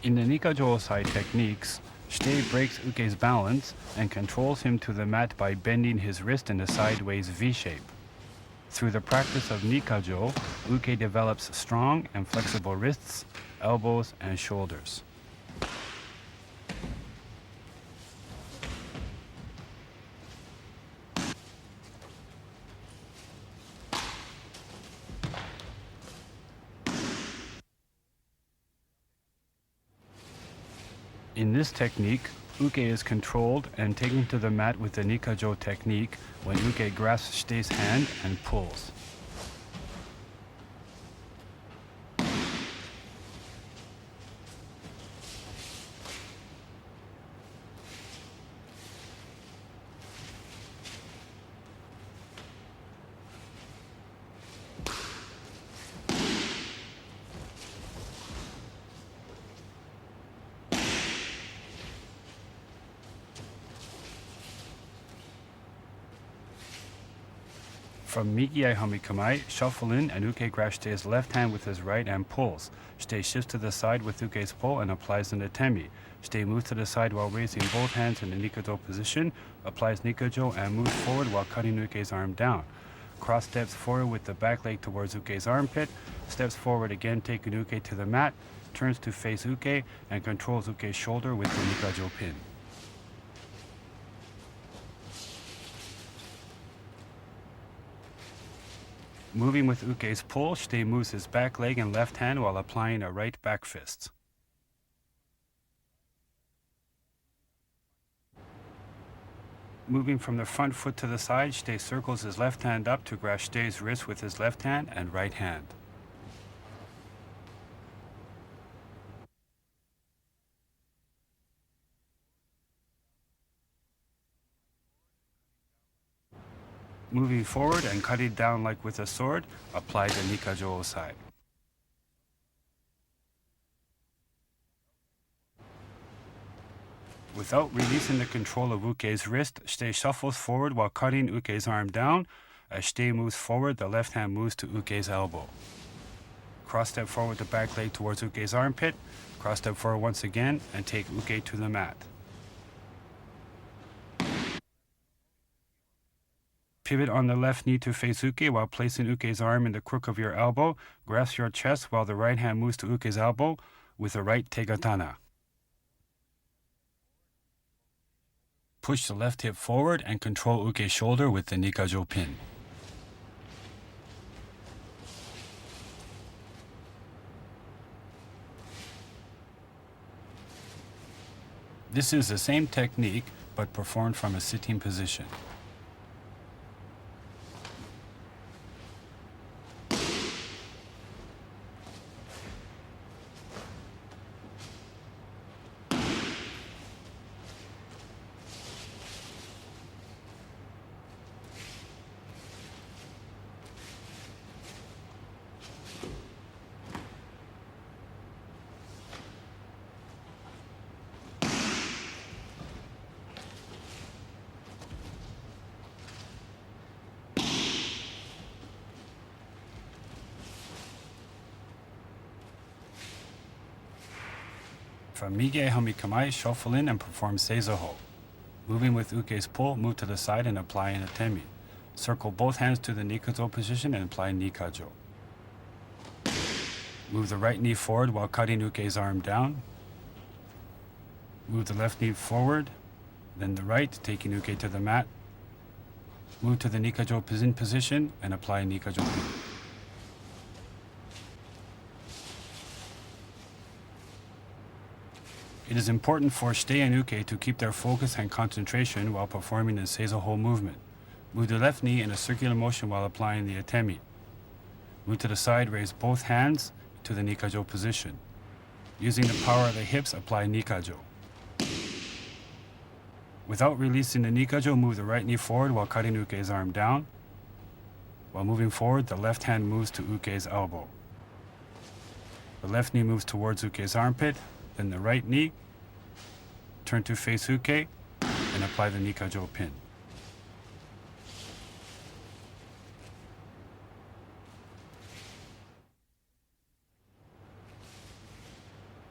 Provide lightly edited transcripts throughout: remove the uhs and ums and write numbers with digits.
In the Nikajo side techniques, Shite breaks Uke's balance and controls him to the mat by bending his wrist in a sideways V shape. Through the practice of Nikajo, Uke develops strong and flexible wrists, elbows, and shoulders. In this technique, Uke is controlled and taken to the mat with the Nikajo technique when Uke grasps Shite's hand and pulls. From Mikiai Kamae, shuffle in and Uke grabs Shite's left hand with his right and pulls. Shite shifts to the side with Uke's pull and applies an Atemi. Shite moves to the side while raising both hands in the Nikajo position, applies Nikajo and moves forward while cutting Uke's arm down. Cross steps forward with the back leg towards Uke's armpit, steps forward again taking Uke to the mat, turns to face Uke and controls Uke's shoulder with the Nikajo pin. Moving with Uke's pull, Shite moves his back leg and left hand while applying a right back fist. Moving from the front foot to the side, Shite circles his left hand up to grasp Shite's wrist with his left hand and right hand. Moving forward and cutting down like with a sword, apply the Nikajo Osai. Without releasing the control of Uke's wrist, Shite shuffles forward while cutting Uke's arm down. As Shite moves forward, the left hand moves to Uke's elbow. Cross step forward the back leg towards Uke's armpit, cross step forward once again, and take Uke to the mat. Pivot on the left knee to face Uke while placing Uke's arm in the crook of your elbow. Grasp your chest while the right hand moves to Uke's elbow with a right tegatana. Push the left hip forward and control Uke's shoulder with the Nikajo pin. This is the same technique, but performed from a sitting position. From Mige Kamae, shuffle in and perform Seizoho. Moving with Uke's pull, move to the side and apply an Atemi. Circle both hands to the Nikajo position and apply Nikajo. Move the right knee forward while cutting Uke's arm down. Move the left knee forward, then the right, taking Uke to the mat. Move to the Nikajo position and apply Nikajo pin. It is important for Shite and Uke to keep their focus and concentration while performing the Seizoho movement. Move the left knee in a circular motion while applying the Atemi. Move to the side, raise both hands to the Nikajo position. Using the power of the hips, apply Nikajo. Without releasing the Nikajo, move the right knee forward while cutting Uke's arm down. While moving forward, the left hand moves to Uke's elbow. The left knee moves towards Uke's armpit, then the right knee. Turn to face Uke and apply the Nikajo pin.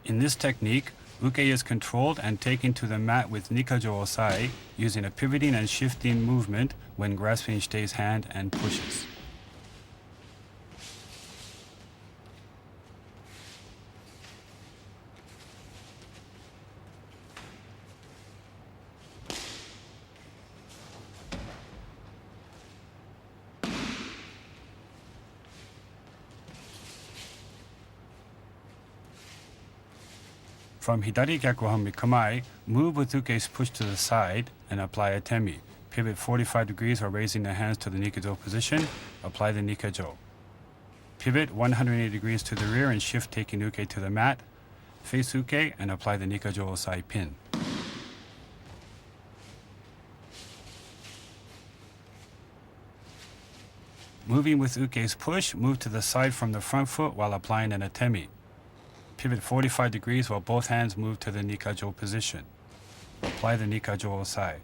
In this technique, uke is controlled and taken to the mat with Nikajo osai, using a pivoting and shifting movement when grasping shite's hand and pushes. From Hidari Gyakuhami Kamae, move with uke's push to the side and apply a temi. Pivot 45 degrees while raising the hands to the Nikajo position. Apply the Nikajo. Pivot 180 degrees to the rear and shift taking uke to the mat. Face uke and apply the Nikajo osai pin. Moving with uke's push, move to the side from the front foot while applying an atemi. Pivot 45 degrees while both hands move to the Nikajo position. Apply the Nikajo osai.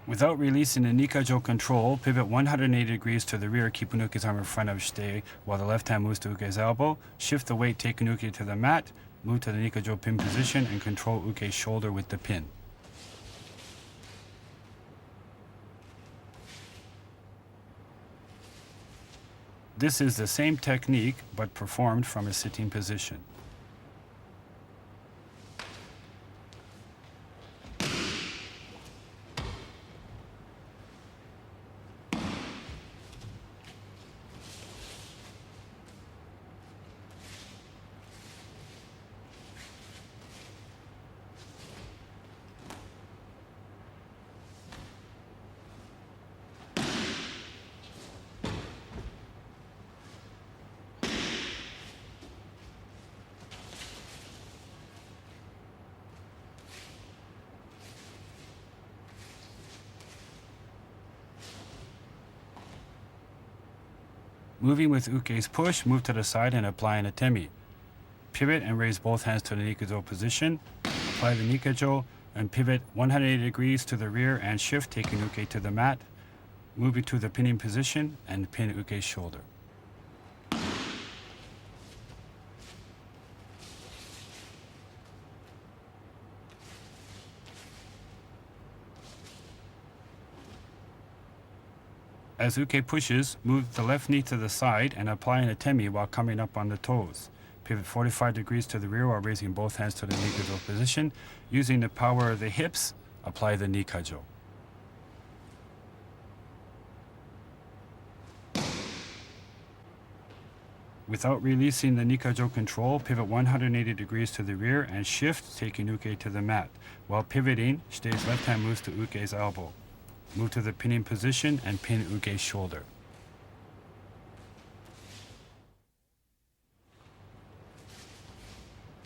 Without releasing the Nikajo control, pivot 180 degrees to the rear, keeping uke's arm in front of shite while the left hand moves to uke's elbow. Shift the weight, taking uke to the mat, move to the Nikajo pin position, and control uke's shoulder with the pin. This is the same technique, but performed from a sitting position. Moving with uke's push, move to the side and apply an atemi. Pivot and raise both hands to the Nikajo position. Apply the Nikajo and pivot 180 degrees to the rear and shift, taking uke to the mat. Move to the pinning position and pin uke's shoulder. As uke pushes, move the left knee to the side and apply an atemi while coming up on the toes. Pivot 45 degrees to the rear while raising both hands to the Nikajo position. Using the power of the hips, apply the Nikajo. Without releasing the Nikajo control, pivot 180 degrees to the rear and shift, taking uke to the mat. While pivoting, shite's left hand moves to uke's elbow. Move to the pinning position and pin uke's shoulder.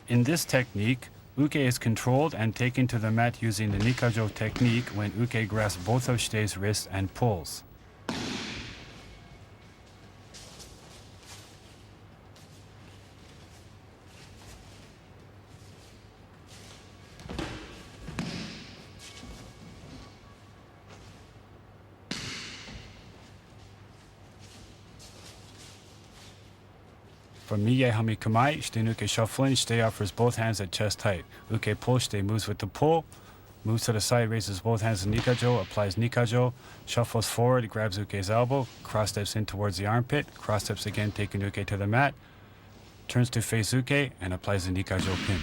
In this technique, uke is controlled and taken to the mat using the Nikajo technique when uke grasps both of shite's wrists and pulls. From Miyehami Kamae, shite shuffling, shite offers both hands at chest height. Uke pull, shite moves with the pull, moves to the side, raises both hands to Nikajo, applies Nikajo, shuffles forward, grabs uke's elbow, cross steps in towards the armpit, cross steps again, taking uke to the mat, turns to face uke, and applies the Nikajo pin.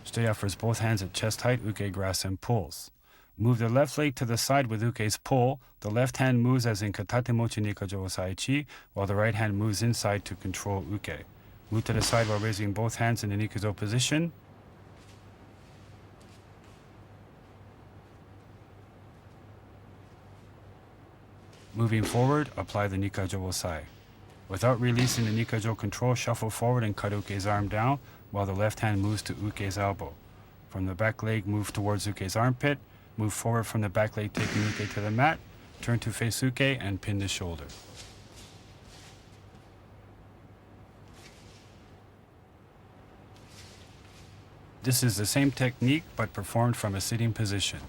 Shite offers both hands at chest height, uke grasps and pulls. Move the left leg to the side with uke's pull. The left hand moves as in katate mochi Nikajo osai-chi, while the right hand moves inside to control uke. Move to the side while raising both hands in the Nikajo position. Moving forward, apply the Nikajo osai. Without releasing the Nikajo control, shuffle forward and cut uke's arm down, while the left hand moves to uke's elbow. From the back leg, move towards uke's armpit. Move forward from the back leg, taking uke to the mat. Turn to face uke and pin the shoulder. This is the same technique, but performed from a sitting position.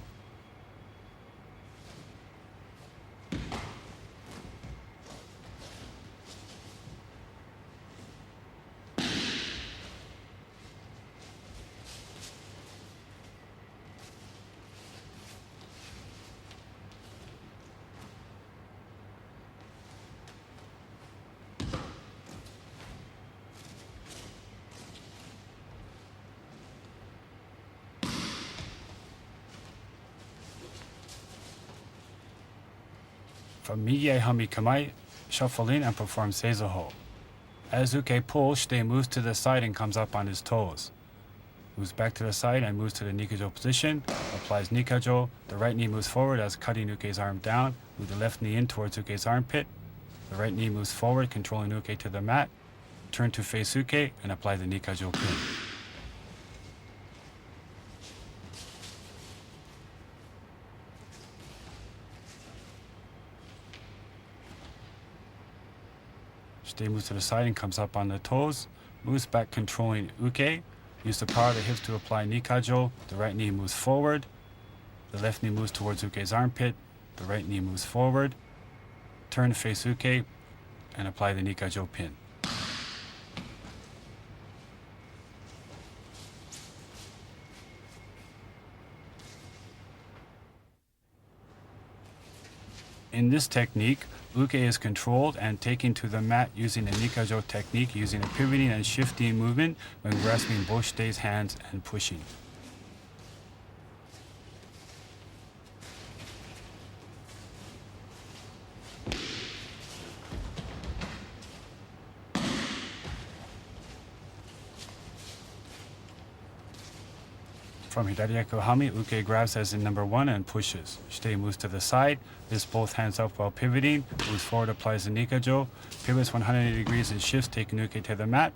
From Migie Hami Kamae, shuffle in and perform Seizoho. As Uke pulls, Shite moves to the side and comes up on his toes. Moves back to the side and moves to the Nikajo position, applies Nikajo. The right knee moves forward as cutting Uke's arm down, move the left knee in towards Uke's armpit. The right knee moves forward, controlling Uke to the mat. Turn to face Uke and apply the Nikajo pin. Shite moves to the side and comes up on the toes, moves back controlling Uke. Use the power of the hips to apply Nikajo. The right knee moves forward. The left knee moves towards Uke's armpit. The right knee moves forward. Turn to face Uke and apply the Nikajo pin. In this technique, Uke is controlled and taken to the mat using a Nikajo technique, using a pivoting and shifting movement when grasping both Shite's hands and pushing. From Hidariyaku Hami, Uke grabs as in number 1 and pushes. Shite moves to the side, lifts both hands up while pivoting, moves forward, applies the Nikajo, pivots 180 degrees and shifts, taking Uke to the mat,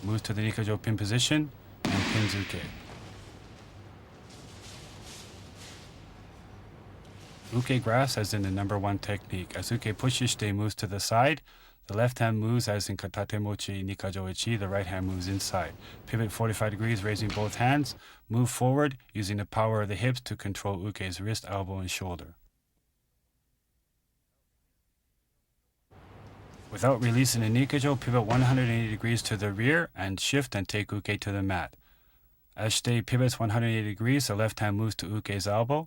moves to the Nikajo pin position, and pins Uke. Uke grasps as in the number 1 technique. As Uke pushes, Shite moves to the side. The left hand moves as in Katate Mochi Nikajo Ichi, the right hand moves inside. Pivot 45 degrees, raising both hands. Move forward, using the power of the hips to control Uke's wrist, elbow, and shoulder. Without releasing the Nikajo, pivot 180 degrees to the rear and shift and take Uke to the mat. As Shite pivots 180 degrees, the left hand moves to Uke's elbow.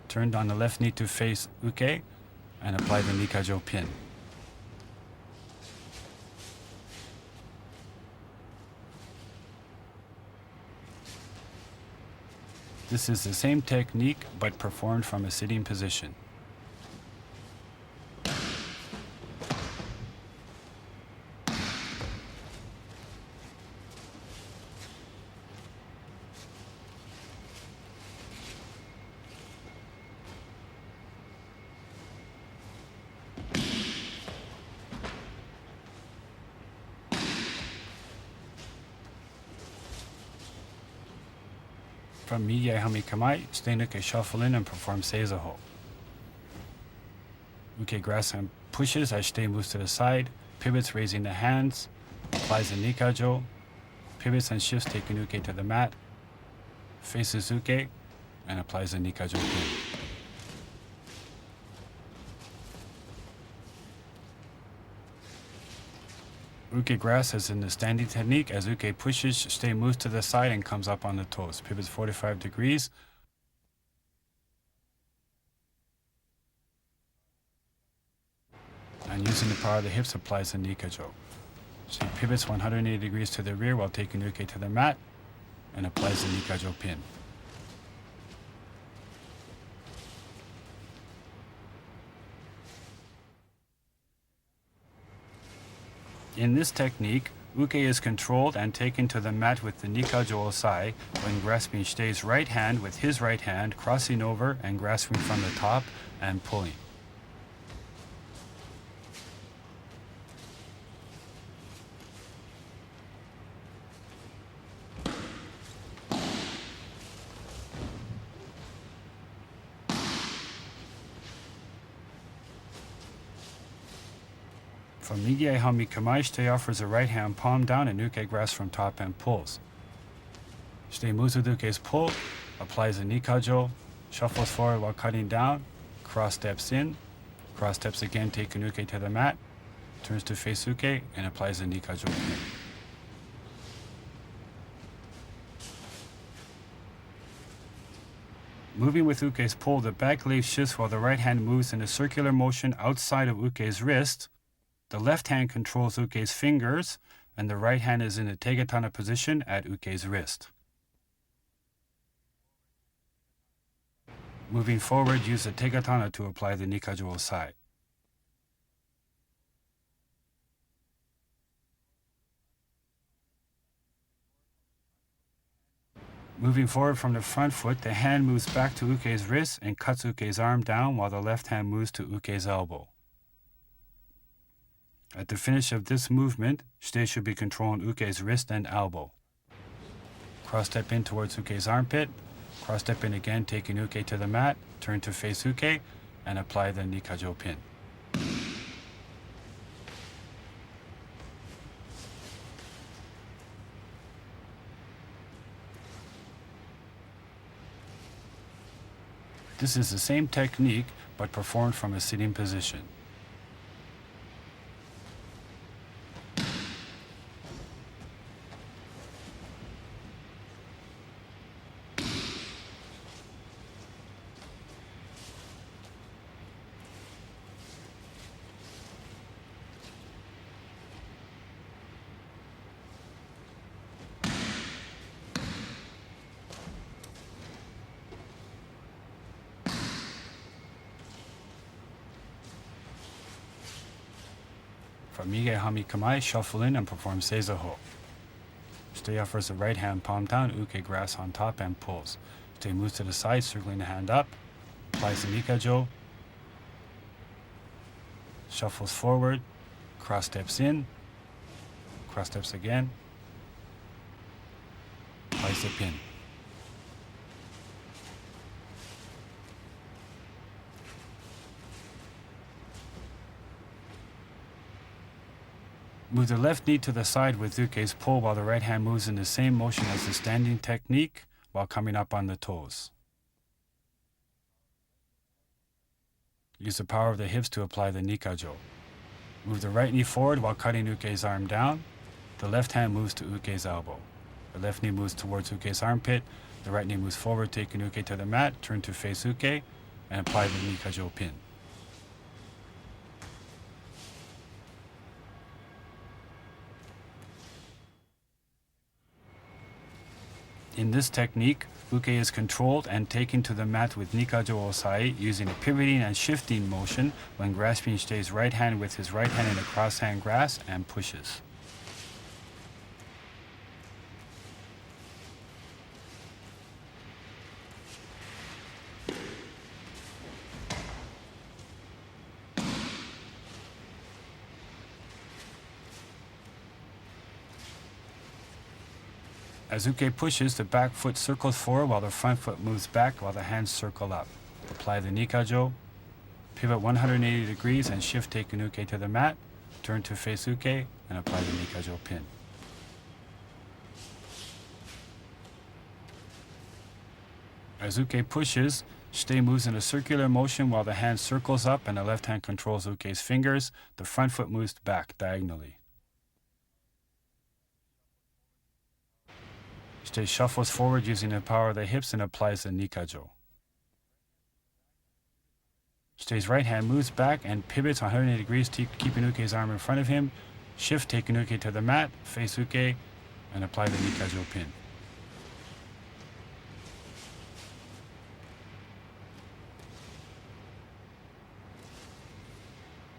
Turned on the left knee to face Uke and apply the Nikajo pin. This is the same technique but performed from a sitting position. From Migie Hami Kamae, Shite Uke shuffle in and perform Seizoho. Uke grasps and pushes as Shite moves to the side, pivots raising the hands, applies the Nikajo, pivots and shifts taking Uke to the mat, faces Uke, and applies the Nikajo pin. Uke grasps as in the standing technique. As Uke pushes, Shite moves to the side and comes up on the toes. Pivots 45 degrees. And using the power of the hips, applies the Nikajo. Shite pivots 180 degrees to the rear while taking Uke to the mat and applies the Nikajo pin. In this technique, Uke is controlled and taken to the mat with the Nikajo Osai when grasping Shite's right hand with his right hand, crossing over and grasping from the top and pulling. From Migie Hami Kamae, Shite offers a right hand palm down and Uke grasps from top and pulls. Shite moves with Uke's pull, applies a Nikajo, shuffles forward while cutting down, cross steps in, cross steps again taking Uke to the mat, turns to face Uke and applies a Nikajo pin. Moving with Uke's pull, the back leg shifts while the right hand moves in a circular motion outside of Uke's wrist. The left hand controls Uke's fingers, and the right hand is in a Tegatana position at Uke's wrist. Moving forward, use the tegatana to apply the Nikajo Osai. Moving forward from the front foot, the hand moves back to Uke's wrist and cuts Uke's arm down while the left hand moves to Uke's elbow. At the finish of this movement, Shite should be controlling Uke's wrist and elbow. Cross step in towards Uke's armpit, cross step in again, taking Uke to the mat, turn to face Uke, and apply the Nikajo pin. This is the same technique, but performed from a sitting position. From Mige Hami Kamae, shuffle in and perform Seizaho. Shite offers the right hand palm down, Uke grasps on top and pulls. Shite moves to the side, circling the hand up, applies the Nikajo, shuffles forward, cross steps in, cross steps again, applies the pin. Move the left knee to the side with Uke's pull while the right hand moves in the same motion as the standing technique while coming up on the toes. Use the power of the hips to apply the Nikajo. Move the right knee forward while cutting Uke's arm down. The left hand moves to Uke's elbow. The left knee moves towards Uke's armpit. The right knee moves forward, taking Uke to the mat, turn to face Uke, and apply the Nikajo pin. In this technique, Uke is controlled and taken to the mat with Nikajo Osai using a pivoting and shifting motion when grasping Shite's right hand with his right hand in a cross-hand grasp and pushes. As Uke pushes, the back foot circles forward while the front foot moves back while the hands circle up. Apply the Nikajo, pivot 180 degrees and shift taking Uke to the mat, turn to face Uke, and apply the Nikajo pin. As Uke pushes, Shite moves in a circular motion while the hand circles up and the left hand controls Uke's fingers. The front foot moves back diagonally. Shite shuffles forward using the power of the hips and applies the Nikajo. Shite's right hand moves back and pivots 180 degrees, keeping Uke's arm in front of him. Shift, taking Uke to the mat, face Uke, and apply the Nikajo pin.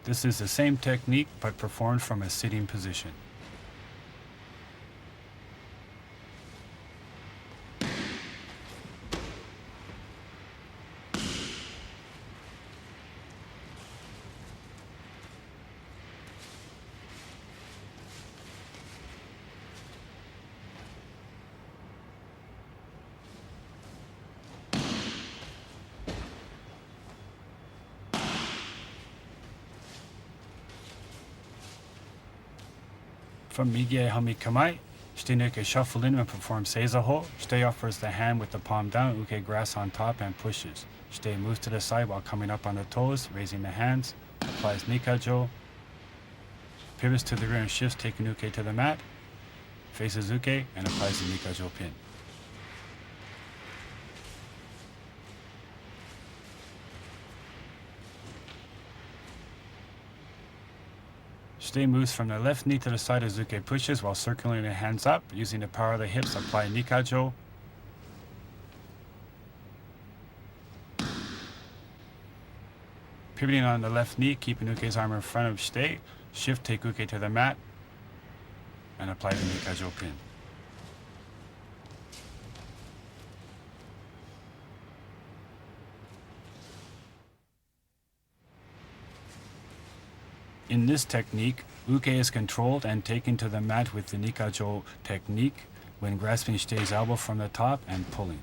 This is the same technique, but performed from a sitting position. From Mige Hami Kamae, Shite shuffle in and perform Seizaho. Shite offers the hand with the palm down, Uke grasps on top and pushes. Shite moves to the side while coming up on the toes, raising the hands, applies Nikajo, pivots to the rear and shifts, taking Uke to the mat, faces Uke, and applies the Nikajo pin. Shite moves from the left knee to the side as Uke pushes while circling the hands up. Using the power of the hips, apply Nikajo. Pivoting on the left knee, keeping Uke's arm in front of Shite. Shift, take Uke to the mat, and apply the Nikajo pin. In this technique, Uke is controlled and taken to the mat with the Nikajo technique when grasping Shite's elbow from the top and pulling.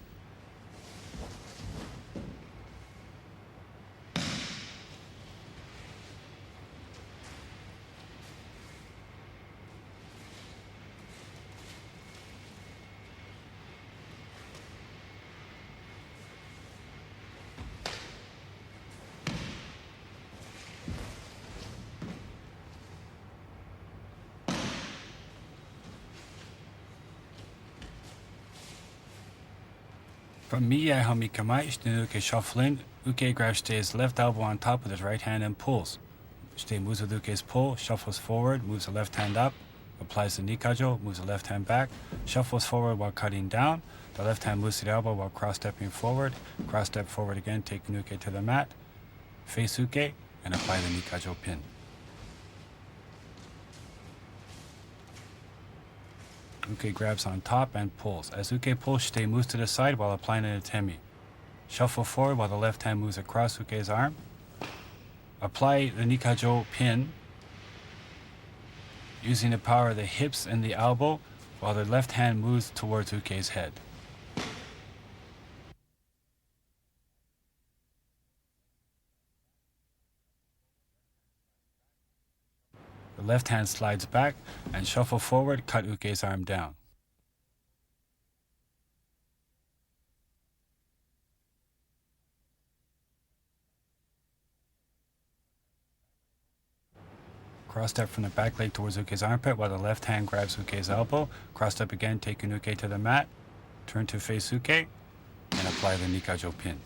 From Miyai Hami Kamae, Shite shuffle in. Uke grabs Shite's left elbow on top with his right hand and pulls. Shite moves with Uke's pull, shuffles forward, moves the left hand up, applies the Nikajo, moves the left hand back, shuffles forward while cutting down. The left hand moves to the elbow while cross-stepping forward. Cross-step forward again, taking Uke to the mat. Face Uke, and apply the Nikajo pin. Uke grabs on top and pulls. As Uke pulls, Shite moves to the side while applying an Atemi. Shuffle forward while the left hand moves across Uke's arm. Apply the Nikajo pin using the power of the hips and the elbow while the left hand moves towards Uke's head. The left hand slides back and shuffle forward, cut Uke's arm down. Cross step from the back leg towards Uke's armpit while the left hand grabs Uke's elbow. Cross step again, taking Uke to the mat. Turn to face Uke and apply the Nikajo pin.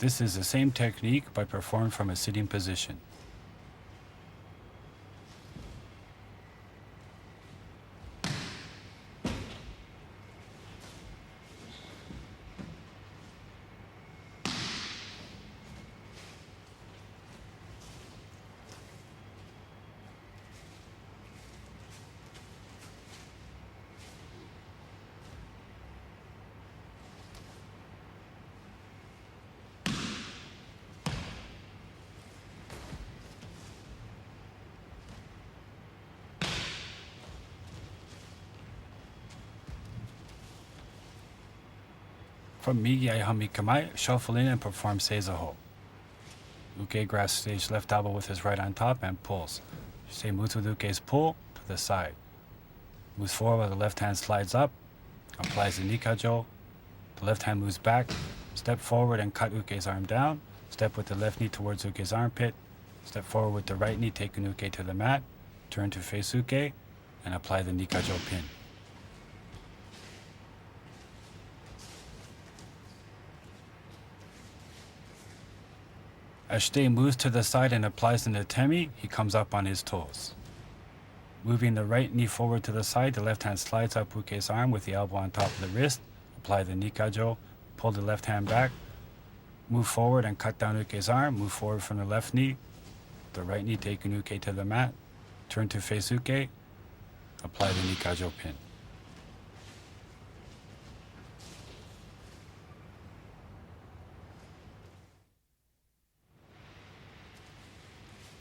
This is the same technique but performed from a sitting position. From Miyai Hami Kamae, shuffle in and perform Seizaho. Uke grabs Shite's left elbow with his right on top and pulls. Shite moves with Uke's pull to the side. Moves forward while the left hand slides up, applies the Nikajo. The left hand moves back, step forward and cut Uke's arm down. Step with the left knee towards Uke's armpit. Step forward with the right knee, taking Uke to the mat. Turn to face Uke and apply the Nikajo pin. As Shite moves to the side and applies an Atemi, he comes up on his toes. Moving the right knee forward to the side, the left hand slides up Uke's arm with the elbow on top of the wrist. Apply the Nikajo, pull the left hand back, move forward and cut down Uke's arm, move forward from the left knee, the right knee taking Uke to the mat, turn to face Uke, apply the Nikajo pin.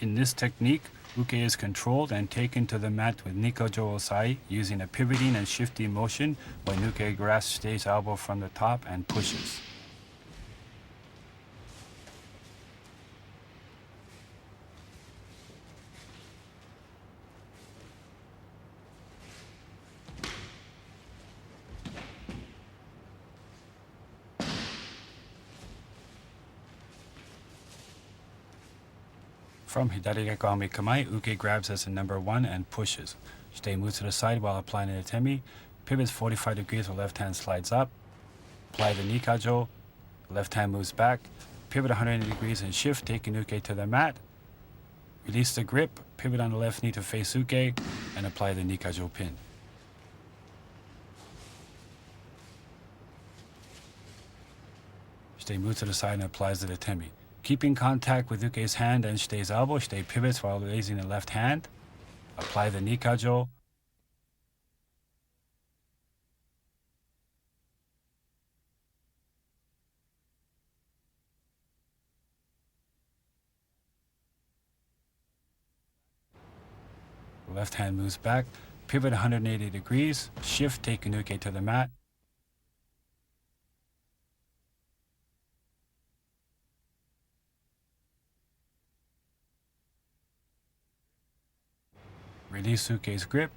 In this technique, Uke is controlled and taken to the mat with Nikajo Osai using a pivoting and shifting motion when Uke grasps Shite's elbow from the top and pushes. From Hidari Gekko Hami Kamae, Uke grabs as a number 1 and pushes. Shite moves to the side while applying an Atemi. Pivots 45 degrees while left hand slides up. Apply the Nikajo. Left hand moves back. Pivot 180 degrees and shift, taking Uke to the mat. Release the grip, pivot on the left knee to face Uke, and apply the Nikajo pin. Shite moves to the side and applies the Itemi. Keeping contact with Uke's hand and Shite's elbow, Shite pivots while raising the left hand. Apply the Nikajo. Left hand moves back, pivot 180 degrees, shift, taking Uke to the mat. Release Uke's grip,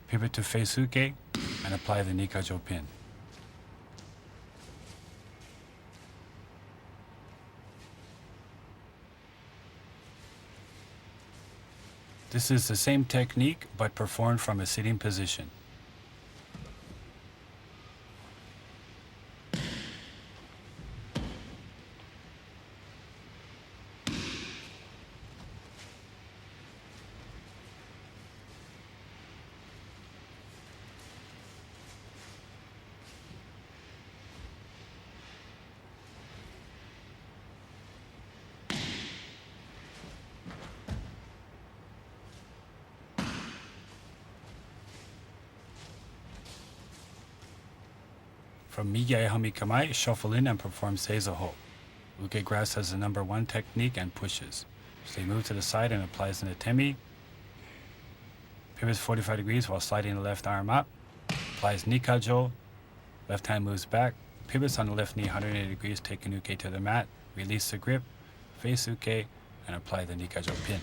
pivot to face Uke, and apply the Nikajo pin. This is the same technique, but performed from a sitting position. From Migyai Hami Kamae, shuffle in and perform Seizo-ho. Uke grasps as the number 1 technique and pushes. Stay move to the side and applies an Itemi. Pivots 45 degrees while sliding the left arm up. Applies Nikajo. Left hand moves back. Pivots on the left knee 180 degrees, taking Uke to the mat. Release the grip. Face Uke and apply the Nikajo pin.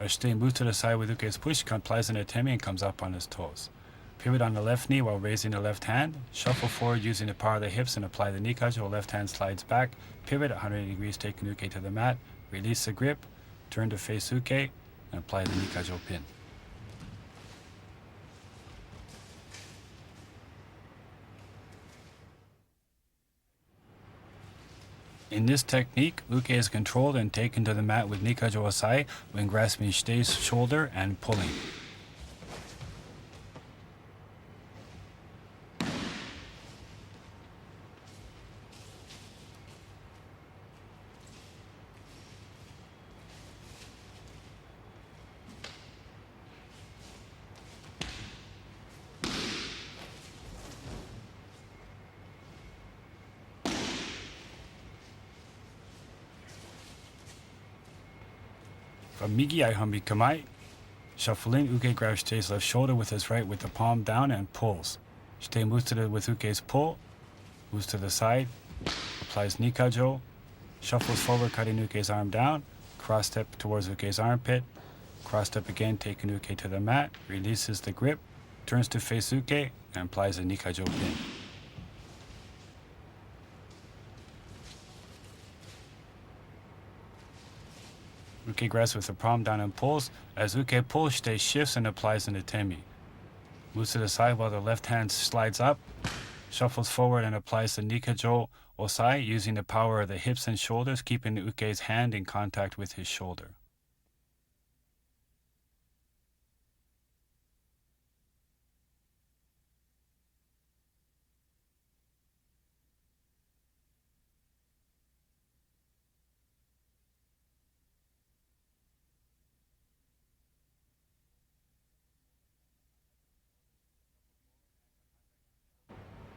Shite moves to the side with Uke's push, applies an Itemi and comes up on his toes. Pivot on the left knee while raising the left hand. Shuffle forward using the power of the hips and apply the Nikajo. Left hand slides back. Pivot 180 degrees, taking Uke to the mat. Release the grip. Turn to face Uke and apply the Nikajo pin. In this technique, Uke is controlled and taken to the mat with Nikajo Osai when grasping Shite's shoulder and pulling. From Migyai Hami Kamae, shuffle in, Uke grabs Shite's left shoulder with his right with the palm down and pulls. Shite moves with Uke's pull, moves to the side, applies Nikajo, shuffles forward, cutting Uke's arm down, cross step towards Uke's armpit, cross step again, taking Uke to the mat, releases the grip, turns to face Uke, and applies a Nikajo pin. Uke grasps with the palm down and pulls. As Uke pulls, Shite shifts and applies an Itemi. Moves to the side while the left hand slides up, shuffles forward and applies the Nikajo Osai using the power of the hips and shoulders, keeping Uke's hand in contact with his shoulder.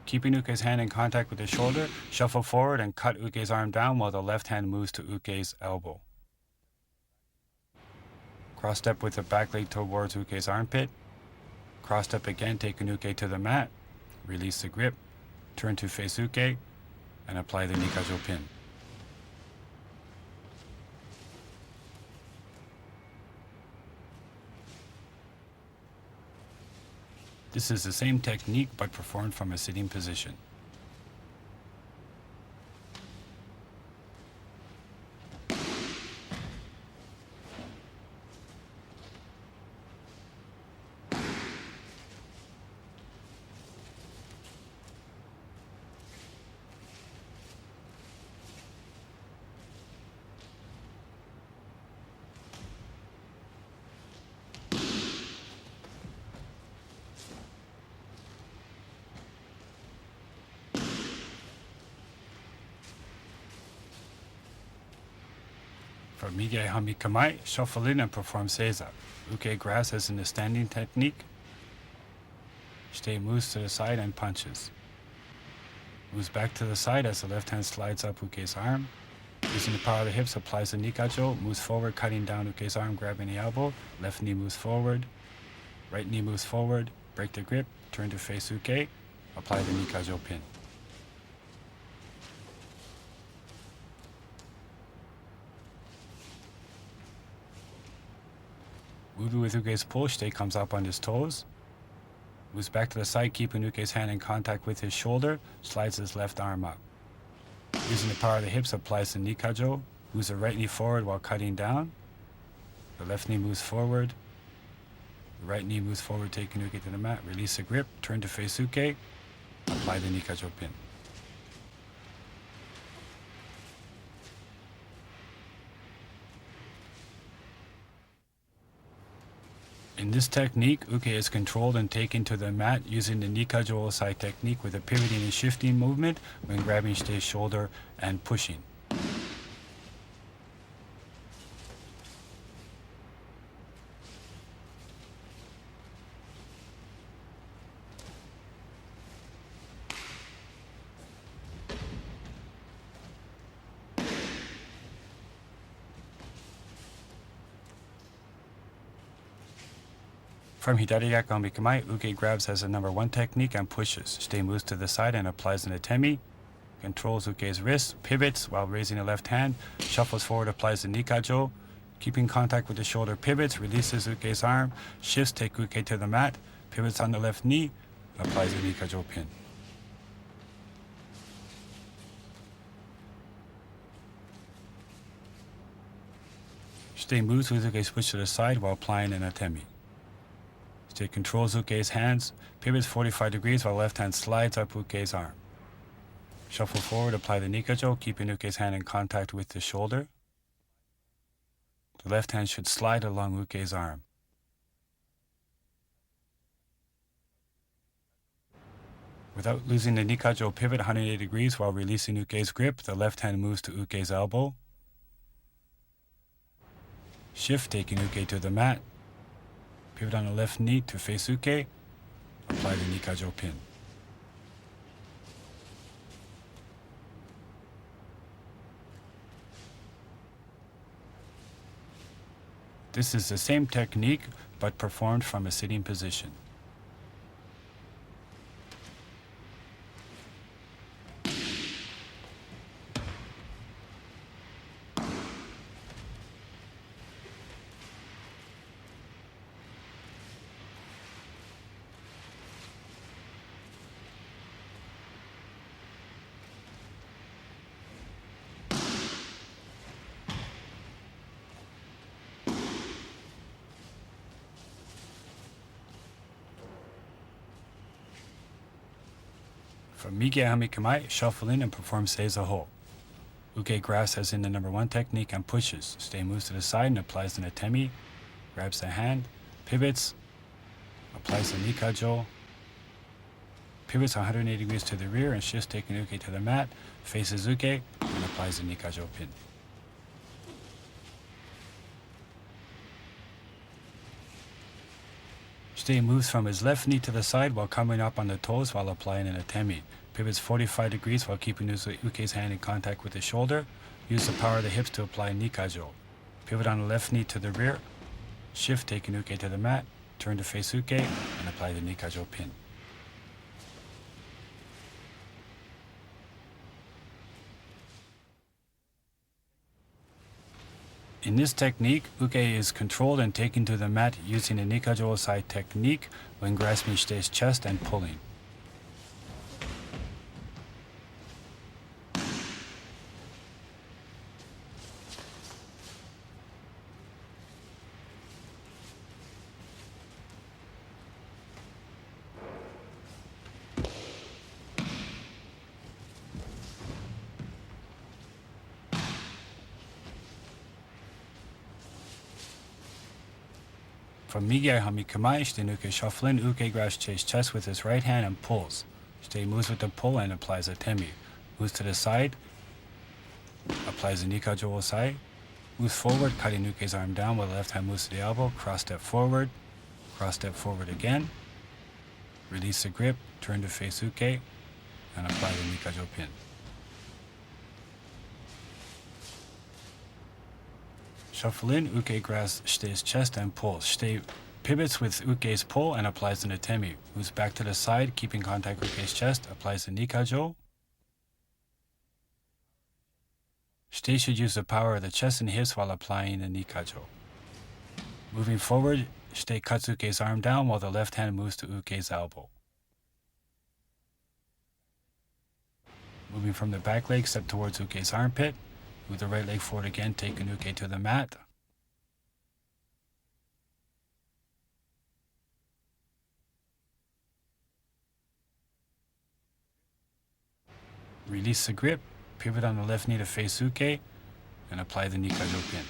Keeping Uke's hand in contact with his shoulder, shuffle forward and cut Uke's arm down while the left hand moves to Uke's elbow. Cross step with the back leg towards Uke's armpit. Cross step again, taking Uke to the mat. Release the grip. Turn to face Uke and apply the Nikajo pin. This is the same technique but performed from a sitting position. For Mige Hami Kamae, shuffle in and perform Seiza. Uke grabs as in the standing technique. Shite moves to the side and punches. Moves back to the side as the left hand slides up Uke's arm. Using the power of the hips, applies the Nikajo, moves forward, cutting down Uke's arm, grabbing the elbow. Left knee moves forward. Right knee moves forward. Break the grip, turn to face Uke. Apply the Nikajo pin. Moving with Uke's pull, Shite comes up on his toes. Moves back to the side, keeping Uke's hand in contact with his shoulder. Slides his left arm up. Using the power of the hips, applies the Nikajo. Moves the right knee forward while cutting down. The left knee moves forward. The right knee moves forward, taking Uke to the mat. Release the grip, turn to face Uke. Apply the Nikajo pin. In this technique, Uke is controlled and taken to the mat using the Nikajo Osai technique with a pivoting and shifting movement when grabbing Shite's shoulder and pushing. From Hidari Hami Kamae, Uke grabs as a number 1 technique and pushes. Shite moves to the side and applies an Atemi. Controls Uke's wrist, pivots while raising the left hand, shuffles forward, applies the Nikajo. Keeping contact with the shoulder, pivots, releases Uke's arm, shifts, take Uke to the mat, pivots on the left knee, applies the Nikajo pin. Shite moves with Uke's push to the side while applying an Atemi. Shite controls Uke's hands, pivots 45 degrees while left hand slides up Uke's arm. Shuffle forward, apply the Nikajo, keeping Uke's hand in contact with the shoulder. The left hand should slide along Uke's arm. Without losing the Nikajo, pivot 180 degrees while releasing Uke's grip. The left hand moves to Uke's elbow. Shift, taking Uke to the mat. Pivot on the left knee to face Uke. Apply the Nikajo pin. This is the same technique, but performed from a sitting position. From Mige Hami Kamae, shuffle in and perform Seiza Ho. Uke grabs as in the number 1 technique and pushes. Shite moves to the side and applies an Atemi. Grabs the hand, pivots, applies the Nikajo, pivots 180 degrees to the rear and shifts, taking Uke to the mat, faces Uke, and applies the Nikajo pin. Shite moves from his left knee to the side while coming up on the toes while applying an Atemi. Pivots 45 degrees while keeping Uke's hand in contact with the shoulder. Use the power of the hips to apply Nikajo. Pivot on the left knee to the rear. Shift, taking Uke to the mat. Turn to face Uke and apply the Nikajo pin. In this technique, Uke is controlled and taken to the mat using the Nikajo Osai technique when grasping Shite's chest and pulling. From Mige Hami Kamae, Shite Uke shuffle in, Uke grabs Shite's chest with his right hand and pulls. Shite moves with the pull and applies a Temi. Moves to the side, applies a Nikajo Osai, Moves forward, cutting Uke's arm down while the left hand moves to the elbow. Cross step forward again. Release the grip, turn to face Uke, and apply the Nikajo pin. Shuffle in, Uke grasps Shite's chest and pulls. Shite pivots with Uke's pull and applies an Atemi. Moves back to the side, keeping contact with Uke's chest, applies the Nikajo. Shite should use the power of the chest and hips while applying the Nikajo. Moving forward, Shite cuts Uke's arm down while the left hand moves to Uke's elbow. Moving from the back leg, step towards Uke's armpit. Move the right leg forward again, taking Uke to the mat. Release the grip, pivot on the left knee to face Uke, and apply the Nikajo pin.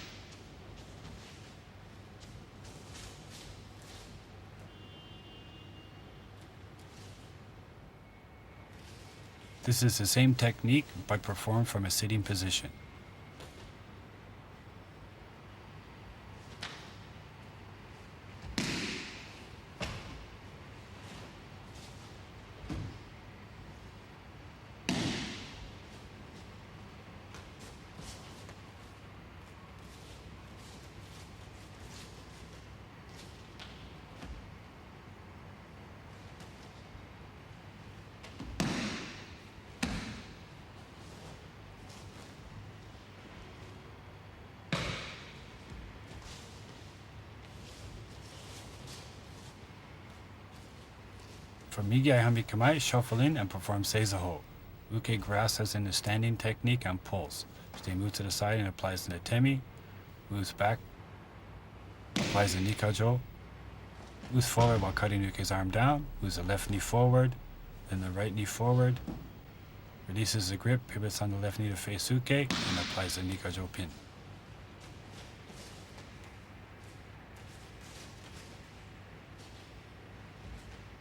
This is the same technique, but performed from a sitting position. For Migiai-hami Kamae, shuffle in and perform Seizaho. Uke grasps in the standing technique and pulls. Shite moves to the side and applies an Atemi. Moves back, applies the Nikajo. Moves forward while cutting Uke's arm down. Moves the left knee forward, then the right knee forward. Releases the grip, pivots on the left knee to face Uke, and applies the Nikajo pin.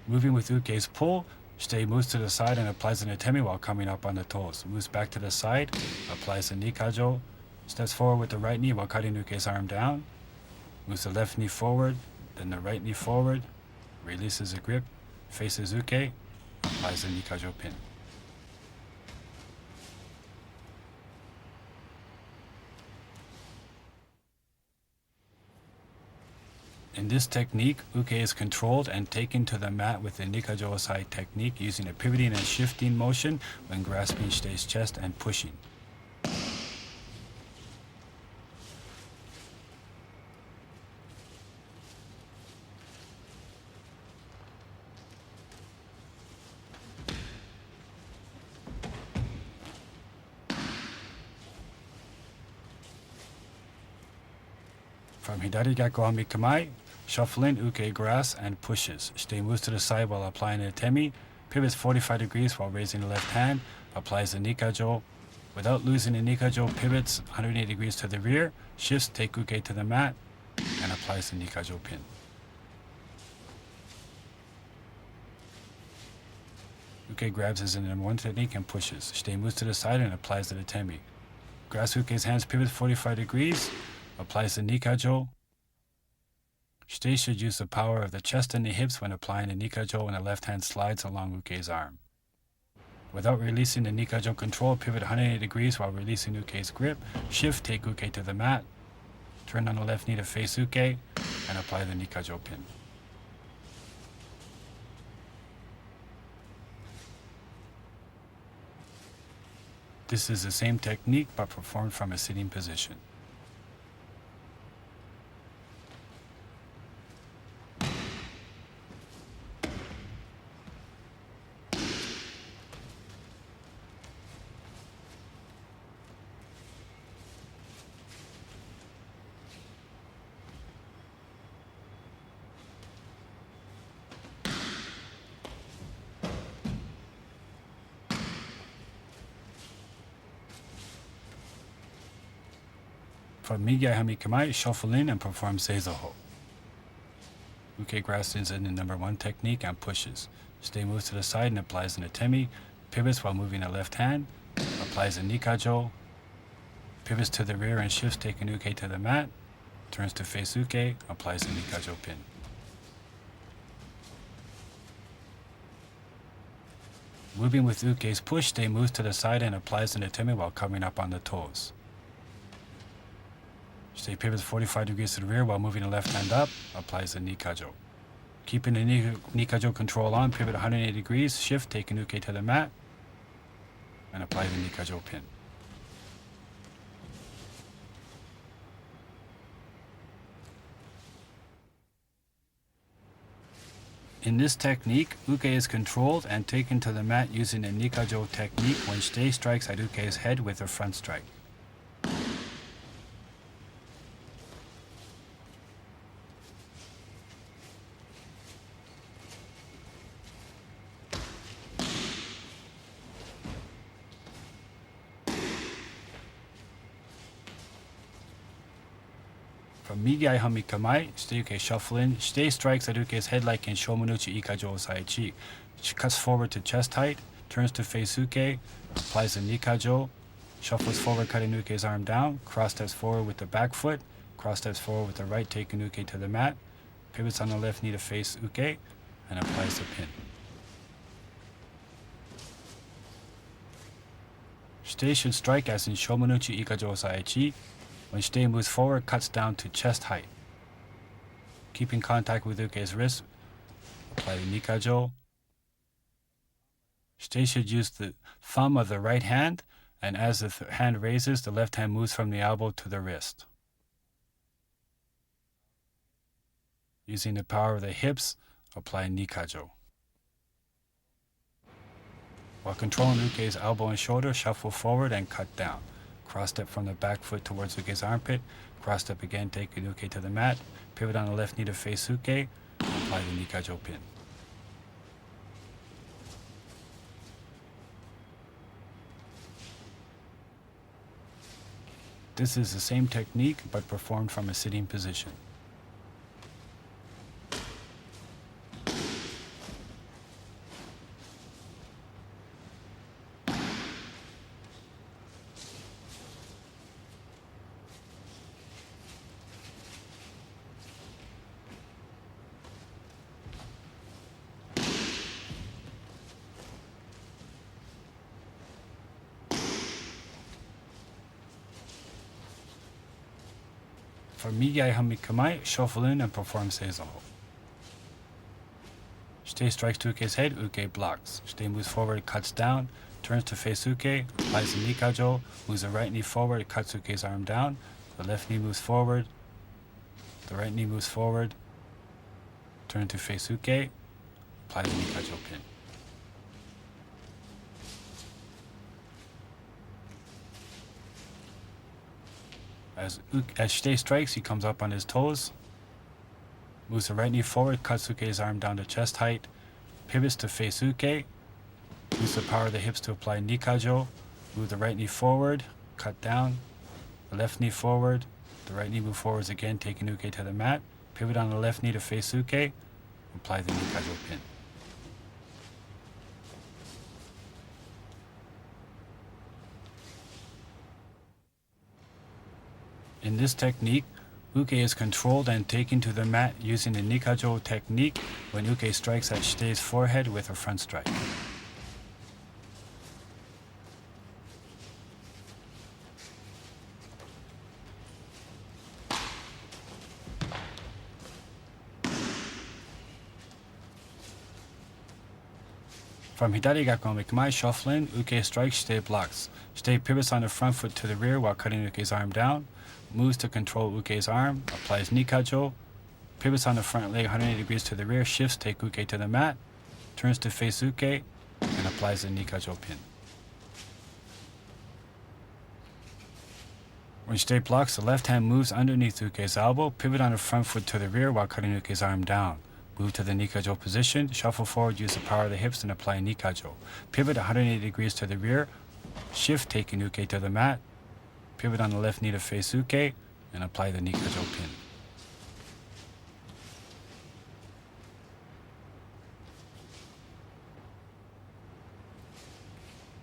Moving with Uke's pull, Shite moves to the side and applies an Atemi while coming up on the toes. Moves back to the side, applies the Nikajo, steps forward with the right knee while cutting Uke's arm down. Moves the left knee forward, then the right knee forward, releases the grip, faces Uke, applies the Nikajo pin. In this technique, Uke is controlled and taken to the mat with the Nikajo Osai technique using a pivoting and shifting motion when grasping Shite's chest and pushing. From Hidari Gakuhami Kamae, shuffle in, Uke grasps and pushes. Shite moves to the side while applying an Atemi, pivots 45 degrees while raising the left hand, applies the Nikajo. Without losing the Nikajo, pivots 180 degrees to the rear, shifts, take Uke to the mat, and applies the Nikajo pin. Uke grabs his number one technique and pushes. Shite moves to the side and applies the Atemi. Grasps Uke's hands, pivots 45 degrees, applies the Nikajo. Shite should use the power of the chest and the hips when applying the Nikajo, and the left hand slides along Uke's arm. Without releasing the Nikajo control, pivot 180 degrees while releasing Uke's grip. Shift, take Uke to the mat. Turn on the left knee to face Uke, and apply the Nikajo pin. This is the same technique but performed from a sitting position. From Migiai-hami Kamae, shuffle in and perform Seizaho. Uke grasps in the number one technique and pushes. Shite moves to the side and applies an Atemi, pivots while moving the left hand, applies a Nikajo. pivots to the rear and shifts taking Uke to the mat, turns to face Uke, applies the Nikajo pin. Moving with Uke's push, they moves to the side and applies an Ukemi while coming up on the toes. Stay pivots 45 degrees to the rear while moving the left hand up, applies the Nikajo. Keeping the Nikajo control on, pivot 180 degrees, shift, taking Uke to the mat, and apply the Nikajo pin. In this technique, Uke is controlled and taken to the mat using the Nikajo technique when Shite strikes at Uke's head with a front strike. From Migi Hami Kamae, Shite Uke shuffle in. Shite strikes at Uke's head like in Shomenuchi Ikkajo Osaichi. She cuts forward to chest height, turns to face Uke, applies the Nikajo, shuffles forward cutting Uke's arm down, cross steps forward with the back foot, cross steps forward with the right taking Uke to the mat, pivots on the left knee to face Uke, and applies the pin. Shite should strike as in Shomenuchi Ikkajo Osaichi. When Shite moves forward, cuts down to chest height. Keeping contact with Uke's wrist, apply the Nikajo. Shite should use the thumb of the right hand, and as the hand raises, the left hand moves from the elbow to the wrist. Using the power of the hips, apply Nikajo. While controlling Uke's elbow and shoulder, shuffle forward and cut down. Cross step from the back foot towards Uke's armpit, cross step again taking Uke to the mat, pivot on the left knee to face Uke, and apply the Nikajo pin. This is the same technique but performed from a sitting position. For Migi Hami Kamae, shuffle in and perform Seizo. Shite strikes to Uke's head, Uke blocks. Shite moves forward, cuts down, turns to face Uke, applies the Nikajo, moves the right knee forward, cuts Uke's arm down, the left knee moves forward, the right knee moves forward, turn to face Uke, apply the Nikajo pin. As Shite strikes, he comes up on his toes, moves the right knee forward, cuts Uke's arm down to chest height, pivots to face Uke, use the power of the hips to apply Nikajo, move the right knee forward, cut down, the left knee forward, the right knee move forwards again, taking Uke to the mat, pivot on the left knee to face Uke, apply the Nikajo pin. In this technique, Uke is controlled and taken to the mat using the Nikajo technique when Uke strikes at Shite's forehead with a front strike. From Hidari Gakuno Kamae shuffling, Uke strikes, Shite blocks. Shite pivots on the front foot to the rear while cutting Uke's arm down, moves to control Uke's arm, applies Nikajo, pivots on the front leg 180 degrees to the rear, shifts, take Uke to the mat, turns to face Uke, and applies the Nikajo pin. When Shite blocks, the left hand moves underneath Uke's elbow, pivot on the front foot to the rear while cutting Uke's arm down. Move to the Nikajo position, shuffle forward, use the power of the hips, and apply Nikajo. Pivot 180 degrees to the rear, shift, taking Uke to the mat, pivot on the left knee to face Uke, and apply the Nikajo pin.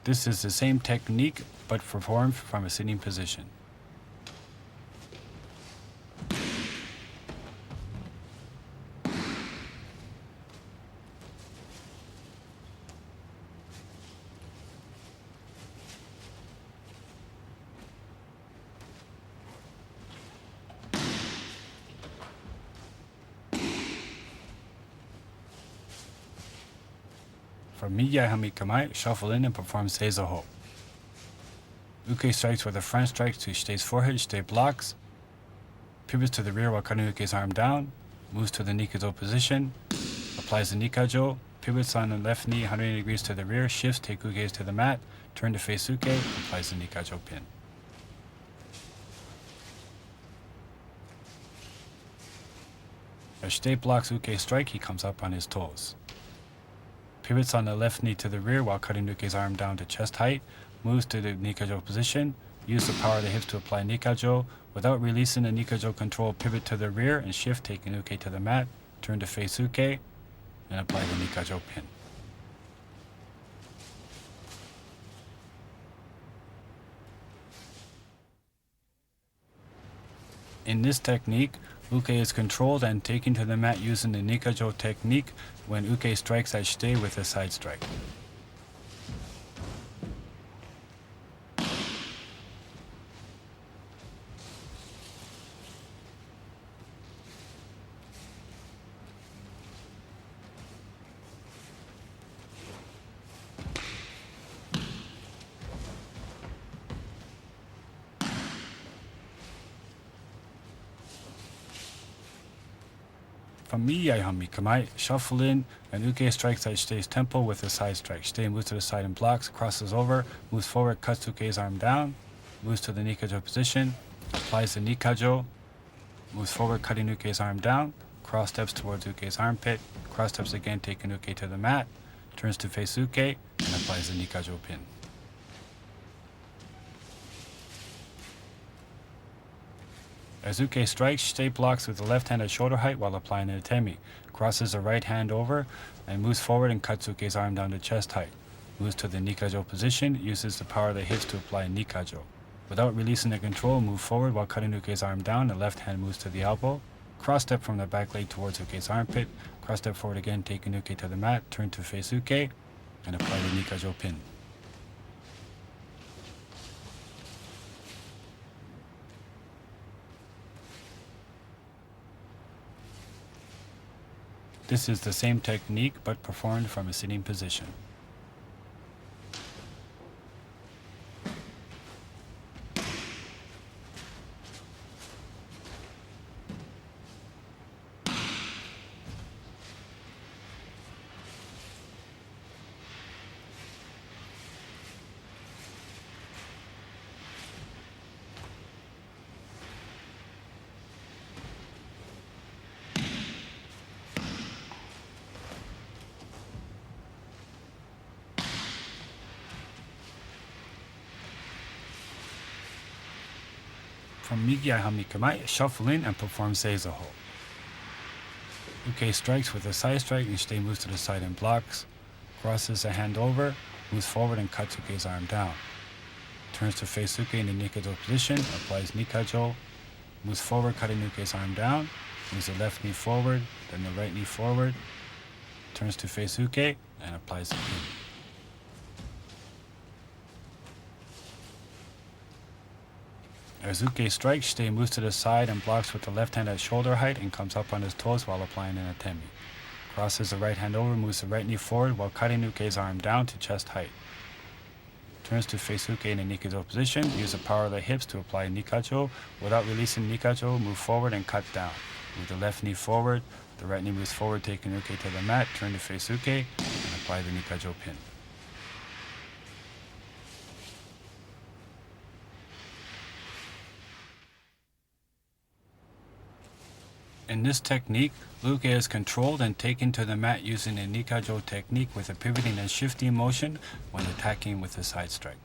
This is the same technique, but performed from a sitting position. From Migya Hami Kamae, shuffle in and perform Seizoho. Uke strikes with a front strike to Shite's forehead, Shite blocks, pivots to the rear while cutting Uke's arm down, moves to the Nikajo position, applies the Nikajo, pivots on the left knee 180 degrees to the rear, shifts, take Uke's to the mat, turn to face Uke, applies the Nikajo pin. As Shite blocks Uke's strike, he comes up on his toes. Pivots on the left knee to the rear while cutting Uke's arm down to chest height, moves to the Nikajo position, use the power of the hips to apply Nikajo. Without releasing the Nikajo control, pivot to the rear and shift, taking Uke to the mat, turn to face Uke, and apply the Nikajo pin. In this technique, Uke is controlled and taken to the mat using the Nikajo technique when Uke strikes at Shite with a side strike. From Miyai Hami Kamae, shuffle in, and Uke strikes at Shite's temple with a side strike. Shite moves to the side and blocks, crosses over, moves forward, cuts Uke's arm down, moves to the Nikajo position, applies the Nikajo, moves forward, cutting Uke's arm down, cross steps towards Uke's armpit, cross steps again, taking Uke to the mat, turns to face Uke, and applies the Nikajo pin. As Uke strikes, Shite blocks with the left hand at shoulder height while applying an Itemi, crosses the right hand over, and moves forward and cuts Uke's arm down to chest height. Moves to the Nikajo position, uses the power of the hips to apply Nikajo. Without releasing the control, move forward while cutting Uke's arm down, the left hand moves to the elbow, cross step from the back leg towards Uke's armpit, cross step forward again, taking Uke to the mat, turn to face Uke, and apply the Nikajo pin. This is the same technique but performed from a sitting position. From Migya Hami Kamae, shuffle in and perform Seizoho. Uke strikes with a side strike and Shite moves to the side and blocks, crosses a hand over, moves forward and cuts Uke's arm down. Turns to face Uke in the Nikajo position, applies Nikajo, moves forward cutting Uke's arm down, moves the left knee forward, then the right knee forward, turns to face Uke, and applies the pin. As Uke strikes, Shite moves to the side and blocks with the left hand at shoulder height and comes up on his toes while applying an Atemi. Crosses the right hand over, moves the right knee forward while cutting Uke's arm down to chest height. Turns to face Uke in a Nikajo position, use the power of the hips to apply Nikajo. Without releasing Nikajo, move forward and cut down. Move the left knee forward, the right knee moves forward, taking Uke to the mat, turn to face Uke, and apply the Nikajo pin. In this technique, Uke is controlled and taken to the mat using a Nikajo technique with a pivoting and shifting motion when attacking with a side strike.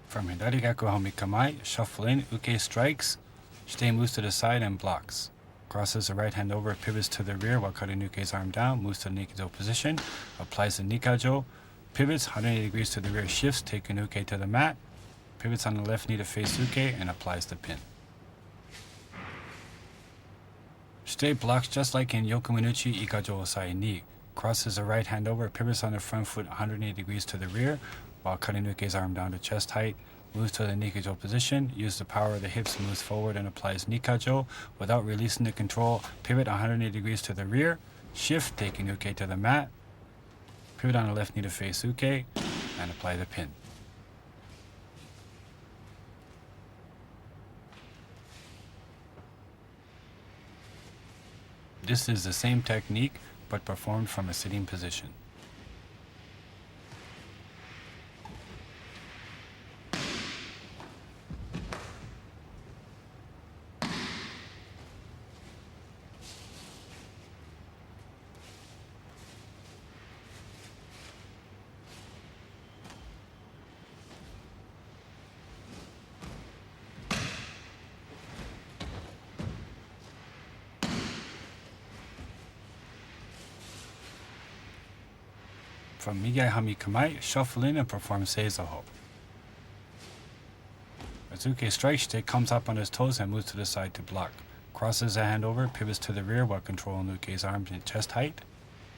From Hidarigaku Hami Kamae, shuffle in, Uke strikes, Shite moves to the side and blocks. Crosses the right hand over, pivots to the rear while cutting Uke's arm down, moves to the Nikajo position, applies the Nikajo, pivots 180 degrees to the rear, shifts, taking Uke to the mat, pivots on the left knee to face Uke, and applies the pin. Straight blocks just like in Yokominuchi Ikkajo Osai Ni. Crosses the right hand over, pivots on the front foot 180 degrees to the rear, while cutting Uke's arm down to chest height. Moves to the Nikajo position, uses the power of the hips, moves forward and applies Nikajo without releasing the control. Pivot 180 degrees to the rear, shift taking Uke to the mat, pivot on the left knee to face Uke, and apply the pin. This is the same technique, but performed from a sitting position. From Migai Hami Kamae, shuffle in and perform Seizoho. As Uke strikes, Shite comes up on his toes and moves to the side to block. Crosses the hand over, pivots to the rear while controlling Uke's arms in chest height.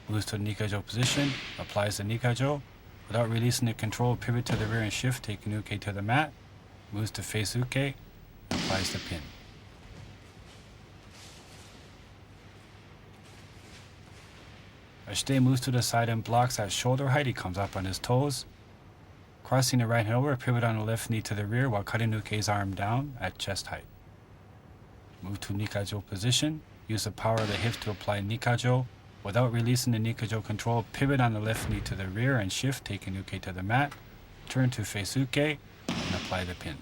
Moves to the Nikajo position, applies the Nikajo. Without releasing the control, pivot to the rear and shift, taking Uke to the mat. Moves to face Uke, and applies the pin. As Shite moves to the side and blocks at shoulder height, he comes up on his toes. Crossing the right hand over, pivot on the left knee to the rear while cutting Uke's arm down at chest height. Move to Nikajo position, use the power of the hips to apply Nikajo. Without releasing the Nikajo control, pivot on the left knee to the rear and shift, taking Uke to the mat. Turn to face Uke and apply the pin.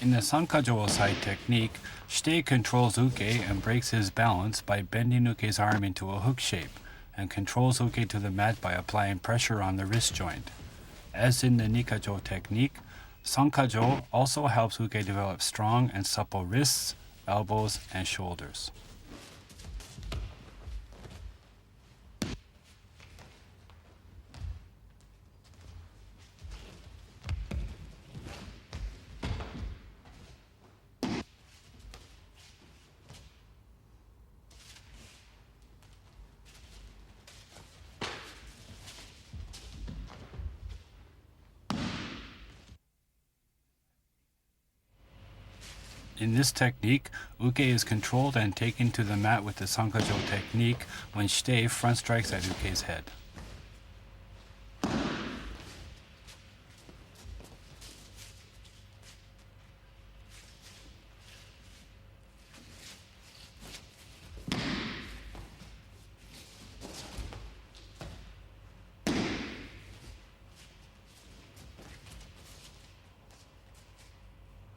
In the Sankajo Osai technique, Shite controls Uke and breaks his balance by bending Uke's arm into a hook shape, and controls Uke to the mat by applying pressure on the wrist joint. As in the Nikajo technique, Sankajo also helps Uke develop strong and supple wrists, elbows, and shoulders. In this technique, uke is controlled and taken to the mat with the Sankajo technique when shite front strikes at uke's head.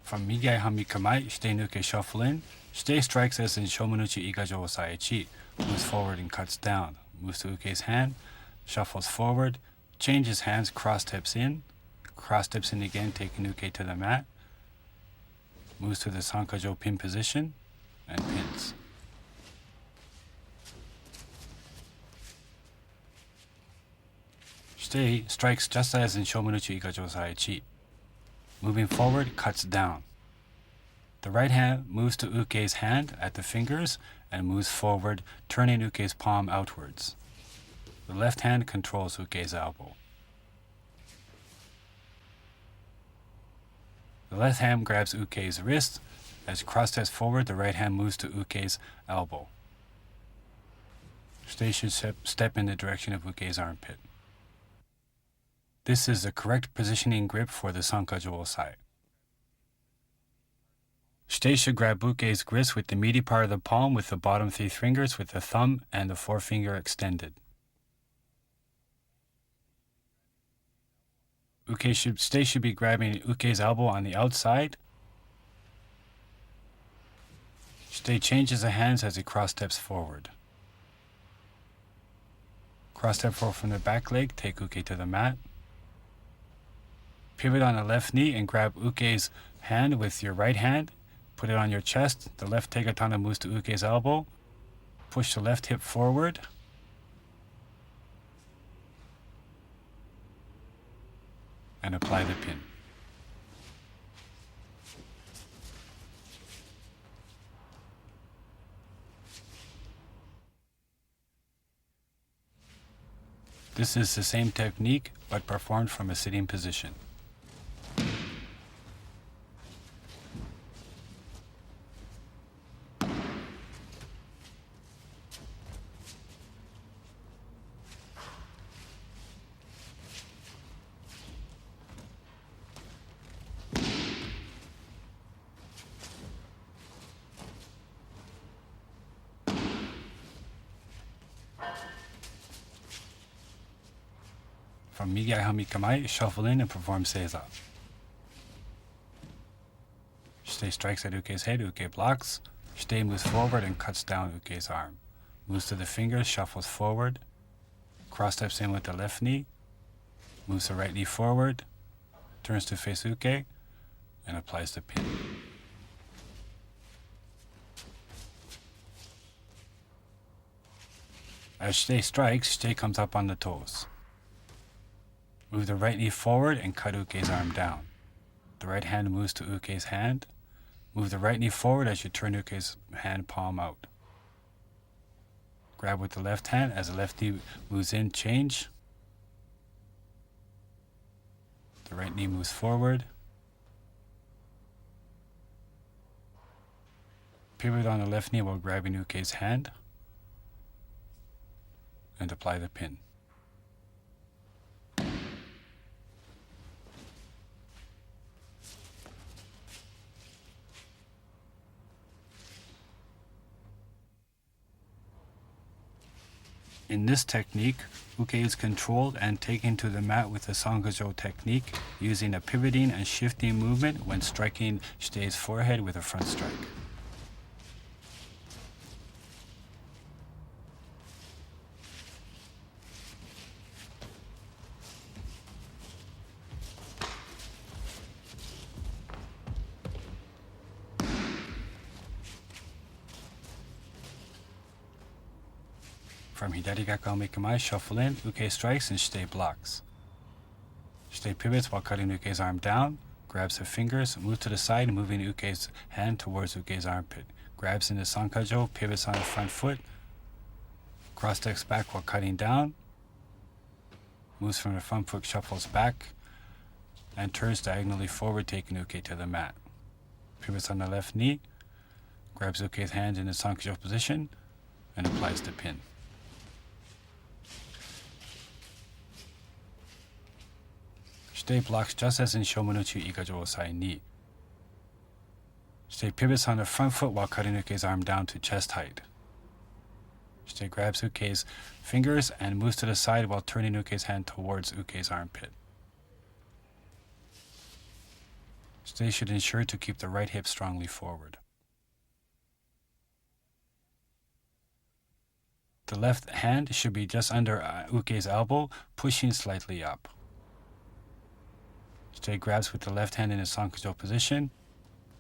From Migai Hami Kamae, shite nuke shuffle in. Shite strikes as in Shomenuchi Ikkajo Osaichi, moves forward and cuts down, moves to uke's hand, shuffles forward, changes hands, cross steps in again, taking uke to the mat, moves to the Sankajo pin position, and pins. Shite strikes just as in Shomenuchi Ikkajo Osaichi. Moving forward, cuts down. The right hand moves to uke's hand at the fingers and moves forward, turning uke's palm outwards. The left hand controls uke's elbow. The left hand grabs uke's wrist. As cross steps forward, the right hand moves to uke's elbow. Shite should step in the direction of uke's armpit. This is the correct positioning grip for the Sankajo Osai. Shite should grab uke's wrist with the meaty part of the palm with the bottom 3 fingers with the thumb and the forefinger extended. Shite should be grabbing uke's elbow on the outside. Shite changes the hands as he cross steps forward. Cross step forward from the back leg, take uke to the mat. Pivot on the left knee and grab uke's hand with your right hand. Put it on your chest. The left tegatana moves to uke's elbow. Push the left hip forward. And apply the pin. This is the same technique, but performed from a sitting position. From Migai Hami Kamae, shuffle in and perform Seiza. Shite strikes at uke's head, uke blocks. Shite moves forward and cuts down uke's arm. Moves to the fingers, shuffles forward. Cross steps in with the left knee. Moves the right knee forward. Turns to face uke and applies the pin. As shite strikes, shite comes up on the toes. Move the right knee forward and cut uke's arm down. The right hand moves to uke's hand. Move the right knee forward as you turn uke's hand palm out. Grab with the left hand as the left knee moves in, change. The right knee moves forward. Pivot on the left knee while grabbing uke's hand. And apply the pin. In this technique, uke is controlled and taken to the mat with the Sankajo technique, using a pivoting and shifting movement when striking shite's forehead with a front strike. From Hidari Gakao Kamae, shuffle in, uke strikes and shite blocks. Shite pivots while cutting uke's arm down, grabs her fingers, moves to the side, moving uke's hand towards uke's armpit. Grabs into Sankajo, pivots on the front foot, cross steps back while cutting down, moves from the front foot, shuffles back, and turns diagonally forward, taking uke to the mat. pivots on the left knee, grabs Uke's hand in the Sankajo position, and applies the pin. Shite blocks just as in Shomanuchi Ikkajo Osai Ni. Shite pivots on the front foot while cutting Uke's arm down to chest height. Shite grabs Uke's fingers and moves to the side while turning Uke's hand towards Uke's armpit. Shite should ensure to keep the right hip strongly forward. The left hand should be just under Uke's elbow, pushing slightly up. Shite grabs with the left hand in a Sankajo position,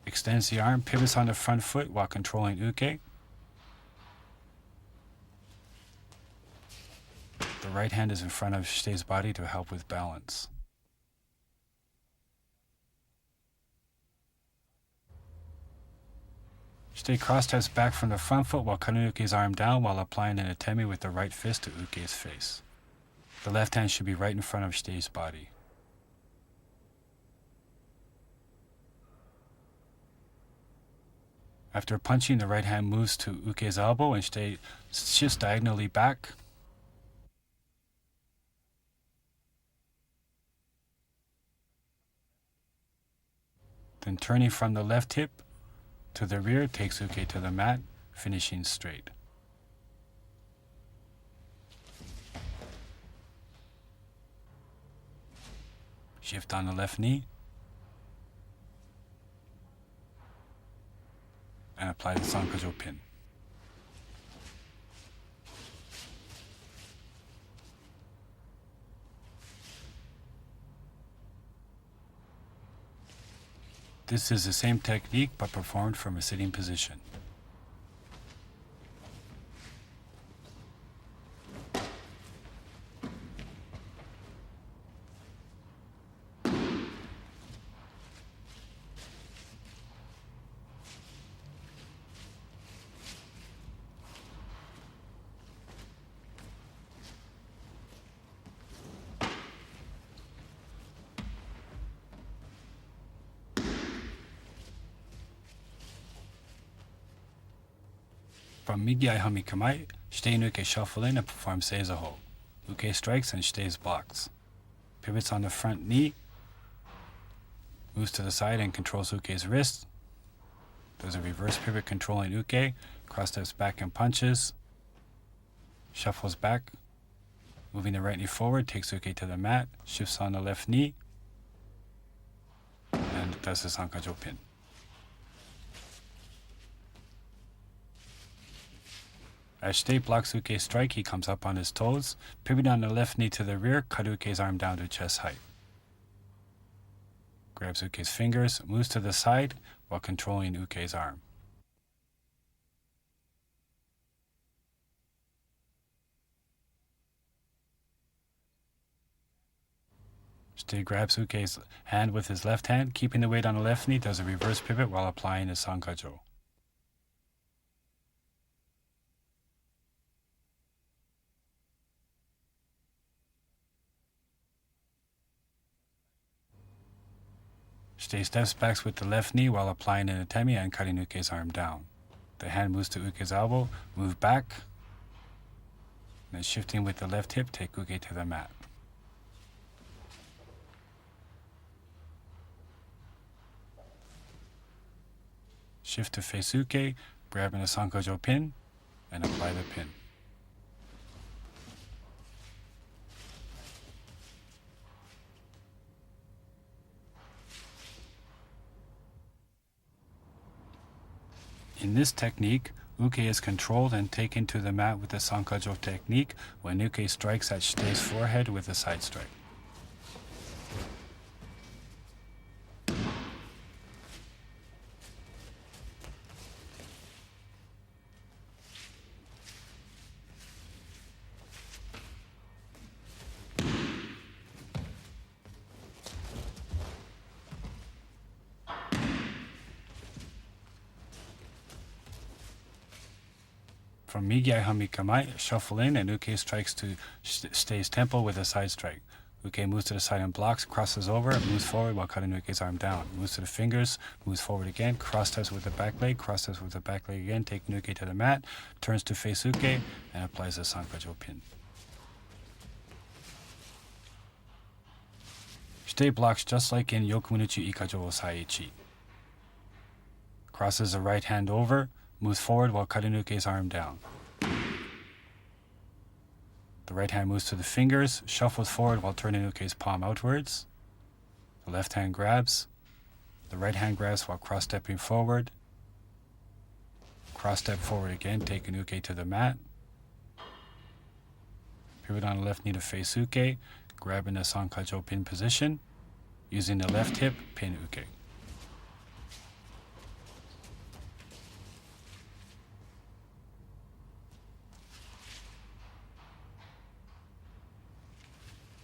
extends the arm, pivots on the front foot while controlling Uke. The right hand is in front of Shite's body to help with balance. Shite cross steps back from the front foot while cutting Uke's arm down while applying an atemi with the right fist to Uke's face. The left hand should be right in front of Shite's body. After punching, the right hand moves to Uke's elbow and Shite shifts diagonally back. Then turning from the left hip to the rear, takes Uke to the mat, finishing straight. Shift on the left knee. And apply the Sankajo pin. This is the same technique but performed from a sitting position. From Migi Hami Kamae, Shite and Uke shuffle in and perform Seizaho. Uke strikes and Shite's blocks. Pivots on the front knee, moves to the side and controls Uke's wrist. Does a reverse pivot controlling Uke, cross steps back and punches. Shuffles back, moving the right knee forward, takes Uke to the mat, shifts on the left knee, and does the Sankajo pin. As Shite blocks Uke's strike, he comes up on his toes, pivoting on the left knee to the rear, cut Uke's arm down to chest height. Grabs Uke's fingers, moves to the side while controlling Uke's arm. Shite grabs Uke's hand with his left hand, keeping the weight on the left knee, does a reverse pivot while applying his Sankajo. Shite steps back with the left knee while applying an atemi and cutting Uke's arm down. The hand moves to Uke's elbow, move back, and then shifting with the left hip, take Uke to the mat. Shift to face Uke, grabbing a Sankajo pin, and apply the pin. In this technique, Uke is controlled and taken to the mat with the Sankajo technique when Uke strikes at Shite's forehead with a side strike. From Migi Hami Kamae, shuffle in and Uke strikes to Shite's temple with a side strike. Uke moves to the side and blocks, crosses over, moves forward while cutting Uke's arm down. Moves to the fingers, moves forward again, cross steps with the back leg, cross steps with the back leg again, taking Uke to the mat, turns to face Uke, and applies the Sankajo pin. Shite blocks just like in Yokomunuchi Ikkajo Osaiichi. Crosses the right hand over, moves forward while cutting Uke's arm down. The right hand moves to the fingers, shuffles forward while turning Uke's palm outwards. The left hand grabs. The right hand grabs while cross-stepping forward. Cross-step forward again, taking Uke to the mat. Pivot on the left knee to face Uke, grabbing the Sankajo pin position. Using the left hip, pin Uke.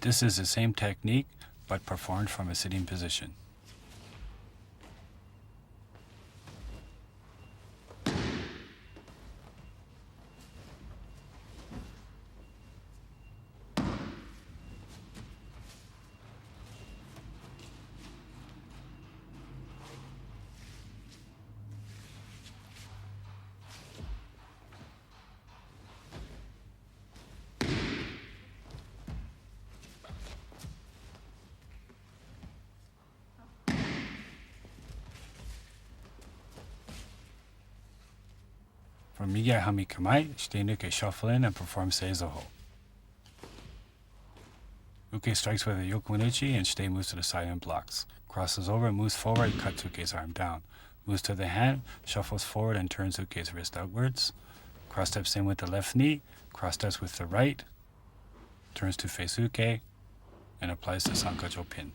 This is the same technique, but performed from a sitting position. From Migei Hami Kamae, Shite Nuke shuffle in and perform Seizoho. Uke strikes with a Yokomunuchi and Shite moves to the side and blocks. Crosses over, moves forward, cuts Uke's arm down. Moves to the hand, shuffles forward and turns Uke's wrist outwards. Cross steps in with the left knee, cross steps with the right, turns to face Uke, and applies the Sankajo pin.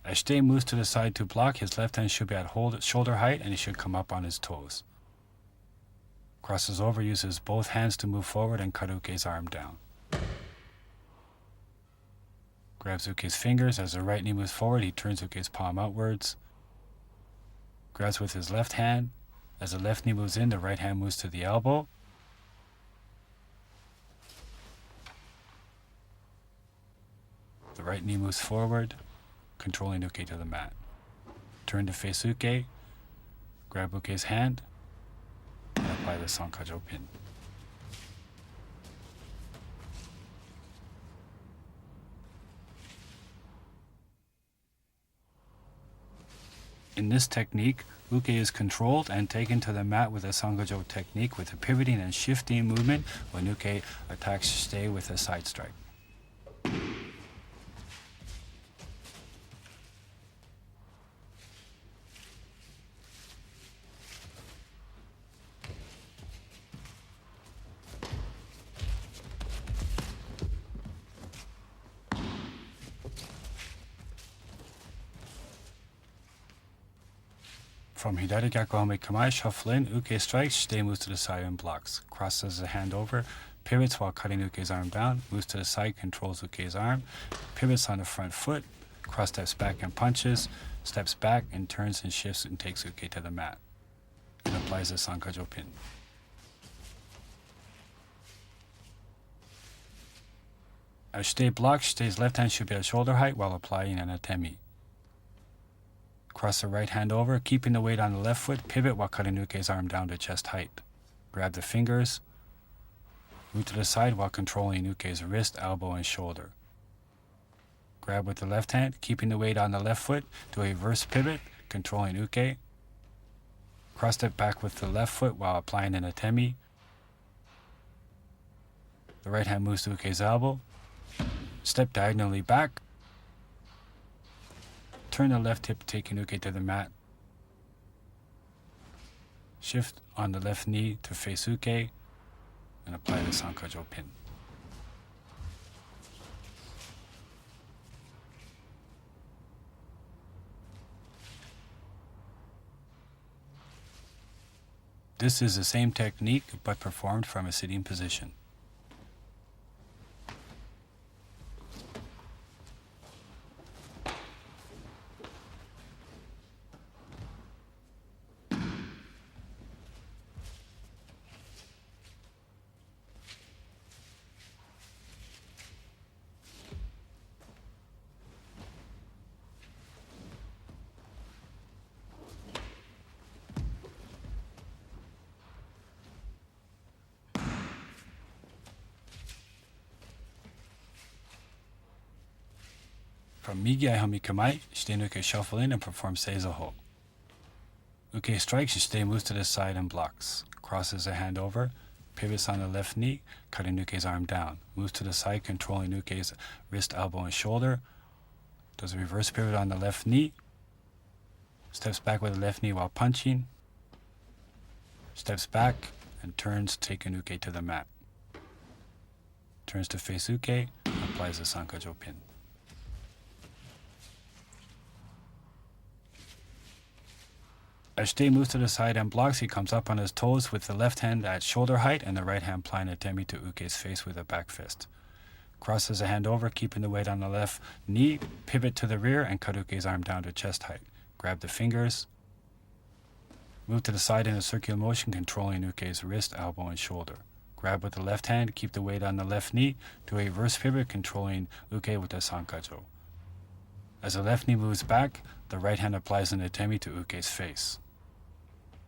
As Shite moves to the side to block, his left hand should be at shoulder height and he should come up on his toes. Crosses over, uses both hands to move forward and cut Uke's arm down. Grabs Uke's fingers. As the right knee moves forward, he turns Uke's palm outwards. Grabs with his left hand. As the left knee moves in, the right hand moves to the elbow. The right knee moves forward, controlling Uke to the mat. Turn to face Uke, grab Uke's hand, and apply the Sankajo pin. In this technique, Uke is controlled and taken to the mat with a Sankajo technique with a pivoting and shifting movement when Uke attacks Shite with a side strike. From Hidari Gyaku Hame Kamae, shuffle in, Uke strikes, Shite moves to the side and blocks. Crosses the hand over, pivots while cutting Uke's arm down, moves to the side, controls Uke's arm, pivots on the front foot, cross steps back and punches, steps back and turns and shifts and takes Uke to the mat. And applies the Sankajo pin. As Shite blocks, Shite's left hand should be at shoulder height while applying an atemi. Cross the right hand over, keeping the weight on the left foot, pivot while cutting Uke's arm down to chest height. Grab the fingers, move to the side while controlling Uke's wrist, elbow, and shoulder. Grab with the left hand, keeping the weight on the left foot, do a reverse pivot, controlling Uke. Cross step back with the left foot while applying an atemi. The right hand moves to Uke's elbow. Step diagonally back. Turn the left hip, taking Uke to the mat. Shift on the left knee to face Uke and apply the Sankajo pin. This is the same technique but performed from a sitting position. From Migi Hami Kamae, Shite Uke shuffle in and perform Seizoho. Uke strikes, Shite moves to the side and blocks. Crosses a hand over, pivots on the left knee, cutting Uke's arm down. Moves to the side, controlling Uke's wrist, elbow, and shoulder. Does a reverse pivot on the left knee. Steps back with the left knee while punching. Steps back and turns, taking Uke to the mat. Turns to face Uke, and applies the Sankajo pin. As Shite moves to the side and blocks, he comes up on his toes with the left hand at shoulder height and the right hand applying a temi to Uke's face with a back fist. Crosses a hand over, keeping the weight on the left knee, pivot to the rear, and cut Uke's arm down to chest height. Grab the fingers. Move to the side in a circular motion, controlling Uke's wrist, elbow, and shoulder. Grab with the left hand, keep the weight on the left knee, do a reverse pivot, controlling Uke with the Sankajo. As the left knee moves back, the right hand applies an atemi to Uke's face.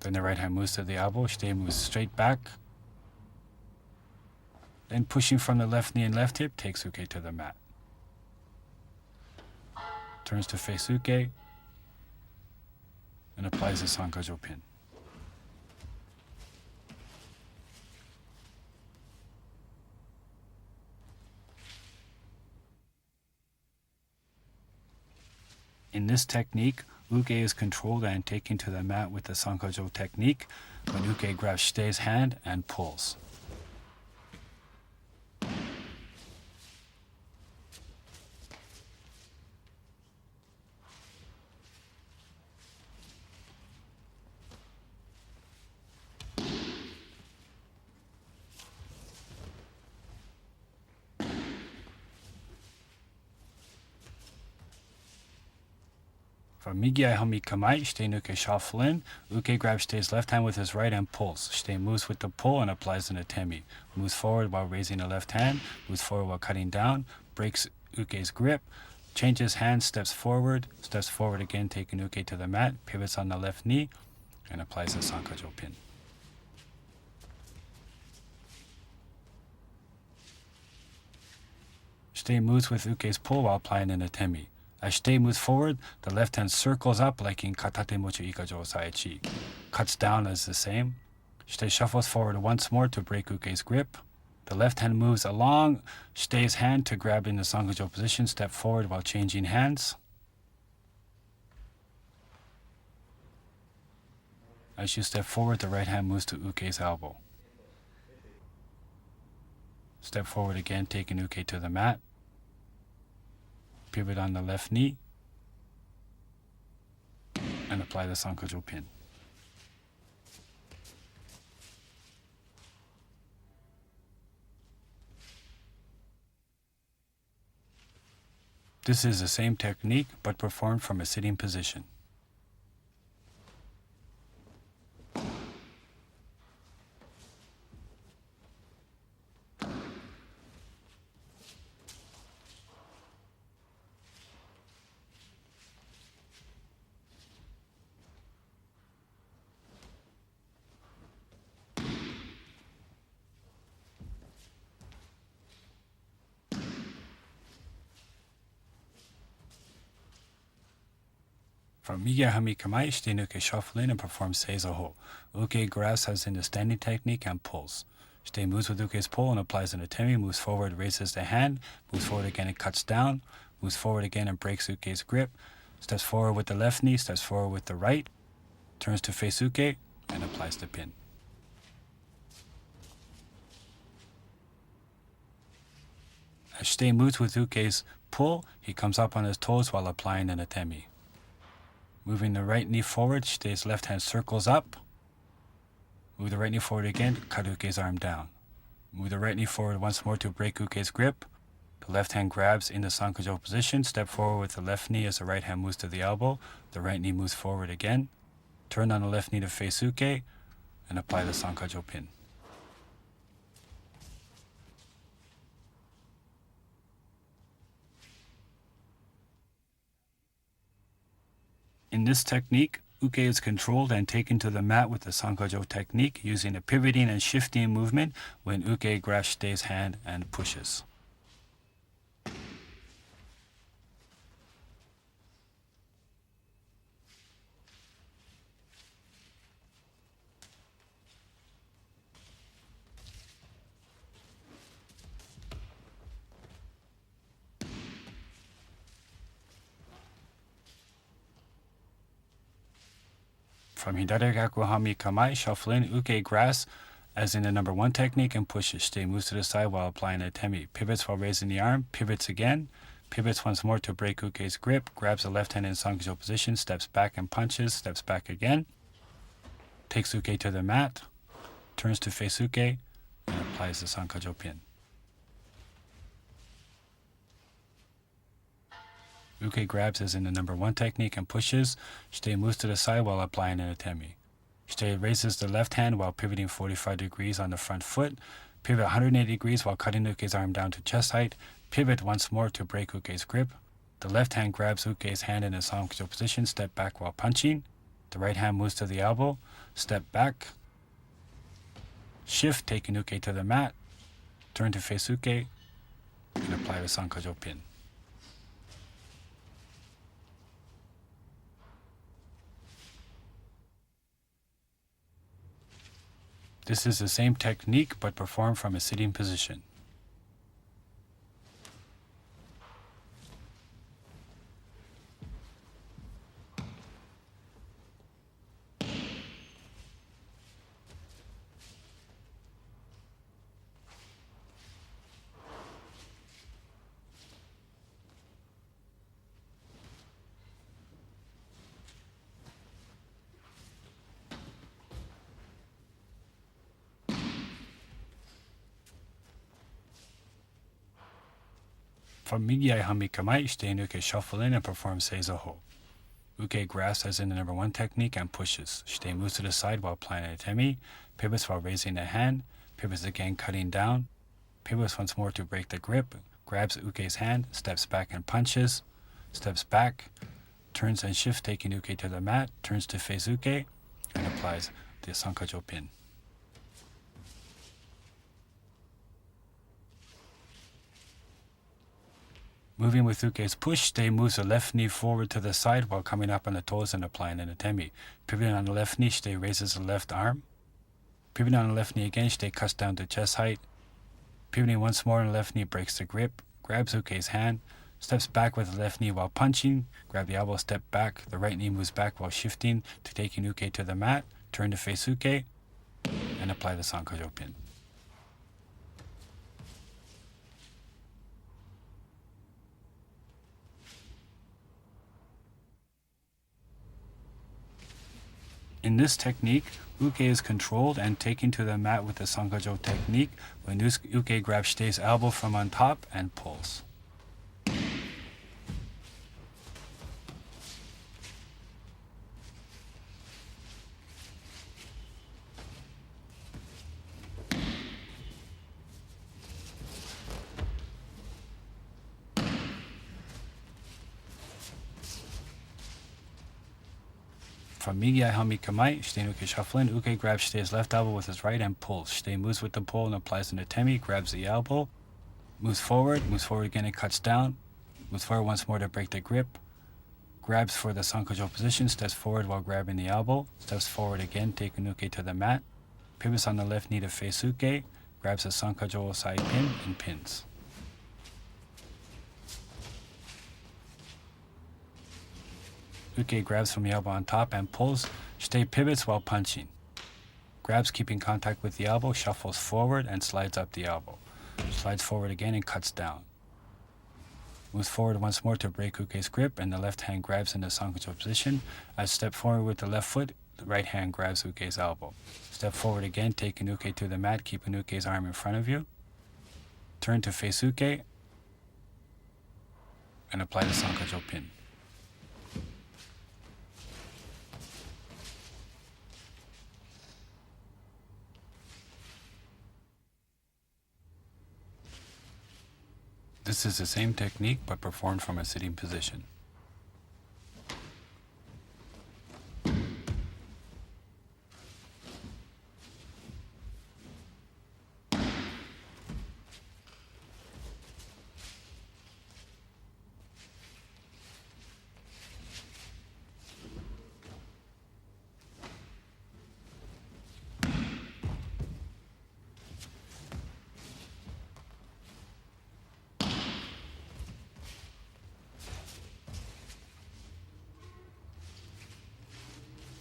Then the right hand moves to the elbow, Shite moves straight back. Then pushing from the left knee and left hip, takes Uke to the mat. Turns to face Uke and applies the Sankajo pin. In this technique, Uke is controlled and taken to the mat with the Sankajo technique when Uke grabs Shite's hand and pulls. From Migi Hami Kamae, Shite Uke shuffle in. Uke grabs Shite's left hand with his right and pulls. Shite moves with the pull and applies an atemi. Moves forward while raising the left hand. Moves forward while cutting down. Breaks Uke's grip. Changes hands, steps forward again, taking Uke to the mat. Pivots on the left knee and applies the Sankajo pin. Shite moves with Uke's pull while applying an atemi. As Shite moves forward, the left hand circles up like in Katate Mochi Ikkajo Saichi. Cuts down as the same. Shite shuffles forward once more to break Uke's grip. The left hand moves along Shite's hand to grab in the Sankajo position, step forward while changing hands. As you step forward, the right hand moves to Uke's elbow. Step forward again, taking Uke to the mat. Pivot on the left knee and apply the Sankajo pin. This is the same technique but performed from a sitting position. From Migi Hami Kamae, Shite Uke shuffle in and perform Seizoho. Uke grabs as in the standing technique and pulls. Shite moves with Uke's pull and applies an atemi, moves forward, raises the hand, moves forward again and cuts down, moves forward again and breaks Uke's grip, steps forward with the left knee, steps forward with the right, turns to face Uke, and applies the pin. As Shite moves with Uke's pull, he comes up on his toes while applying an atemi. Moving the right knee forward, Shite's left hand circles up. Move the right knee forward again, cut Uke's arm down. Move the right knee forward once more to break Uke's grip. The left hand grabs in the Sankajo position, step forward with the left knee as the right hand moves to the elbow. The right knee moves forward again. Turn on the left knee to face Uke and apply the Sankajo pin. In this technique, Uke is controlled and taken to the mat with the Sankajo technique using a pivoting and shifting movement when Uke grabs Shite's hand and pushes. From Hidari Gaku Hami Kamae, shuffle in, uke grasp, as in the number 1 technique, and pushes. Stay moves to the side while applying a temi. Pivots while raising the arm, pivots again, pivots once more to break uke's grip, grabs the left hand in Sankajo position, steps back and punches, steps back again, takes uke to the mat, turns to face uke, and applies the Sankajo pin. Uke grabs as in the number 1 technique and pushes. Shite moves to the side while applying an atemi. Shite raises the left hand while pivoting 45 degrees on the front foot. Pivot 180 degrees while cutting uke's arm down to chest height. Pivot once more to break uke's grip. The left hand grabs uke's hand in a Sankajo position, step back while punching. The right hand moves to the elbow, step back, shift, taking uke to the mat, turn to face uke, and apply the Sankajo pin. This is the same technique but performed from a sitting position. From Migiai Hami Kamae, Shite uke shuffle in and perform Seizo Ho. Uke grasps as in the number 1 technique and pushes. Shite moves to the side while applying a temi, pivots while raising the hand, pivots again cutting down, pivots once more to break the grip, grabs uke's hand, steps back and punches, steps back, turns and shifts taking uke to the mat, turns to face uke, and applies the Sankajo pin. Moving with uke's push, Shite moves the left knee forward to the side while coming up on the toes and applying an atemi. Pivoting on the left knee, Shite raises the left arm. Pivoting on the left knee again, Shite cuts down to chest height. Pivoting once more on the left knee, breaks the grip, grabs uke's hand, steps back with the left knee while punching, grab the elbow, step back. The right knee moves back while shifting to taking uke to the mat, turn to face uke, and apply the Sankajo pin. In this technique, uke is controlled and taken to the mat with the Sankajo technique when uke grabs Shite's elbow from on top and pulls. From Migiai Hami Kamae, Shite uke shuffle in, uke grabs Shite's left elbow with his right and pulls. Shite moves with the pull and applies an atemi, grabs the elbow, moves forward again and cuts down, moves forward once more to break the grip, grabs for the Sankajo position, steps forward while grabbing the elbow, steps forward again, taking uke to the mat, pivots on the left knee to face uke, grabs the Sankajo side pin, and pins. Uke grabs from the elbow on top and pulls. Shite pivots while punching. Grabs keeping contact with the elbow, shuffles forward and slides up the elbow. Slides forward again and cuts down. Moves forward once more to break uke's grip, and the left hand grabs in the Sankajo position. As step forward with the left foot, the right hand grabs uke's elbow. Step forward again, taking uke to the mat, keeping uke's arm in front of you. Turn to face uke and apply the Sankajo pin. This is the same technique but performed from a sitting position.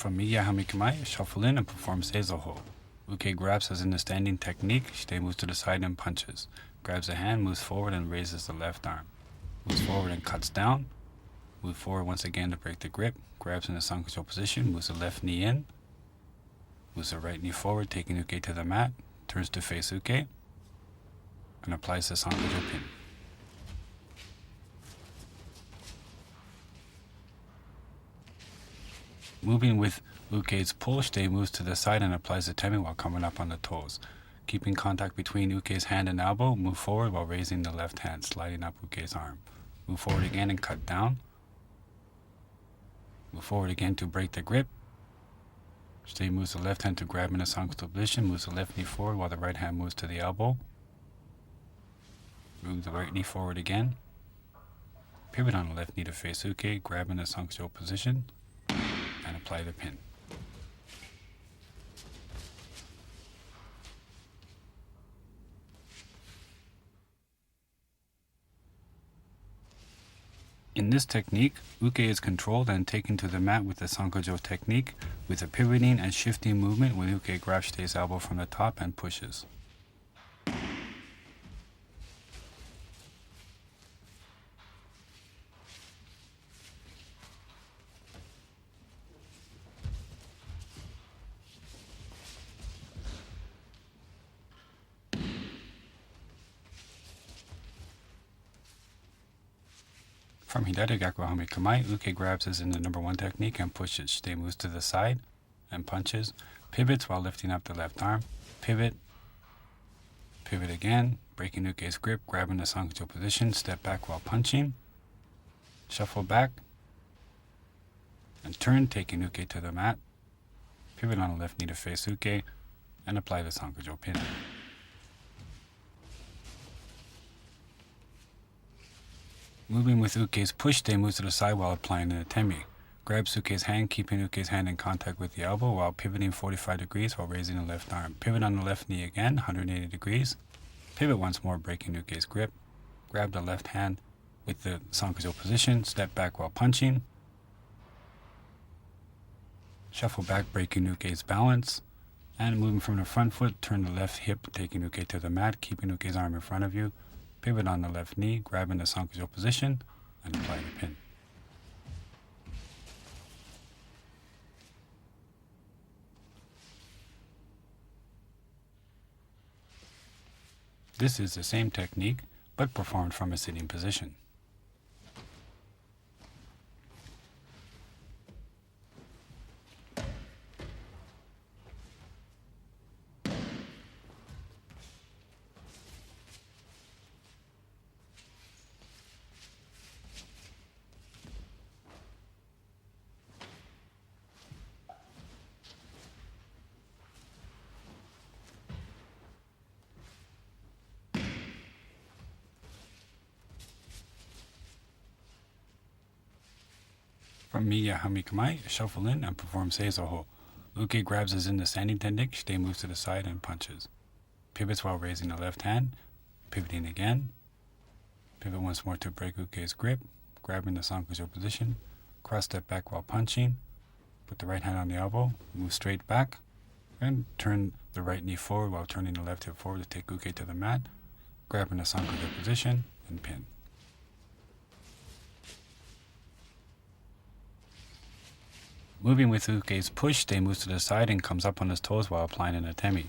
From Miyahami Kamae, shuffle in and perform Seizoho. Uke grabs as in the standing technique, Shite moves to the side and punches. Grabs a hand, moves forward and raises the left arm. Moves forward and cuts down. Move forward once again to break the grip. Grabs in the Sankajo position, moves the left knee in. Moves the right knee forward, taking Uke to the mat. Turns to face Uke. And applies the Sankajo pin. Moving with Uke's pull, Shite moves to the side and applies the temi while coming up on the toes. Keeping contact between Uke's hand and elbow, move forward while raising the left hand, sliding up Uke's arm. Move forward again and cut down. Move forward again to break the grip. Shite moves the left hand to grab in a Sankajo position, moves the left knee forward while the right hand moves to the elbow. Move the right knee forward again. Pivot on the left knee to face Uke, grab in a Sankajo position, and apply the pin. In this technique, Uke is controlled and taken to the mat with the Sankajo technique, with a pivoting and shifting movement when Uke grabs Shite's elbow from the top and pushes. From Hidari Gakuhami Kamae, Uke grabs as in the number 1 technique and pushes. Shite moves to the side and punches. Pivots while lifting up the left arm. Pivot. Pivot again, breaking Uke's grip, grabbing the Sankajo position, step back while punching. Shuffle back. And turn, taking Uke to the mat. Pivot on the left knee to face Uke, and apply the Sankajo pin. Moving with Uke's push, Shite moves to the side while applying an Atemi. Grabs Uke's hand, keeping Uke's hand in contact with the elbow while pivoting 45 degrees while raising the left arm. Pivot on the left knee again, 180 degrees. Pivot once more, breaking Uke's grip. Grab the left hand with the Sankajo position, step back while punching. Shuffle back, breaking Uke's balance. And moving from the front foot, turn the left hip, taking Uke to the mat, keeping Uke's arm in front of you. Pivot on the left knee, grabbing the Sankajo position, and apply the pin. This is the same technique, but performed from a sitting position. From Miyahami Kamae, shuffle in and perform Seizoho. Uke grabs as in the standing technique, Shite moves to the side and punches. Pivots while raising the left hand, pivoting again. Pivot once more to break Uke's grip, grabbing the Sankajo position. Cross step back while punching. Put the right hand on the elbow, move straight back, and turn the right knee forward while turning the left hip forward to take Uke to the mat, grabbing the Sankajo position, and pin. Moving with Uke's push, Shite moves to the side and comes up on his toes while applying an Atemi.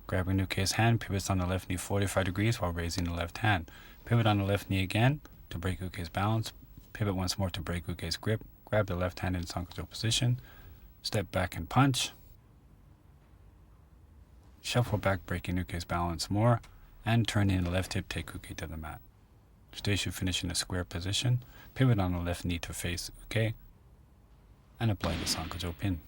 Grabbing Uke's hand, pivots on the left knee 45 degrees while raising the left hand. Pivot on the left knee again to break Uke's balance. Pivot once more to break Uke's grip. Grab the left hand in Sankajo position. Step back and punch. Shuffle back, breaking Uke's balance more. And turn in the left hip, take Uke to the mat. Shite should finish in a square position. Pivot on the left knee to face Uke. And apply the Sankajo pin.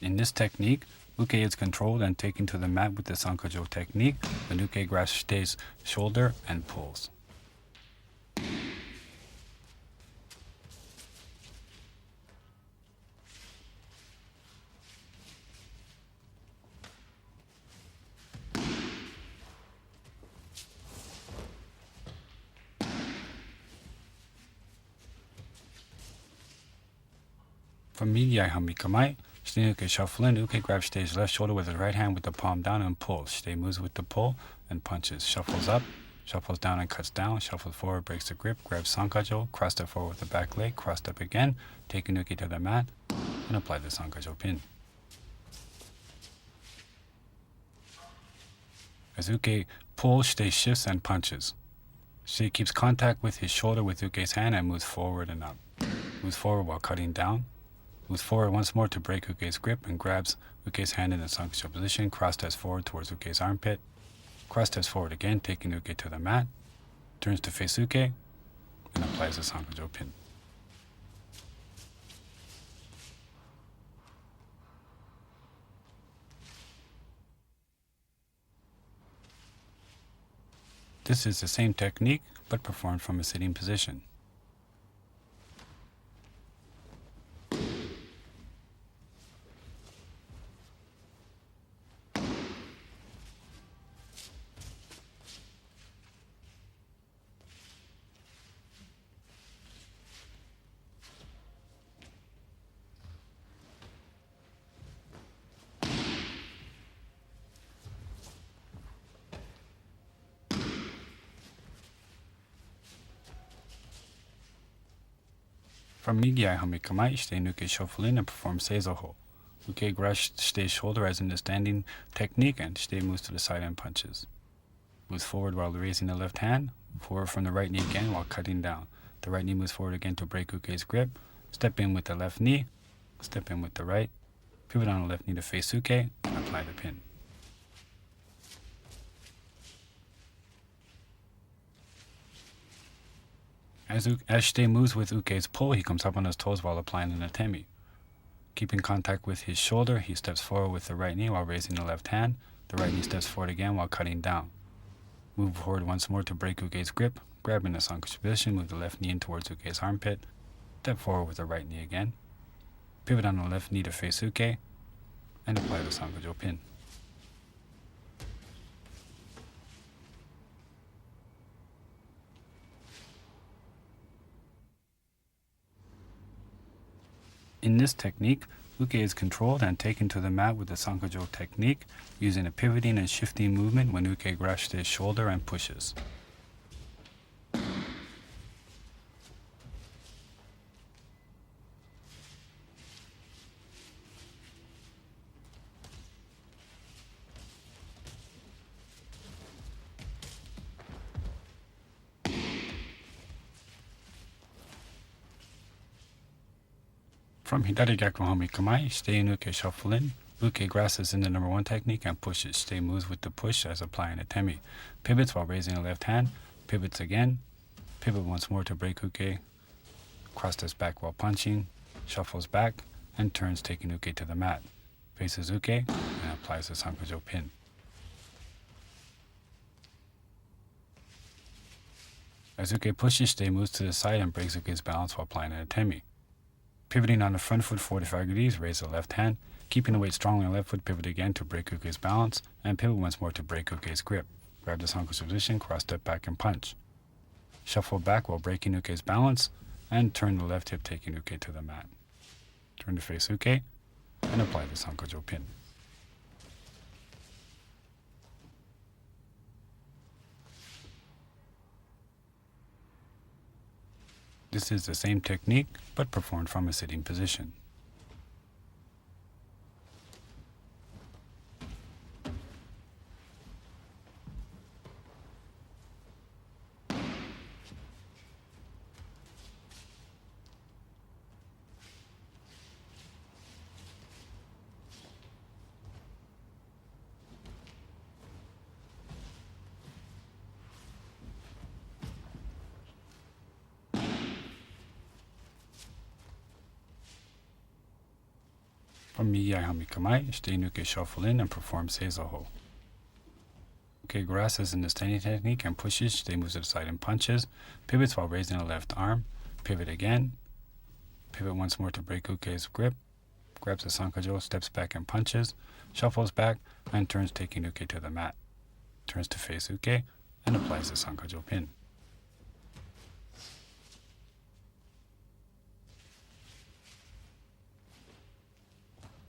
In this technique, Uke is controlled and taken to the mat with the Sankajo technique when Uke grasps Shite's shoulder and pulls. From Migi Hami Kamae, Shite Uke shuffle in. Uke grabs Shite's left shoulder with his right hand with the palm down and pulls. Shite moves with the pull and punches. Shuffles up, shuffles down and cuts down. Shuffles forward, breaks the grip, grabs Sankajo, cross step forward with the back leg, cross step again, taking Uke to the mat, and apply the Sankajo pin. As Uke pulls, Shite shifts and punches. Shite keeps contact with his shoulder with Uke's hand and moves forward and up. Moves forward while cutting down. Moves forward once more to break Uke's grip and grabs Uke's hand in the Sankajo position. Cross steps forward towards Uke's armpit. Cross steps forward again, taking Uke to the mat. Turns to face Uke and applies the Sankajo pin. This is the same technique, but performed from a sitting position. From Migi Hami Kamae, Shite Nuke shuffle in and perform Seizoho. Uke grabs Shite's shoulder as in the standing technique, and Shite moves to the side and punches. Moves forward while raising the left hand, forward from the right knee again while cutting down. The right knee moves forward again to break Uke's grip. Step in with the left knee, step in with the right, pivot on the left knee to face Uke, and apply the pin. As Shite moves with Uke's pull, he comes up on his toes while applying an atemi. Keeping contact with his shoulder, he steps forward with the right knee while raising the left hand. The right knee steps forward again while cutting down. Move forward once more to break Uke's grip. Grab in the Sankajo position, move the left knee in towards Uke's armpit. Step forward with the right knee again. Pivot on the left knee to face Uke, and apply the Sankajo pin. In this technique, Uke is controlled and taken to the mat with the Sankajo technique, using a pivoting and shifting movement when Uke grabs his shoulder and pushes. From Hidari Gyaku Hami Kamae, Shite Uke shuffle in. Uke grasses in the number 1 technique and pushes. Shite moves with the push as applying a temi. Pivots while raising the left hand. Pivots again. Pivot once more to break Uke. Cross steps back while punching. Shuffles back and turns, taking Uke to the mat. Faces Uke and applies the Sankajo pin. As Uke pushes, Shite moves to the side and breaks Uke's balance while applying an atemi. Pivoting on the front foot 45 degrees, raise the left hand. Keeping the weight strongly on the left foot, pivot again to break Uke's balance, and pivot once more to break Uke's grip. Grab the Sankajo position, cross step back and punch. Shuffle back while breaking Uke's balance, and turn the left hip, taking Uke to the mat. Turn to face Uke, and apply the Sankajo pin. This is the same technique, but performed from a sitting position. From Migi Hami Kamae, Shite Uke shuffle in and perform Seizoho. Uke grasses in the standing technique and pushes. Shite moves to the side and punches. Pivots while raising the left arm. Pivot again. Pivot once more to break Uke's grip. Grabs the Sankajo, steps back and punches. Shuffles back and turns, taking Uke to the mat. Turns to face Uke and applies the Sankajo pin.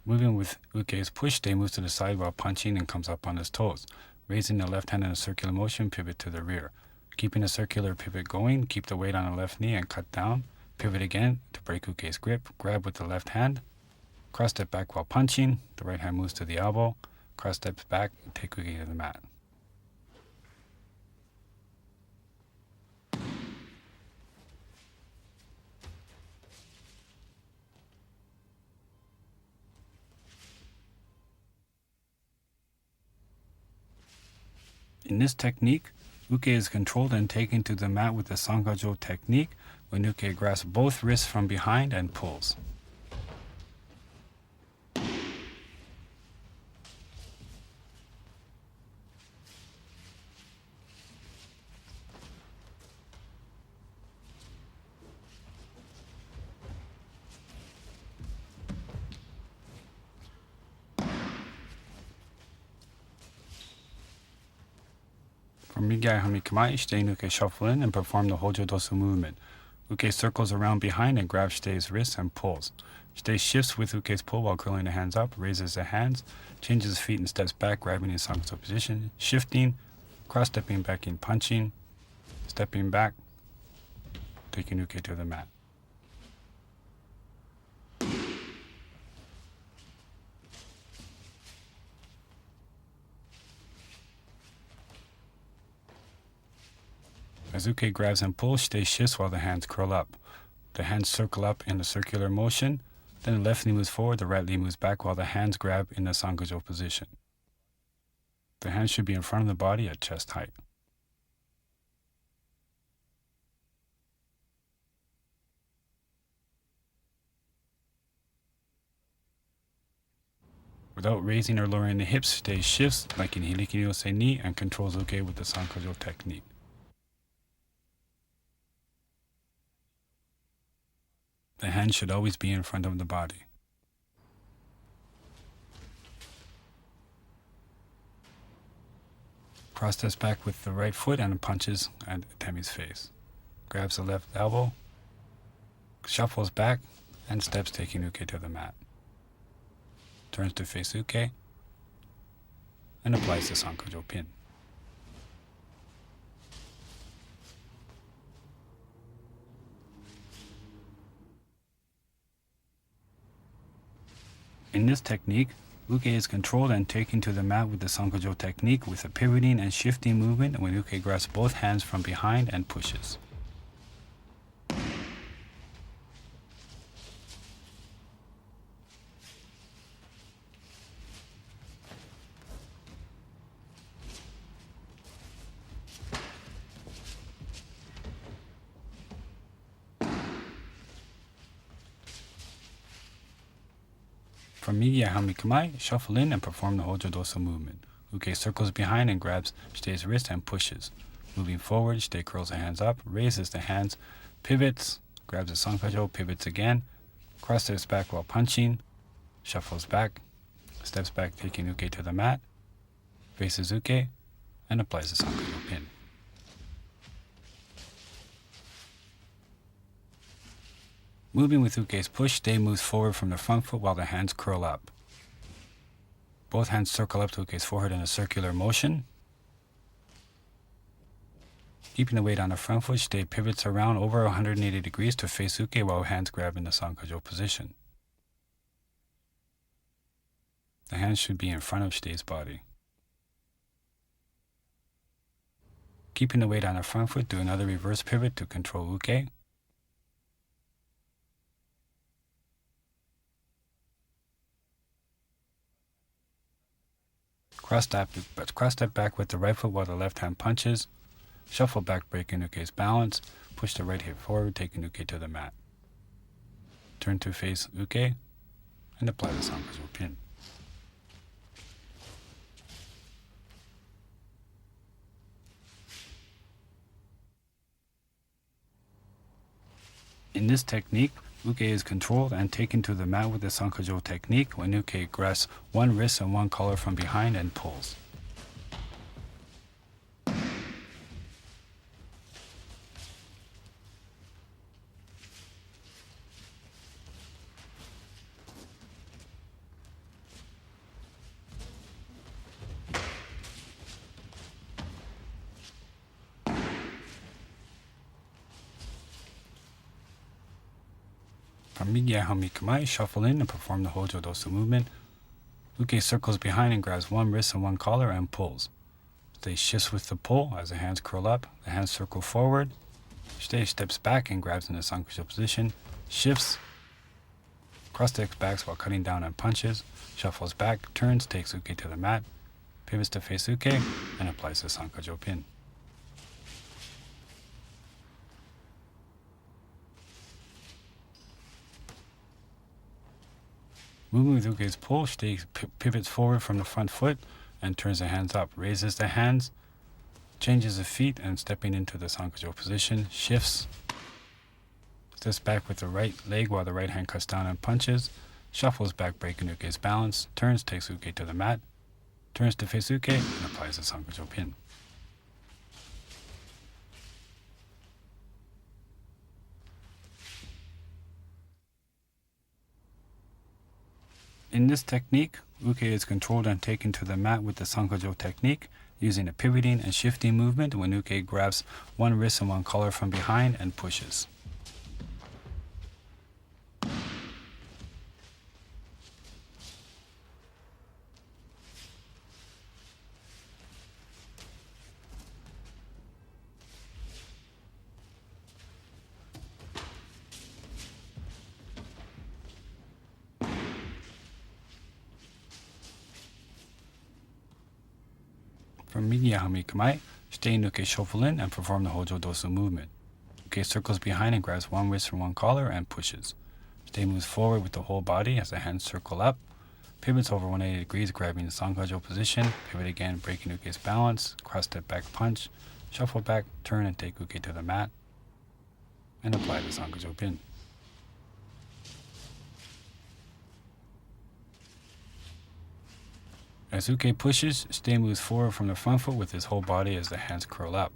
Moving with Uke's push, Stay moves to the side while punching and comes up on his toes. Raising the left hand in a circular motion, pivot to the rear. Keeping a circular pivot going, keep the weight on the left knee and cut down. Pivot again to break Uke's grip. Grab with the left hand. Cross step back while punching. The right hand moves to the elbow. Cross steps back and take Uke to the mat. In this technique, Uke is controlled and taken to the mat with the Sankajo technique when Uke grasps both wrists from behind and pulls. From Migai Hami Kamae, Shite Uke shuffle in and perform the Hojo Dosa movement. Uke circles around behind and grabs Shite's wrists and pulls. Shite shifts with Uke's pull while curling the hands up, raises the hands, changes feet and steps back, grabbing in Sankajo position, shifting, cross-stepping back in punching, stepping back, taking Uke to the mat. As Uke grabs and pulls, Shite shifts while the hands curl up. The hands circle up in a circular motion. Then the left knee moves forward, the right knee moves back while the hands grab in the Sankajo position. The hands should be in front of the body at chest height. Without raising or lowering the hips, Shite shifts like in Hiriki Ryosei Ni and controls Uke with the Sankajo technique. The hand should always be in front of the body. Cross steps back with the right foot and punches at Temi's face. Grabs the left elbow, shuffles back, and steps taking Uke to the mat. Turns to face Uke, and applies the Sankajo pin. In this technique, Uke is controlled and taken to the mat with the Sankajo technique with a pivoting and shifting movement when Uke grasps both hands from behind and pushes. From Migia Hami Kamae, shuffle in and perform the Hojo Dosa movement. Uke circles behind and grabs Shite's wrist and pushes. Moving forward, Shite curls the hands up, raises the hands, pivots, grabs the Sankajo, pivots again, cross steps back while punching, shuffles back, steps back taking Uke to the mat, faces Uke, and applies the Sankajo pin. Moving with Uke's push, Shite moves forward from the front foot while the hands curl up. Both hands circle up to Uke's forehead in a circular motion. Keeping the weight on the front foot, Shite pivots around over 180 degrees to face Uke while hands grab in the Sankajo position. The hands should be in front of Shite's body. Keeping the weight on the front foot, do another reverse pivot to control Uke. Cross step back with the right foot while the left hand punches. Shuffle back, breaking Uke's balance. Push the right hip forward, taking Uke to the mat. Turn to face Uke and apply the Sankajo pin. In this technique, Uke is controlled and taken to the mat with the Sankajo technique when Uke grasps one wrist and one collar from behind and pulls. From Migiai Hami Kamae, shuffle in and perform the Hojo Dosa movement. Uke circles behind and grabs one wrist and one collar and pulls. Stay shifts with the pull as the hands curl up, the hands circle forward. Stay steps back and grabs in the Sankajo position, shifts, cross steps backs while cutting down and punches, shuffles back, turns, takes Uke to the mat, pivots to face Uke, and applies the Sankajo pin. Moving with Uke's pull, Shite pivots forward from the front foot and turns the hands up, raises the hands, changes the feet and stepping into the Sankajo position, shifts, steps back with the right leg while the right hand cuts down and punches, shuffles back breaking Uke's balance, turns, takes Uke to the mat, turns to face Uke and applies the Sankajo pin. In this technique, Uke is controlled and taken to the mat with the Sankajo technique, using a pivoting and shifting movement when Uke grabs one wrist and one collar from behind and pushes. From Migiai Hami Kamae, stay in Uke shuffle in and perform the Hojo Dosa movement. Uke circles behind and grabs one wrist from one collar and pushes. Stay moves forward with the whole body as the hands circle up, pivots over 180 degrees grabbing the Sankajo position, pivot again breaking Uke's balance, cross step back punch, shuffle back, turn and take Uke to the mat, and apply the Sankajo pin. As Uke pushes, Shite moves forward from the front foot with his whole body as the hands curl up.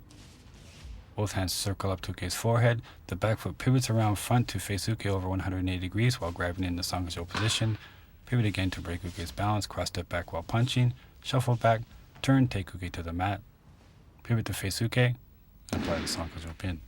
Both hands circle up to Uke's forehead. The back foot pivots around front to face Uke over 180 degrees while grabbing in the Sankajo position. Pivot again to break Uke's balance, cross step back while punching, shuffle back, turn, take Uke to the mat, pivot to face Uke, and apply the Sankajo pin.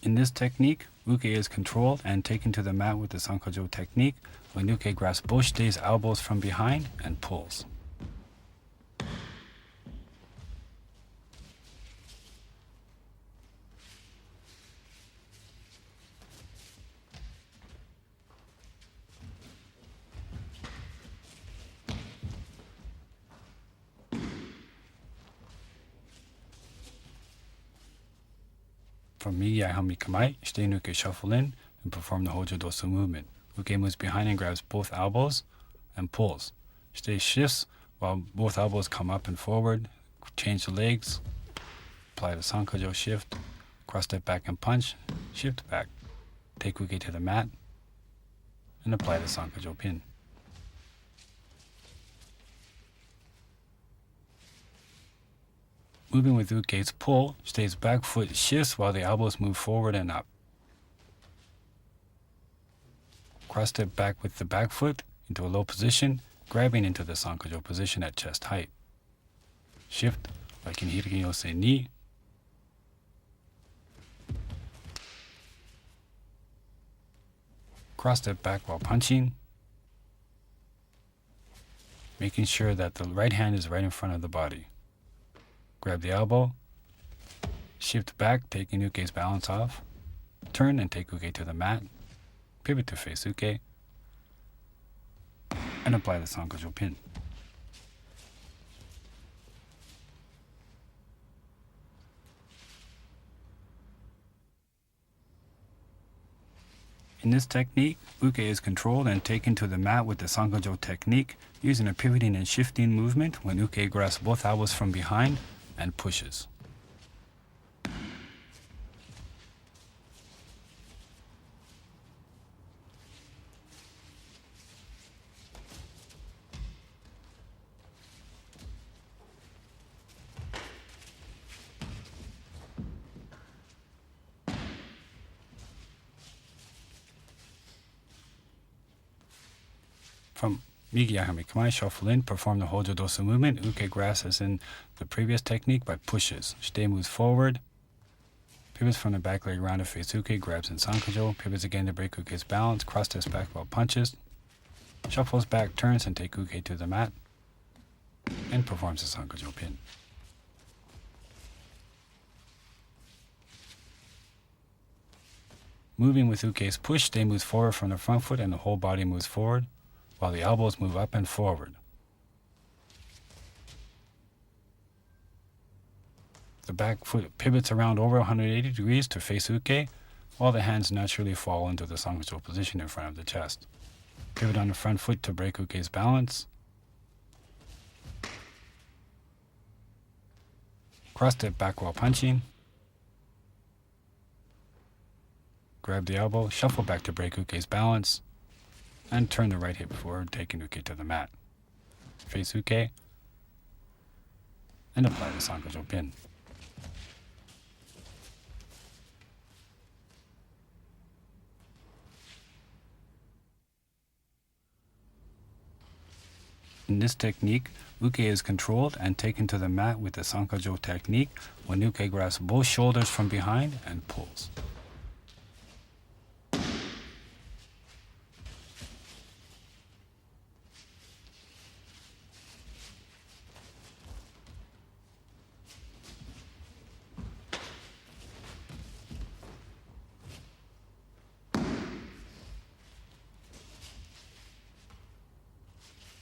In this technique, Uke is controlled and taken to the mat with the Sankajo technique when Uke grabs both Shite's elbows from behind and pulls. From Migiai Hami Kamae, Shite and Uke shuffle in and perform the Hojo Dosa movement. Uke moves behind and grabs both elbows and pulls. Shite shifts while both elbows come up and forward, change the legs, apply the Sankajo shift, cross step back and punch, shift back, take Uke to the mat, and apply the Sankajo pin. Moving with Uke's pull, Shite's back foot shifts while the elbows move forward and up. Cross step back with the back foot into a low position, grabbing into the Sankajo position at chest height. Shift like in Hiriki Yose ni. Cross step back while punching, making sure that the right hand is right in front of the body. Grab the elbow, shift back, taking Uke's balance off, turn and take Uke to the mat, pivot to face Uke, and apply the Sankajo pin. In this technique, Uke is controlled and taken to the mat with the Sankajo technique, using a pivoting and shifting movement when Uke grasps both elbows from behind and pushes. From Migi-Yahame Kamae, shuffle in, perform the Hojo Dosa movement. Uke grasps as in the previous technique by pushes. Shite moves forward, pivots from the back leg around to face Uke, grabs in Sankajo, pivots again to break Uke's balance, cross steps back while punches, shuffles back, turns, and take Uke to the mat, and performs the Sankajo pin. Moving with Uke's push, Shite moves forward from the front foot and the whole body moves forward, while the elbows move up and forward. The back foot pivots around over 180 degrees to face Uke, while the hands naturally fall into the Sankajo position in front of the chest. Pivot on the front foot to break Uke's balance. Cross step back while punching. Grab the elbow, shuffle back to break Uke's balance, and turn the right hip forward, taking Uke to the mat. Face Uke, and apply the Sankajo pin. In this technique, Uke is controlled and taken to the mat with the Sankajo technique when Uke grasps both shoulders from behind and pulls.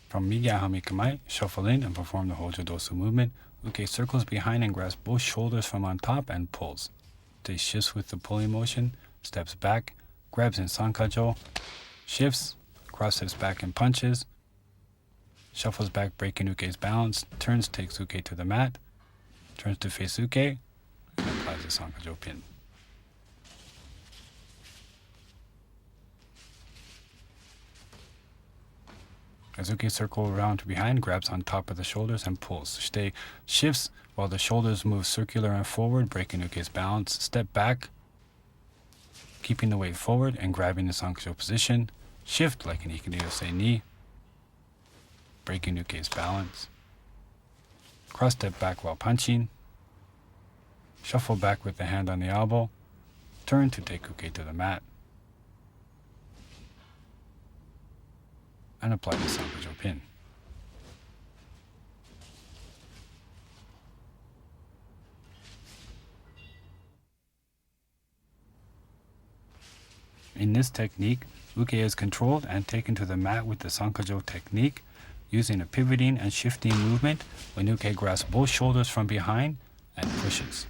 From Migi-Yahame Kamae, shuffle in and perform the Hojo Dosa movement. Uke circles behind and grasps both shoulders from on top and pulls. They shifts with the pulling motion, steps back, grabs in Sankajo, shifts, cross steps back and punches, shuffles back breaking Uke's balance, turns, takes Uke to the mat, turns to face Uke, and applies the Sankajo pin. As Uke circles around to behind, grabs on top of the shoulders and pulls. Shite shifts while the shoulders move circular and forward, breaking Uke's balance. Step back, keeping the weight forward and grabbing the Sankajo position. Shift like an Ikkajo knee, breaking Uke's balance. Cross step back while punching. Shuffle back with the hand on the elbow. Turn to take Uke to the mat. And apply the Sankajo pin. In this technique, Uke is controlled and taken to the mat with the Sankajo technique, using a pivoting and shifting movement when Uke grasps both shoulders from behind and pushes.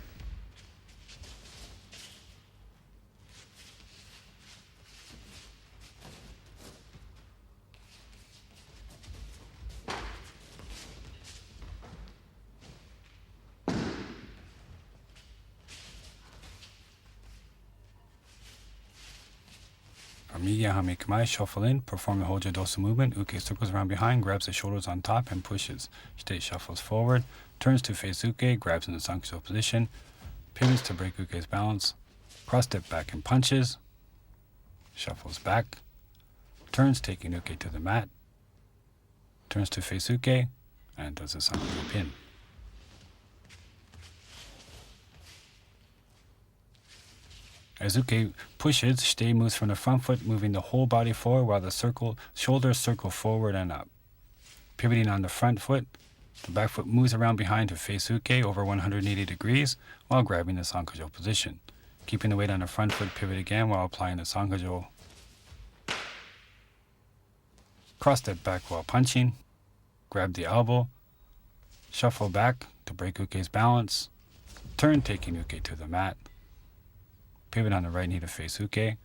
Migi-Yahame Kamae, shuffle in, perform the Hojo Dosa movement. Uke circles around behind, grabs the shoulders on top and pushes. Shite shuffles forward, turns to face Uke, grabs in the Sankajo position, pivots to break Uke's balance, cross step back and punches, shuffles back, turns taking Uke to the mat, turns to face Uke, and does a Sankajo pin. As Uke pushes, Shite moves from the front foot, moving the whole body forward while the shoulders circle forward and up. Pivoting on the front foot, the back foot moves around behind to face Uke over 180 degrees while grabbing the Sankajo position. Keeping the weight on the front foot, pivot again while applying the Sankajo. Cross step back while punching, grab the elbow, shuffle back to break Uke's balance, turn taking Uke to the mat, pivot on the right knee to face Uke,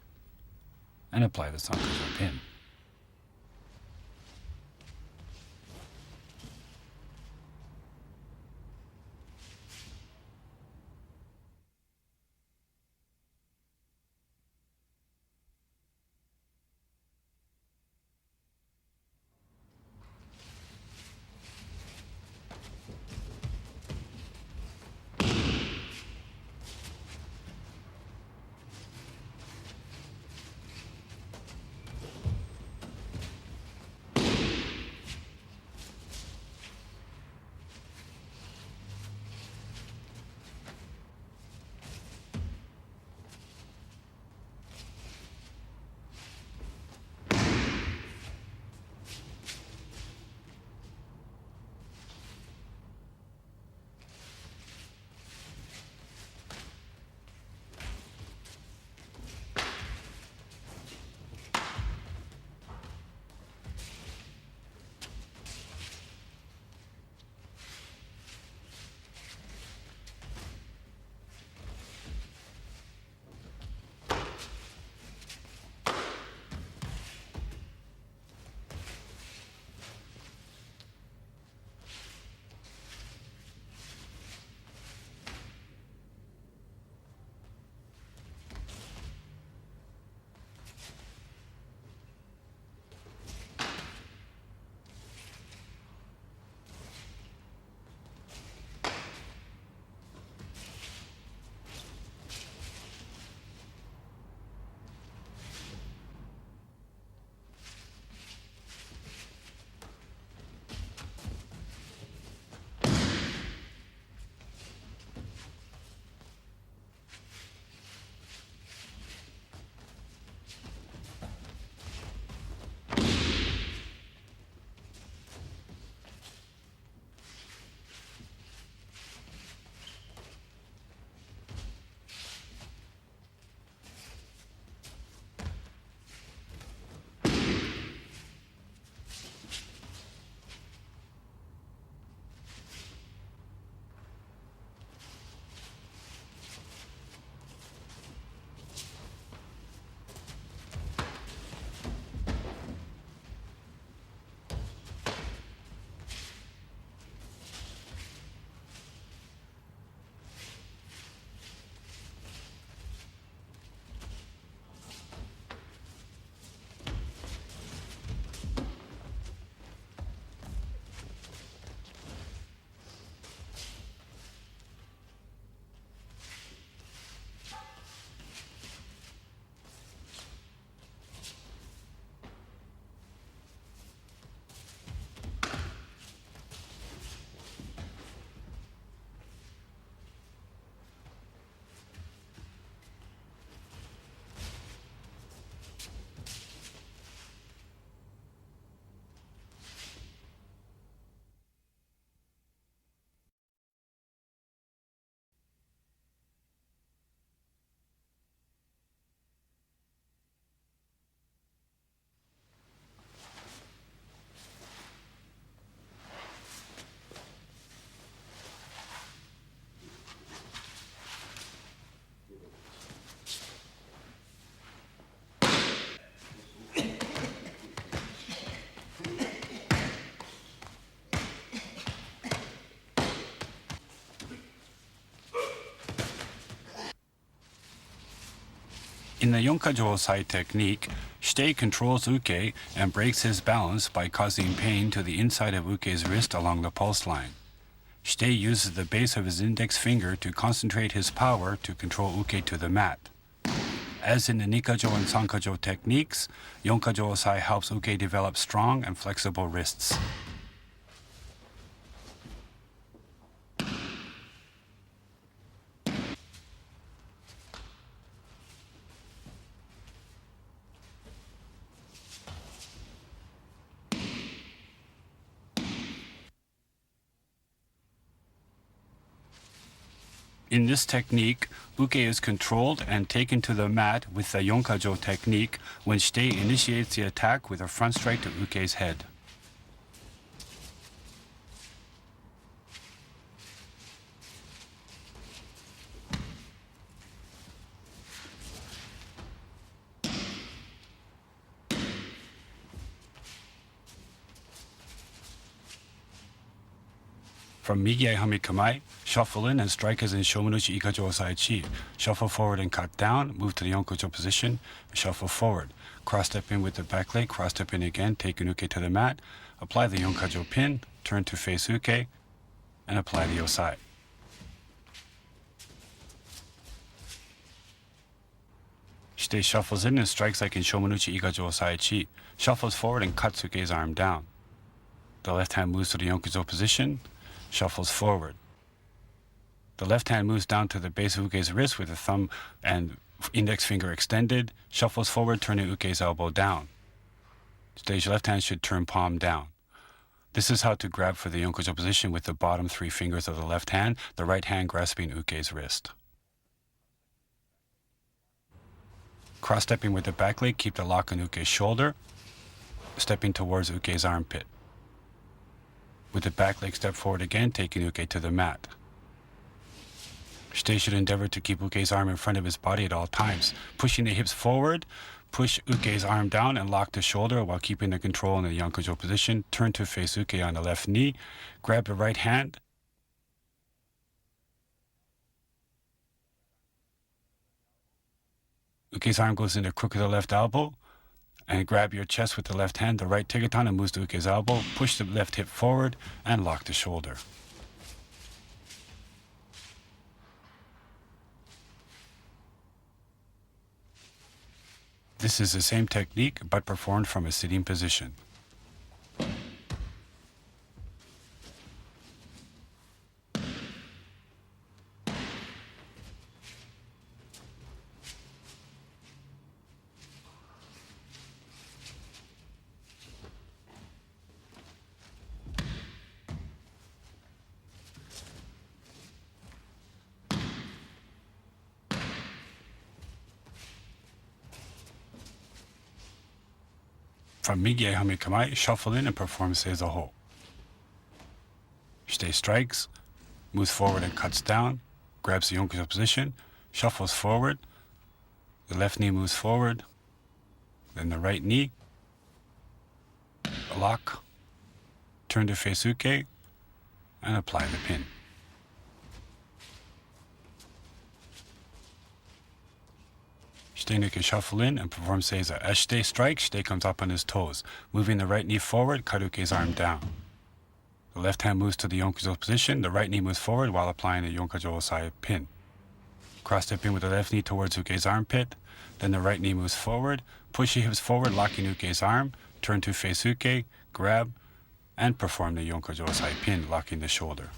and apply the Sankajo pin. In the Yonkajo Osai technique, Shite controls Uke and breaks his balance by causing pain to the inside of Uke's wrist along the pulse line. Shite uses the base of his index finger to concentrate his power to control Uke to the mat. As in the Nikajo and Sankajo techniques, Yonkajo Osai helps Uke develop strong and flexible wrists. In this technique, Uke is controlled and taken to the mat with the Yonkajo technique when Shite initiates the attack with a front strike to Uke's head. From Migiai Hami Kamae, shuffle in and strike as in Shomenuchi Ikkajo Osai Chi. Shuffle forward and cut down, move to the Yonkajo position, shuffle forward. Cross step in with the back leg, cross step in again, take Uke to the mat, apply the Yonkajo pin, turn to face Uke, and apply the Osai. Shite shuffles in and strikes like in Shomenuchi Ikkajo Osai Chi. Shuffles forward and cuts Uke's arm down. The left hand moves to the Yonkajo position, shuffles forward. The left hand moves down to the base of Uke's wrist with the thumb and index finger extended, shuffles forward, turning Uke's elbow down. Stage left hand should turn palm down. This is how to grab for the Yonkajo position with the bottom three fingers of the left hand, the right hand grasping Uke's wrist. Cross-stepping with the back leg, keep the lock on Uke's shoulder, stepping towards Uke's armpit. With the back leg, step forward again, taking Uke to the mat. Shite should endeavor to keep Uke's arm in front of his body at all times. Pushing the hips forward, push Uke's arm down and lock the shoulder while keeping the control in the Yonkajo position. Turn to face Uke on the left knee. Grab the right hand. Uke's arm goes in the crook of the left elbow. And grab your chest with the left hand. The right tegatana moves to Uke's elbow. Push the left hip forward and lock the shoulder. This is the same technique but performed from a sitting position. From Migiai Hami Kamae, shuffle in and perform Seizo. Shite strikes, moves forward and cuts down, grabs the Yonkajo position, shuffles forward, the left knee moves forward, then the right knee, lock, turn to face Uke, and apply the pin. Shite can shuffle in and perform Seiza. As Shite strikes, Shite comes up on his toes. Moving the right knee forward, cut Uke's arm down. The left hand moves to the Yonkajo position. The right knee moves forward while applying the Yonkajo Osai pin. Cross step in with the left knee towards Uke's armpit. Then the right knee moves forward. Push the hips forward, locking Uke's arm. Turn to face Uke, grab, and perform the Yonkajo Osai pin, locking the shoulder.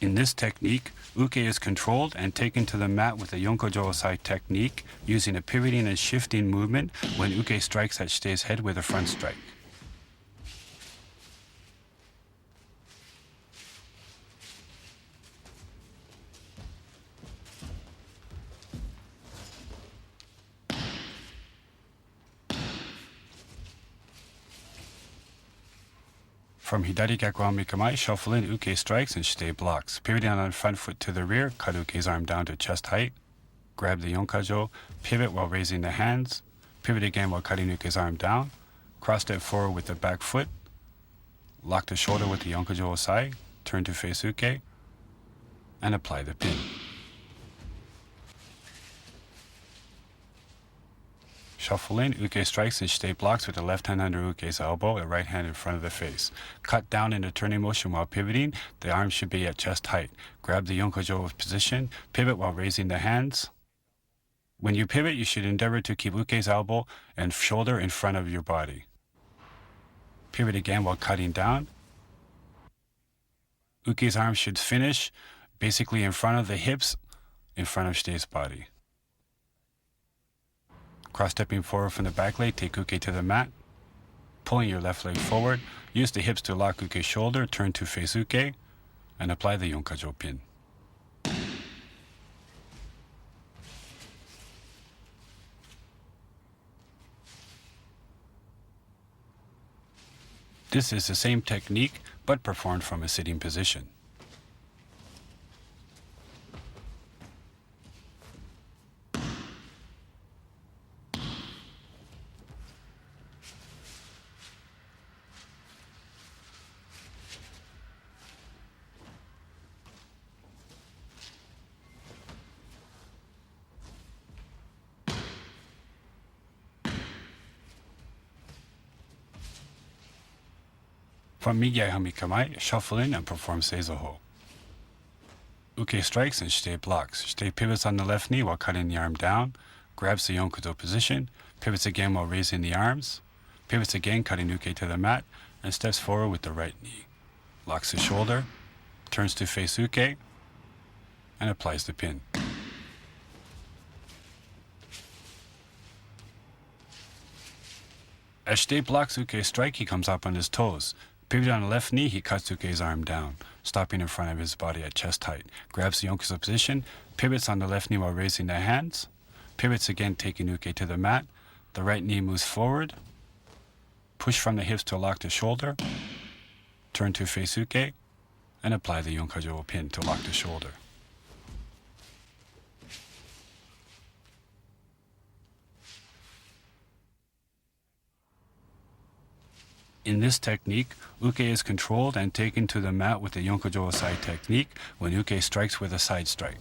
In this technique, Uke is controlled and taken to the mat with the Yonkajo Osai technique, using a pivoting and shifting movement when Uke strikes at Shite's head with a front strike. From Hidari Gyaku Hami Kamae, shuffle in, Uke strikes, and Shite blocks. Pivoting on the front foot to the rear, cut Uke's arm down to chest height. Grab the Yonkajo, pivot while raising the hands. Pivot again while cutting Uke's arm down. Cross step forward with the back foot. lock the shoulder with the Yonkajo Osai, turn to face Uke, and apply the pin. Shuffle in, Uke strikes and Shite blocks with the left hand under Uke's elbow, the right hand in front of the face. Cut down in a turning motion while pivoting. The arms should be at chest height. Grab the Yonkajo position, pivot while raising the hands. When you pivot, you should endeavor to keep Uke's elbow and shoulder in front of your body. Pivot again while cutting down. Uke's arms should finish basically in front of the hips, in front of Shite's body. Cross-stepping forward from the back leg, take Uke to the mat. Pulling your left leg forward, use the hips to lock Uke's shoulder, turn to face Uke, and apply the Yonkajo pin. This is the same technique, but performed from a sitting position. From Migei Hami Kamae, shuffle in and perform Seizoho. Uke strikes and Shite blocks. Shite pivots on the left knee while cutting the arm down, grabs the Yonkajo position, pivots again while raising the arms, pivots again cutting Uke to the mat, and steps forward with the right knee. Locks the shoulder, turns to face Uke, and applies the pin. As Shite blocks Uke's strike, he comes up on his toes. Pivot on the left knee, he cuts Uke's arm down, stopping in front of his body at chest height. Grabs the Yonkajo position, pivots on the left knee while raising the hands, pivots again taking Uke to the mat. The right knee moves forward, push from the hips to lock the shoulder, turn to face Uke, and apply the Yonkajo pin to lock the shoulder. In this technique, Uke is controlled and taken to the mat with the Yonkajo Osai technique when Uke strikes with a side strike.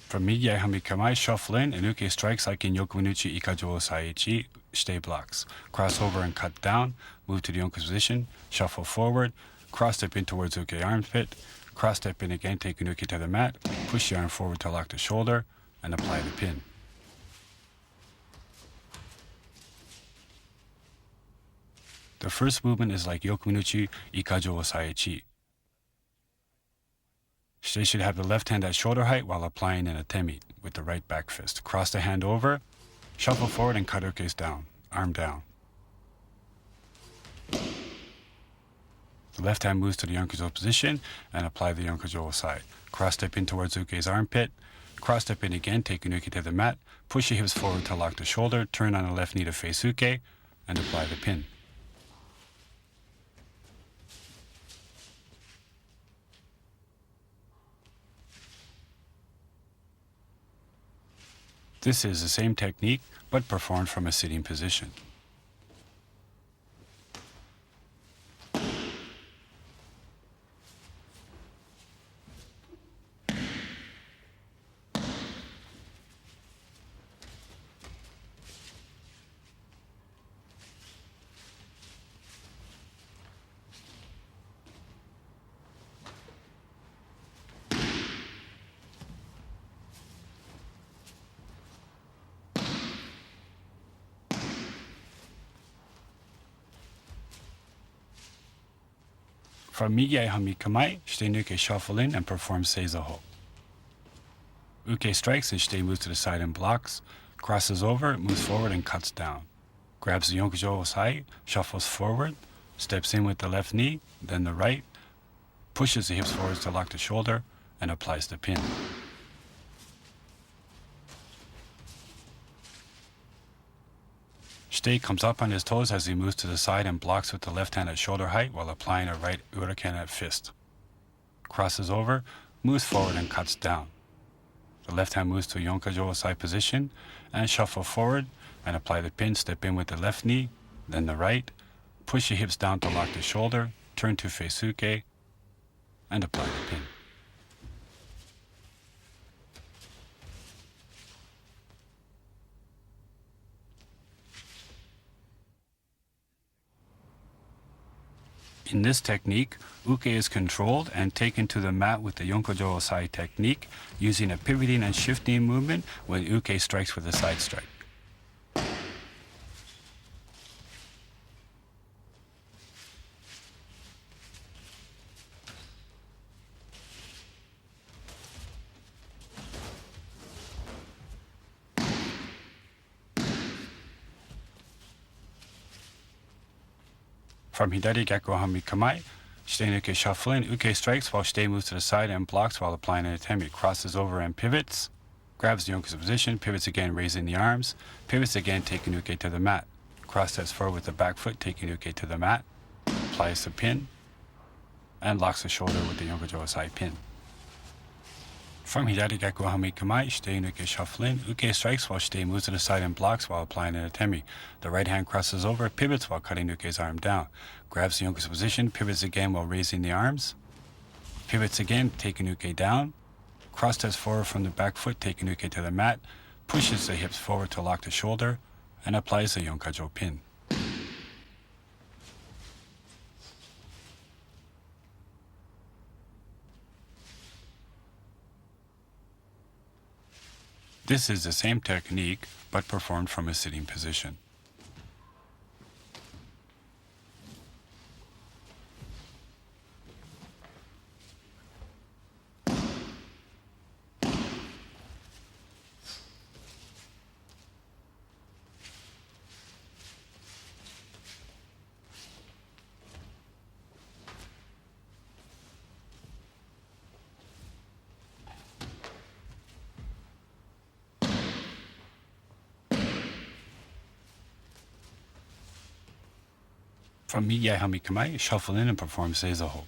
From Migei Hami Kamae, shuffle in, and Uke strikes like in Yokominuchi Ikkajo Osai-ichi, Shite blocks. Cross over and cut down, move to the Yonkajo position, shuffle forward, cross step in towards Uke armpit, cross step in again, taking Uke to the mat, push the arm forward to lock the shoulder, and apply the pin. The first movement is like Yokominuchi Ikkajo Osai-ichi. Shite should have the left hand at shoulder height while applying an atemi with the right back fist. Cross the hand over, shuffle forward and cut Uke's down, arm down. The left hand moves to the Yonkajo position and apply the Yonkajo Osai. Cross step in towards Uke's armpit, cross step in again, taking Uke to the mat, push the hips forward to lock the shoulder, turn on the left knee to face Uke, and apply the pin. This is the same technique, but performed from a sitting position. From Migei Hami Kamae, Shite Nuke shuffle in and perform Seizoho. Uke strikes and Shite moves to the side and blocks, crosses over, moves forward and cuts down. Grabs the Yonkajo Osai, shuffles forward, steps in with the left knee, then the right, pushes the hips forward to lock the shoulder, and applies the pin. Shite comes up on his toes as he moves to the side and blocks with the left hand at shoulder height while applying a right uraken at fist. Crosses over, moves forward and cuts down. The left hand moves to Yonkajo side position and shuffle forward and apply the pin. Step in with the left knee, then the right. Push your hips down to lock the shoulder, turn to face uke, and apply the pin. In this technique, uke is controlled and taken to the mat with the Yonkajo Osai technique, using a pivoting and shifting movement when uke strikes with a side strike. From Hidari Gakko Hami Kamae, Shite Nuke shuffle in, uke strikes while Shite moves to the side and blocks while applying an atemi. Crosses over and pivots, grabs the Yonka's position, pivots again raising the arms, pivots again taking uke to the mat. Cross steps forward with the back foot taking uke to the mat, applies the pin, and locks the shoulder with the Yonkajo Osai pin. From Hidari Gakko Hami Kamae, Shite Nuke shuffle in, uke strikes while Shite moves to the side and blocks while applying an atemi. The right hand crosses over, pivots while cutting uke's arm down. Grabs the Yonka's position, pivots again while raising the arms. Pivots again, taking uke down. Cross steps forward from the back foot, taking uke to the mat. Pushes the hips forward to lock the shoulder, and applies the Yonkajo pin. This is the same technique, but performed from a sitting position. From Miyai Hami Kamae, shuffle in and perform Seizaho.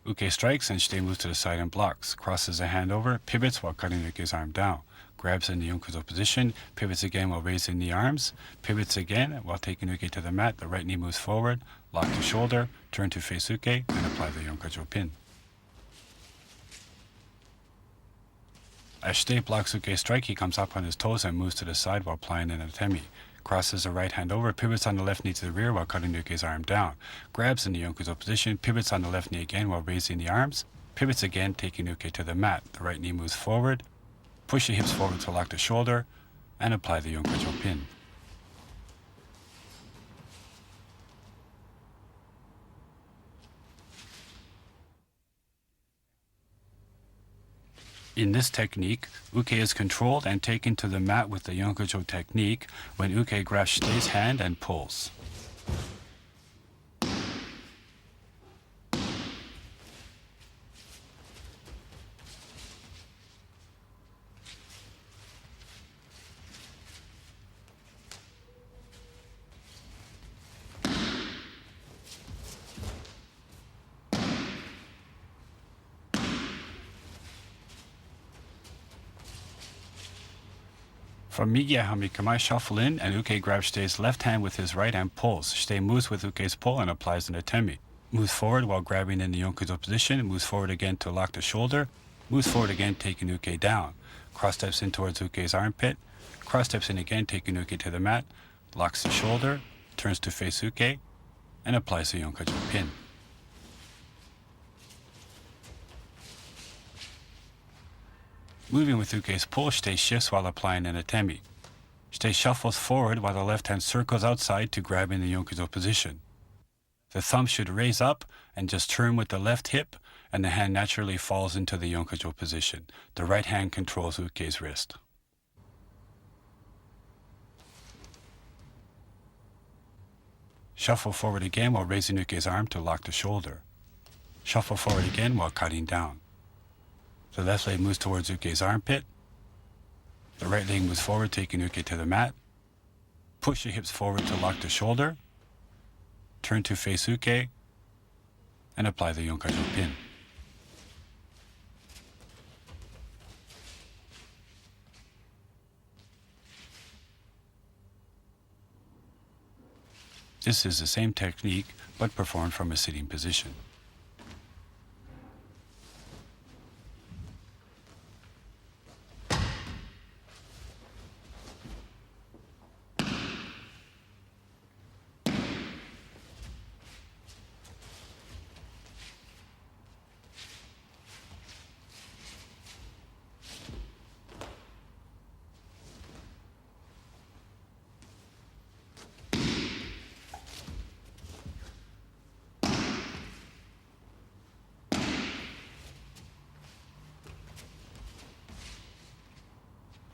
Uke strikes and Shite moves to the side and blocks. Crosses a hand over, pivots while cutting uke's arm down. Grabs in the Yonkazo position, pivots again while raising the arms, pivots again while taking uke to the mat. The right knee moves forward, lock the shoulder, turn to face uke, and apply the Yonkajo pin. As Shite blocks uke's strike, he comes up on his toes and moves to the side while applying an atemi. Crosses the right hand over, pivots on the left knee to the rear while cutting uke's arm down. Grabs in the Yonkazo position, pivots on the left knee again while raising the arms. Pivots again, taking uke to the mat. The right knee moves forward. Push the hips forward to lock the shoulder, and apply the Yonkajo pin. In this technique, uke is controlled and taken to the mat with the Yonkajo technique when uke grabs Shite's hand and pulls. From Miyai Hami Kamae, shuffle in and uke grabs Shite's left hand with his right and pulls. Shite moves with uke's pull and applies an atemi. Moves forward while grabbing in the Yonkazo position, moves forward again to lock the shoulder, moves forward again taking uke down. Cross steps in towards uke's armpit, cross steps in again taking uke to the mat, locks the shoulder, turns to face uke, and applies the Yonkajo pin. Moving with uke's pull, Shite shifts while applying an atemi. Shite shuffles forward while the left hand circles outside to grab in the Yonkazo position. The thumb should raise up and just turn with the left hip, and the hand naturally falls into the Yonkajo position. The right hand controls uke's wrist. Shuffle forward again while raising uke's arm to lock the shoulder. Shuffle forward again while cutting down. The left leg moves towards uke's armpit. The right leg moves forward, taking uke to the mat, Push the hips forward to lock the shoulder. Turn to face uke and apply the Yonkajo pin. This is the same technique, but performed from a sitting position.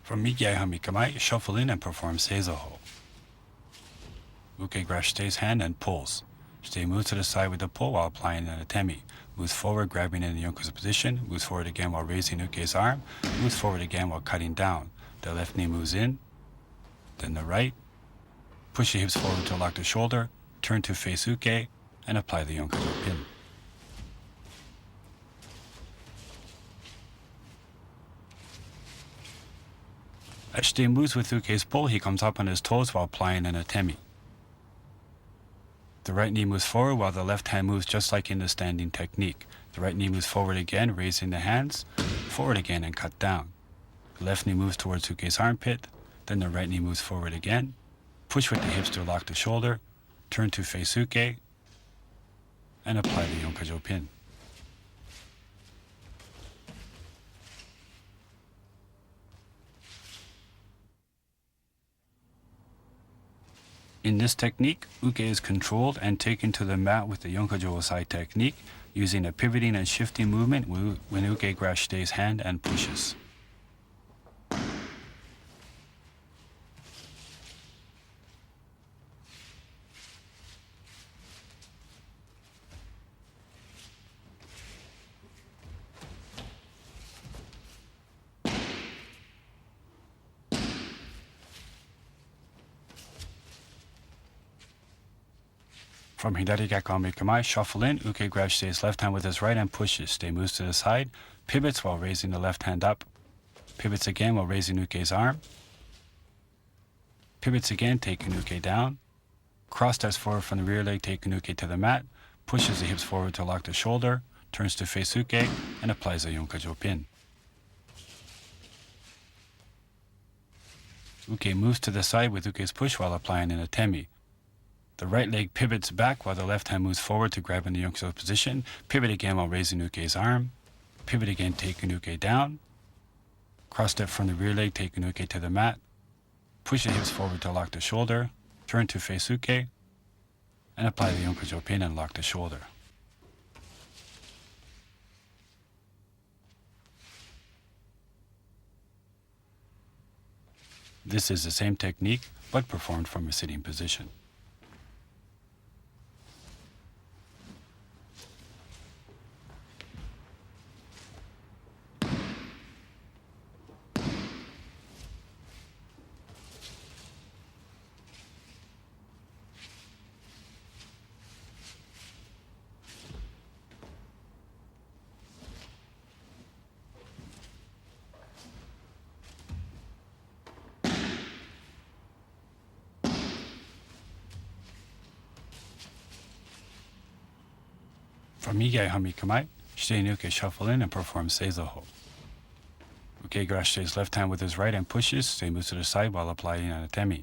From Migyai Hami Kamae, shuffle in and perform Seizoho. Uke grasps Shite's hand and pulls. Shite moves to the side with the pull while applying an atemi. Moves forward, grabbing in the Yonka's position. Moves forward again while raising Uke's arm. Moves forward again while cutting down. The left knee moves in, then the right. Push the hips forward to lock the shoulder. Turn to face Uke and apply the Yonkajo pin. As Shite moves with Uke's pull, he comes up on his toes while applying an atemi. The right knee moves forward while the left hand moves just like in the standing technique. The right knee moves forward again, raising the hands, forward again and cut down. The left knee moves towards Uke's armpit, then the right knee moves forward again. Push with the hips to lock the shoulder, turn to face Uke, and apply the Yonkajo pin. In this technique, Uke is controlled and taken to the mat with the Yonkajo Osai technique, using a pivoting and shifting movement when Uke grasps Shite's hand and pushes. From Hidari Gakame Kamae, shuffle in, Uke grabs Shite's left hand with his right and pushes. Shite moves to the side, pivots while raising the left hand up. Pivots again while raising Uke's arm. Pivots again, taking Uke down. Cross steps forward from the rear leg, taking Uke to the mat. Pushes the hips forward to lock the shoulder. Turns to face Uke and applies a Yonkajo pin. Uke moves to the side with Uke's push while applying an atemi. The right leg pivots back while the left hand moves forward to grab in the Yonkajo position. Pivot again while raising Uke's arm. Pivot again, taking Uke down. Cross step from the rear leg, taking Uke to the mat. Push the hips forward to lock the shoulder. Turn to face Uke and apply the Yonkajo pin and lock the shoulder. This is the same technique, but performed from a sitting position. From Migyai Hami Kamae, Shite and Uke shuffle in and perform Seizoho. Uke grasps Shite's left hand with his right and pushes. Shite moves to the side while applying an atemi.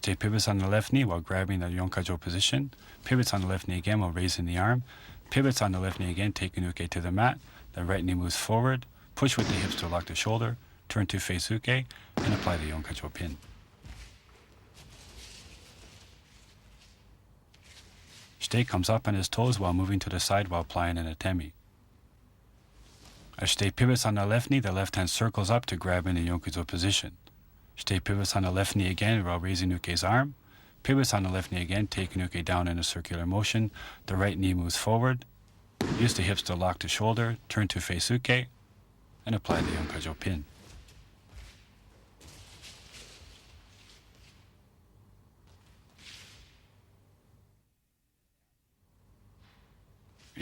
Shite pivots on the left knee while grabbing the Yonkajo position. Pivots on the left knee again while raising the arm. Pivots on the left knee again, taking Uke to the mat. The right knee moves forward. Push with the hips to lock the shoulder. Turn to face Uke and apply the Yonkajo pin. Shite comes up on his toes while moving to the side while applying an atemi. As Shite pivots on the left knee, the left hand circles up to grab in the Yonkajo position. Shite pivots on the left knee again while raising Uke's arm. Pivots on the left knee again, taking Uke down in a circular motion. The right knee moves forward. Use the hips to lock the shoulder, turn to face Uke, and apply the Yonkajo pin.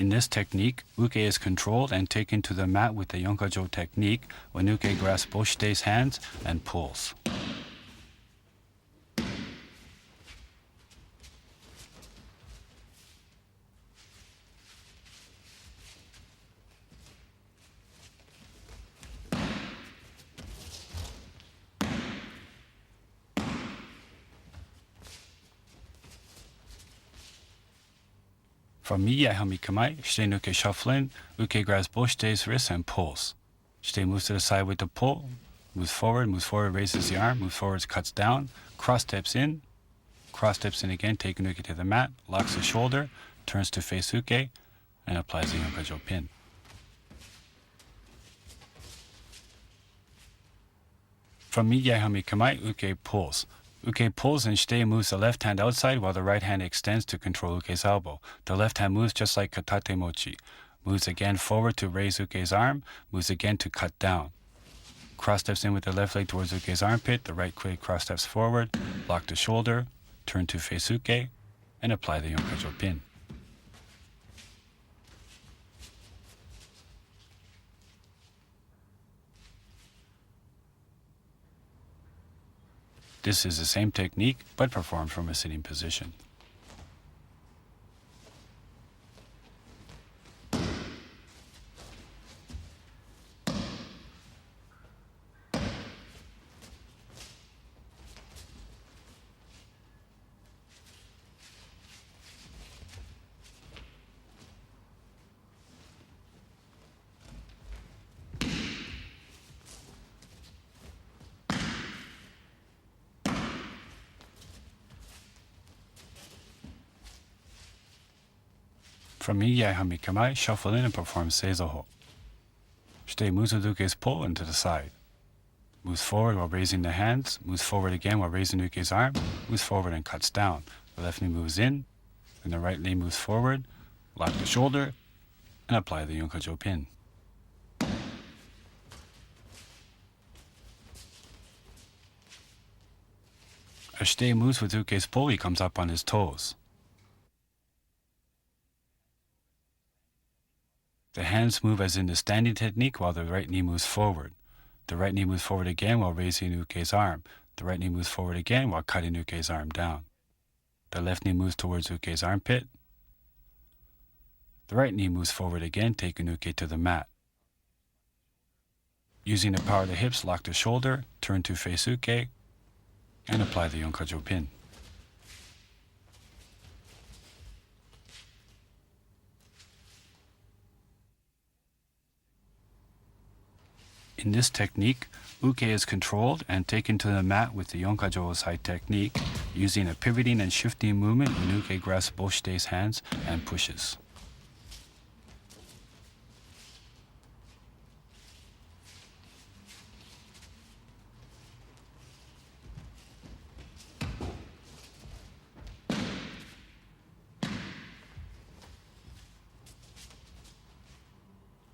In this technique, uke is controlled and taken to the mat with the Yonkajo technique when uke grasps both shitei's hands and pulls. From Miyai-hami Kamae, shitei nuke shuffle in, uke grabs both shitei's wrists and pulls. Shitei moves to the side with the pull, moves forward, raises the arm, moves forward, cuts down, cross steps in again, taking uke to the mat, locks the shoulder, turns to face uke, and applies the Yonkajo pin. From Miyai-hami Kamae, uke pulls. Uke pulls and shitei moves the left hand outside while the right hand extends to control uke's elbow. The left hand moves just like katate mochi. Moves again forward to raise uke's arm, moves again to cut down. Cross steps in with the left leg towards uke's armpit, the right leg cross steps forward, lock the shoulder, turn to face uke, and apply the Yonkajo pin. This is the same technique, but performed from a sitting position. From Miyai-hami Kamae, shuffle in and perform Seizoho. Shitei moves with uke's pull and to the side. Moves forward while raising the hands, moves forward again while raising uke's arm, moves forward and cuts down. The left knee moves in, and the right knee moves forward, lock the shoulder, and apply the Yonkajo pin. As shitei moves with uke's pull, he comes up on his toes. The hands move as in the standing technique while the right knee moves forward. The right knee moves forward again while raising uke's arm. The right knee moves forward again while cutting uke's arm down. The left knee moves towards uke's armpit. The right knee moves forward again, taking uke to the mat. Using the power of the hips, lock the shoulder, turn to face uke, and apply the Yonkajo pin. In this technique, uke is controlled and taken to the mat with the Yonkajo Osai technique, using a pivoting and shifting movement when uke grasps both shitei's hands and pushes.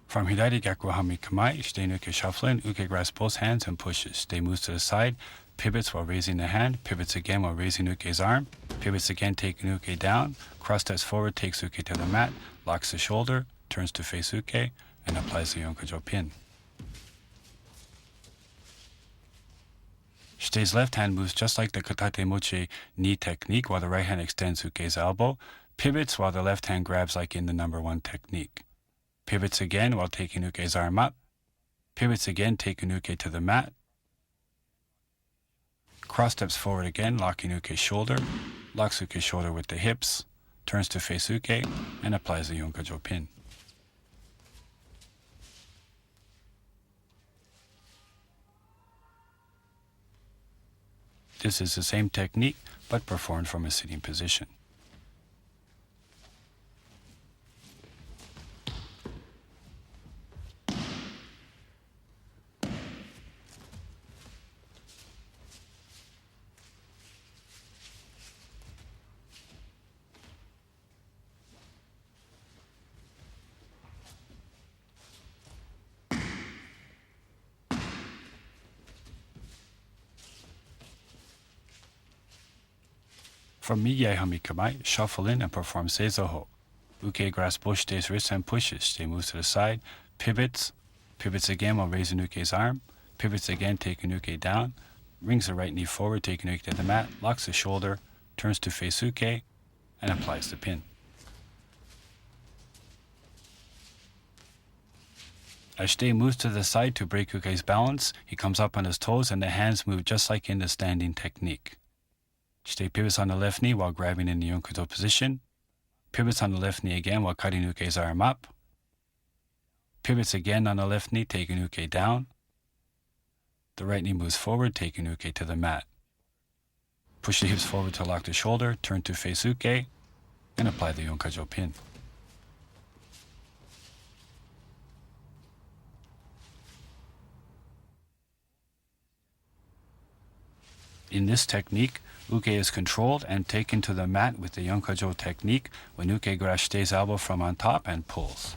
From Hidari Gyaku-hami Kamae, shitei nuke shuffle in, uke grasps both hands and pushes. Shitei moves to the side, pivots while raising the hand, pivots again while raising uke's arm, pivots again taking uke down, cross steps forward, takes uke to the mat, locks the shoulder, turns to face uke, and applies the Yonkajo pin. Shitei's left hand moves just like the katate mochi knee technique while the right hand extends uke's elbow, pivots while the left hand grabs like in the number 1 technique. Pivots again while taking uke's arm up, pivots again taking uke to the mat, cross steps forward again, locking uke's shoulder, locks uke's shoulder with the hips, turns to face uke, and applies the Yonkajo pin. This is the same technique, but performed from a sitting position. From Miyai-hami Kamae, shuffle in and perform Seizoho. Uke grasps both Shitei's wrist and pushes. Shitei moves to the side, pivots again while raising Uke's arm, pivots again, taking Uke down, brings the right knee forward, taking Uke to the mat, locks the shoulder, turns to face Uke, and applies the pin. As Shitei moves to the side to break Uke's balance, he comes up on his toes and the hands move just like in the standing technique. Shitei pivots on the left knee while grabbing in the Yonkajo position, pivots on the left knee again while cutting Uke's arm up, pivots again on the left knee, taking Uke down. The right knee moves forward, taking Uke to the mat. Push the hips forward to lock the shoulder, turn to face Uke, and apply the Yonkajo pin. In this technique, Uke is controlled and taken to the mat with the Yonkajo technique when Uke grabs Shitei's elbow from on top and pulls.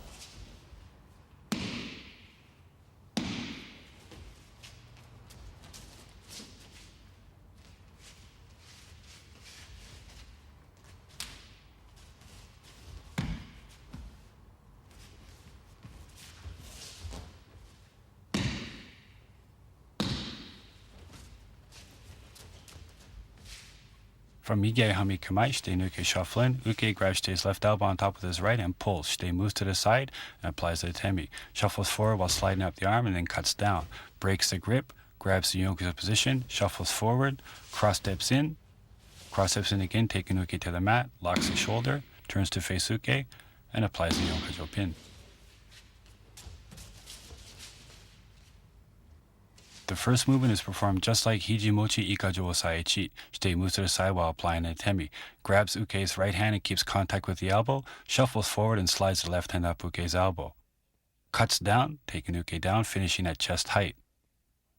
From Migei Hami Kamae, Shitei and Uke shuffle in. Uke grabs Shitei's left elbow on top of his right and pulls. Shitei moves to the side and applies the Itemi. Shuffles forward while sliding up the arm and then cuts down. Breaks the grip, grabs the Yonkajo position, shuffles forward, cross steps in again, taking Uke to the mat, locks the shoulder, turns to face Uke, and applies the Yonkajo pin. The first movement is performed just like Hijimochi Ikkajo Osaichi. Shitei moves to the side while applying an Itemi, grabs Uke's right hand and keeps contact with the elbow, shuffles forward and slides the left hand up Uke's elbow. Cuts down, taking Uke down, finishing at chest height.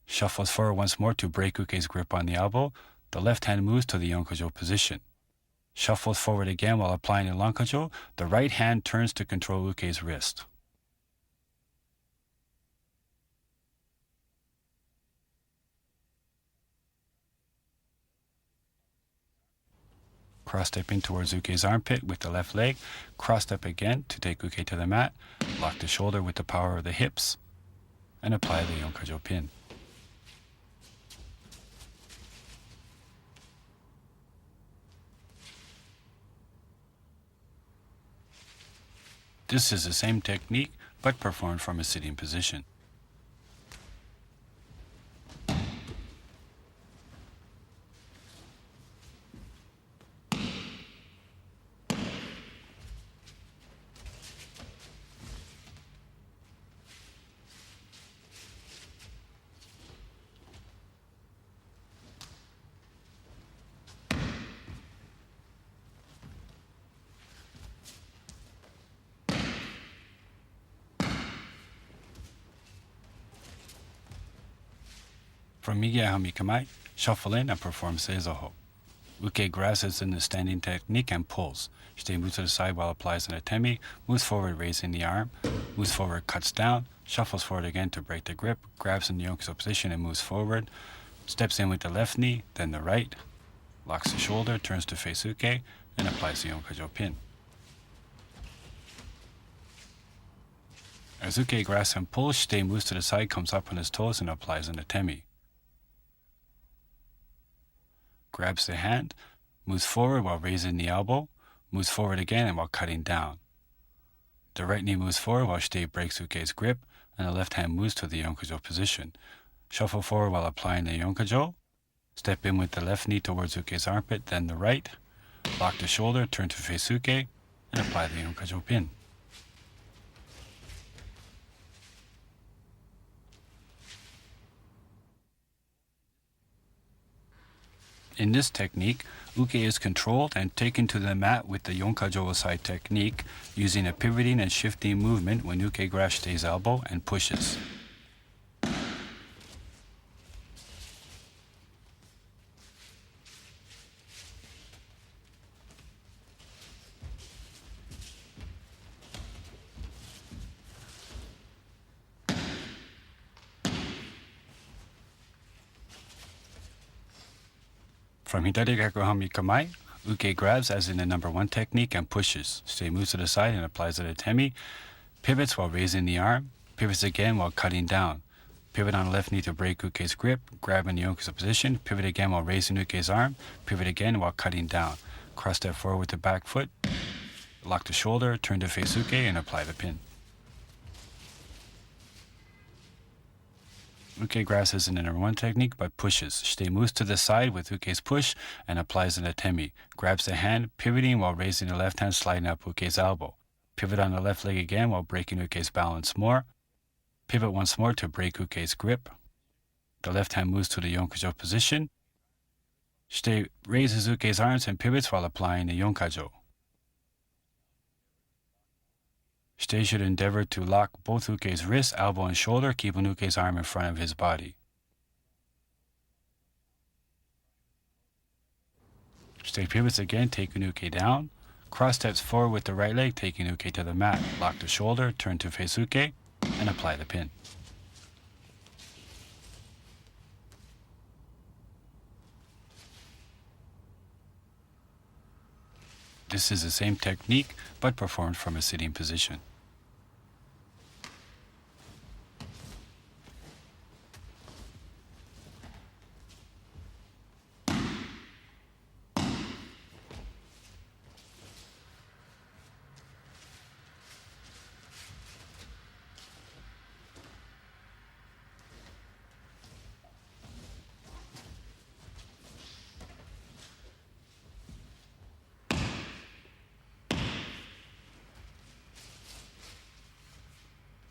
Shuffles forward once more to break Uke's grip on the elbow. The left hand moves to the Yonkajo position. Shuffles forward again while applying a Rankajo. The right hand turns to control Uke's wrist. Cross-stepping towards Uke's armpit with the left leg, cross-step again to take Uke to the mat, lock the shoulder with the power of the hips, and apply the Yonkajo pin. This is the same technique, but performed from a sitting position. From Migei Hami Kamae, shuffle in and perform Seizoho. Uke grasps in the standing technique and pulls. Shitei moves to the side while applies an Itemi, moves forward raising the arm, moves forward, cuts down, shuffles forward again to break the grip, grabs in the Yonkajo position and moves forward, steps in with the left knee, then the right, locks the shoulder, turns to face Uke, and applies the Yonkajo pin. As Uke grasps and pulls, Shitei moves to the side, comes up on his toes, and applies an Itemi. Grabs the hand, moves forward while raising the elbow, moves forward again and while cutting down. The right knee moves forward while Shitei breaks Uke's grip, and the left hand moves to the Yonkajo position. Shuffle forward while applying the Yonkajo. Step in with the left knee towards Uke's armpit, then the right. Lock the shoulder, turn to face Uke, and apply the Yonkajo pin. In this technique, Uke is controlled and taken to the mat with the Yonkajo Osai technique, using a pivoting and shifting movement when Uke grabs Shitei's elbow and pushes. From Hidari Gaku Hami Kamae, Uke grabs as in the number 1 technique and pushes. Shite moves to the side and applies an atemi. Pivots while raising the arm. Pivots again while cutting down. Pivot on the left knee to break Uke's grip. Grab in the Yonkajo position. Pivot again while raising Uke's arm. Pivot again while cutting down. Cross step forward with the back foot. Lock the shoulder. Turn to face Uke and apply the pin. Uke grabs as in the number 1 technique but pushes. Shite moves to the side with Uke's push and applies an atemi. Grabs the hand, pivoting while raising the left hand, sliding up Uke's elbow. Pivot on the left leg again while breaking Uke's balance more. Pivot once more to break Uke's grip. The left hand moves to the Yonkajo position. Shite raises Uke's arms and pivots while applying the Yonkajo. Shite should endeavor to lock both Uke's wrist, elbow, and shoulder, keeping Uke's arm in front of his body. Shite pivots again, taking Uke down. Cross steps forward with the right leg, taking Uke to the mat. Lock the shoulder, turn to face Uke, and apply the pin. This is the same technique, but performed from a sitting position.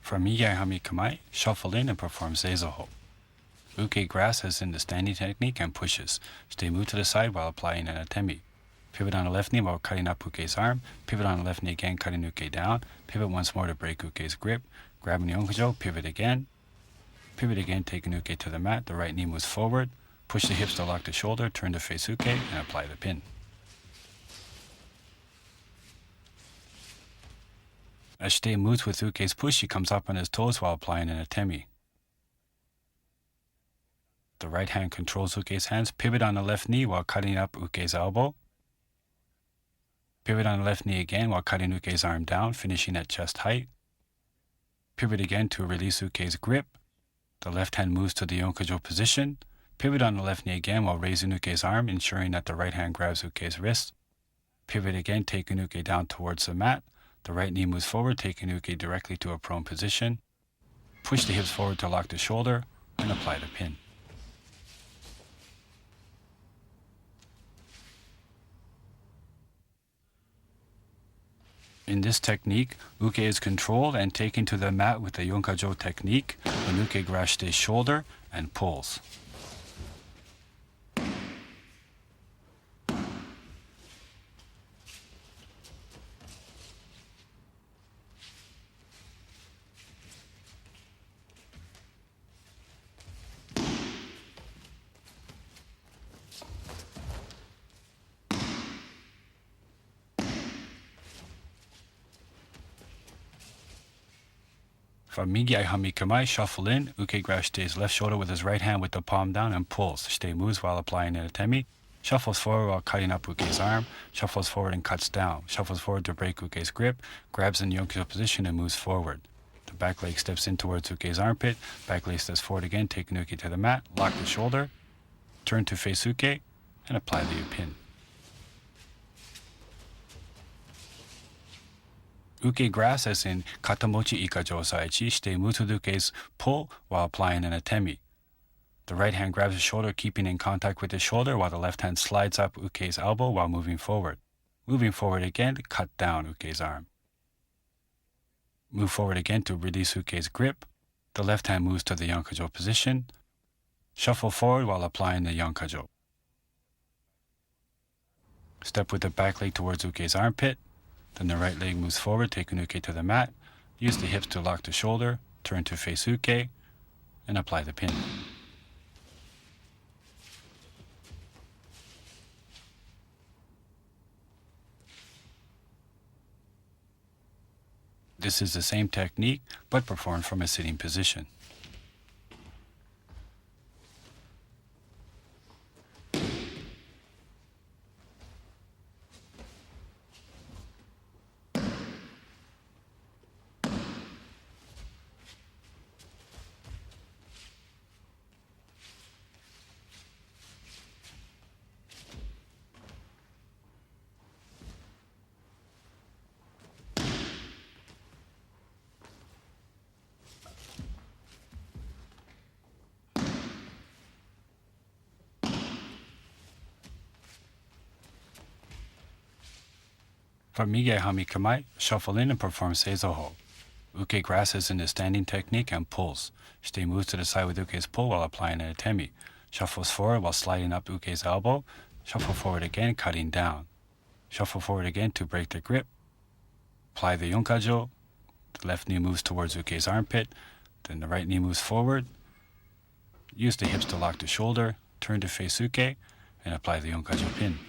From Miyahami Kamae, shuffle in and perform Seizoho. Uke grasps as in the standing technique and pushes. Shite move to the side while applying an atemi. Pivot on the left knee while cutting up Uke's arm. Pivot on the left knee again, cutting Uke down. Pivot once more to break Uke's grip. Grabbing the Yonkajo, pivot again. Pivot again, taking Uke to the mat. The right knee moves forward. Push the hips to lock the shoulder, turn to face Uke, and apply the pin. As Shite moves with Uke's push, he comes up on his toes while applying an atemi. The right hand controls Uke's hands. Pivot on the left knee while cutting up Uke's elbow. Pivot on the left knee again while cutting Uke's arm down, finishing at chest height. Pivot again to release Uke's grip. The left hand moves to the Yonkajo position. Pivot on the left knee again while raising Uke's arm, ensuring that the right hand grabs Uke's wrist. Pivot again, taking Uke down towards the mat. The right knee moves forward, taking Uke directly to a prone position. Push the hips forward to lock the shoulder and apply the pin. In this technique, Uke is controlled and taken to the mat with the Yonkajo technique when Uke grabs Shite's shoulder and pulls. From Miyahami Kamae, shuffle in. Uke grabs Shite's left shoulder with his right hand with the palm down and pulls. Shite moves while applying an atemi. Shuffles forward while cutting up Uke's arm. Shuffles forward and cuts down. Shuffles forward to break Uke's grip. Grabs in the Yonkajo position and moves forward. The back leg steps in towards Uke's armpit. Back leg steps forward again, taking Uke to the mat. Lock the shoulder. Turn to face Uke and apply the pin. Uke grasps as in Katamochi Ikkajo Saichi. Shite moves with Uke's pull while applying an atemi. The right hand grabs the shoulder, keeping in contact with the shoulder, while the left hand slides up Uke's elbow while moving forward. Moving forward again to cut down Uke's arm. Move forward again to release Uke's grip. The left hand moves to the Yonkajo position. Shuffle forward while applying the Yonkajo. Step with the back leg towards Uke's armpit. Then the right leg moves forward, taking Uke to the mat. Use the hips to lock the shoulder, turn to face Uke, and apply the pin. This is the same technique, but performed from a sitting position. From Mige Hami Kamae, shuffle in and perform Seizoho. Uke grasses in the standing technique and pulls. Shite moves to the side with Uke's pull while applying an atemi. Shuffles forward while sliding up Uke's elbow. Shuffle forward again, cutting down. Shuffle forward again to break the grip. Apply the Yonkajo. The left knee moves towards Uke's armpit. Then the right knee moves forward. Use the hips to lock the shoulder. Turn to face Uke and apply the Yonkajo pin.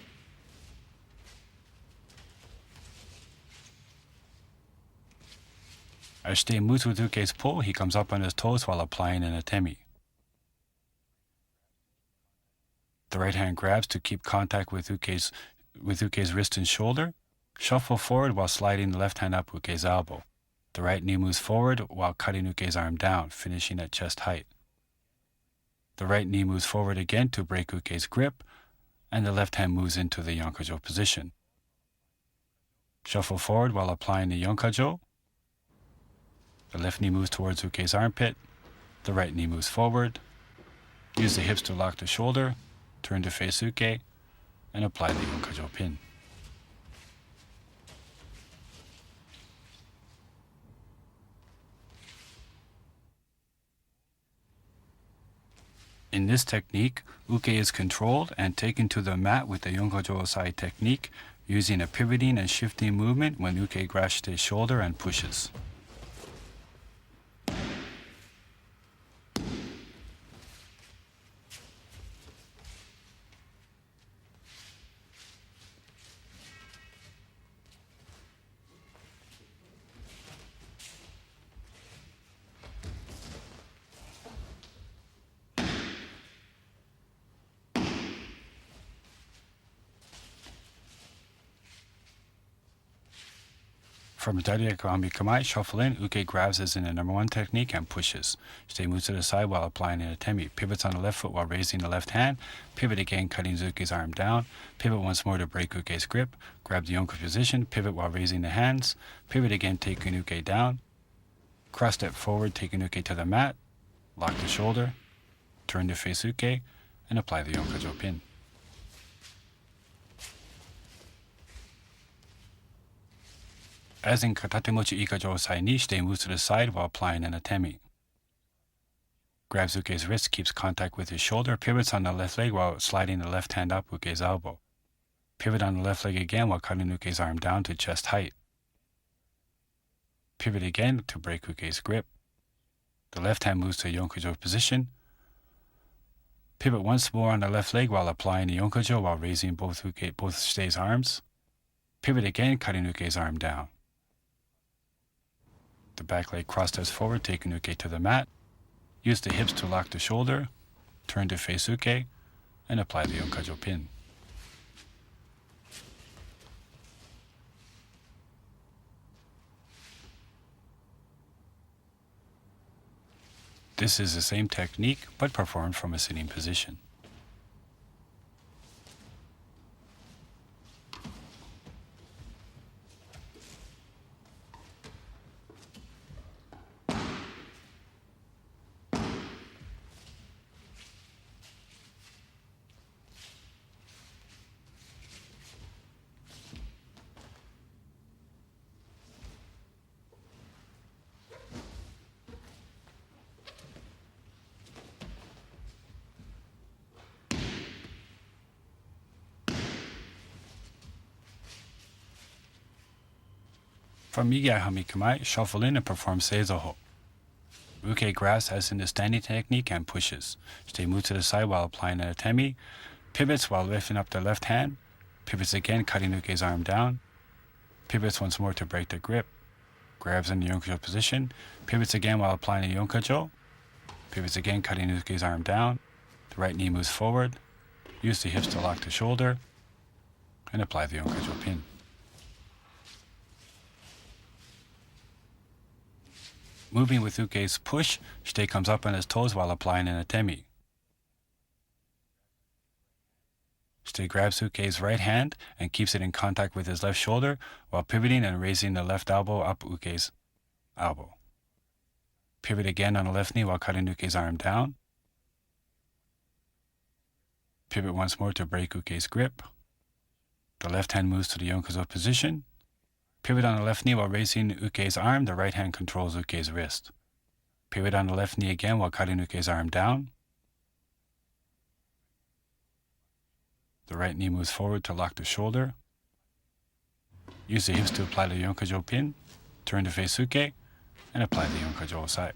As Shite moves with Uke's pull, he comes up on his toes while applying an atemi. The right hand grabs to keep contact with Uke's wrist and shoulder. Shuffle forward while sliding the left hand up Uke's elbow. The right knee moves forward while cutting Uke's arm down, finishing at chest height. The right knee moves forward again to break Uke's grip, and the left hand moves into the Yonkajo position. Shuffle forward while applying the Yonkajo. The left knee moves towards Uke's armpit. The right knee moves forward. Use the hips to lock the shoulder. Turn to face Uke and apply the Yonkajo pin. In this technique, Uke is controlled and taken to the mat with the Yonkajo Osai technique, using a pivoting and shifting movement when Uke grasps his shoulder and pushes. From Daireku Hami Kamae, shuffle in, Uke grabs as in the number 1 technique and pushes. Shite moves to the side while applying an atemi. Pivots on the left foot while raising the left hand. Pivot again, cutting Uke's arm down. Pivot once more to break Uke's grip. Grab the Yonko position. Pivot while raising the hands. Pivot again, taking Uke down. Cross step forward, taking Uke to the mat. Lock the shoulder. Turn to face Uke and apply the Yonkajo pin. As in Katatemochi Ikkajo Osai ni, Shite moves to the side while applying an atemi. Grabs Uke's wrist, keeps contact with his shoulder, pivots on the left leg while sliding the left hand up Uke's elbow. Pivot on the left leg again while cutting Uke's arm down to chest height. Pivot again to break Uke's grip. The left hand moves to a Yonkajo position. Pivot once more on the left leg while applying the Yonkajo while raising both Shite's arms. Pivot again, cutting Uke's arm down. The back leg cross steps forward, taking Uke to the mat. Use the hips to lock the shoulder. Turn to face Uke and apply the Yonkajo pin. This is the same technique, but performed from a sitting position. From Migai Hami Kamae, shuffle in and perform Seizoho. Uke grasps as in the standing technique and pushes. Shite moves to the side while applying an atemi. Pivots while lifting up the left hand. Pivots again, cutting Uke's arm down. Pivots once more to break the grip. Grabs in the Yonkajo position. Pivots again while applying the Yonkajo. Pivots again, cutting Uke's arm down. The right knee moves forward. Use the hips to lock the shoulder. And apply the Yonkajo pin. Moving with Uke's push, Shite comes up on his toes while applying an atemi. Shite grabs Uke's right hand and keeps it in contact with his left shoulder while pivoting and raising the left elbow up Uke's elbow. Pivot again on the left knee while cutting Uke's arm down. Pivot once more to break Uke's grip. The left hand moves to the Yonkazo position. Pivot on the left knee while raising Uke's arm. The right hand controls Uke's wrist. Pivot on the left knee again while cutting Uke's arm down. The right knee moves forward to lock the shoulder. Use the hips to apply the Yonkajo pin. Turn to face Uke and apply the Yonkajo Osai.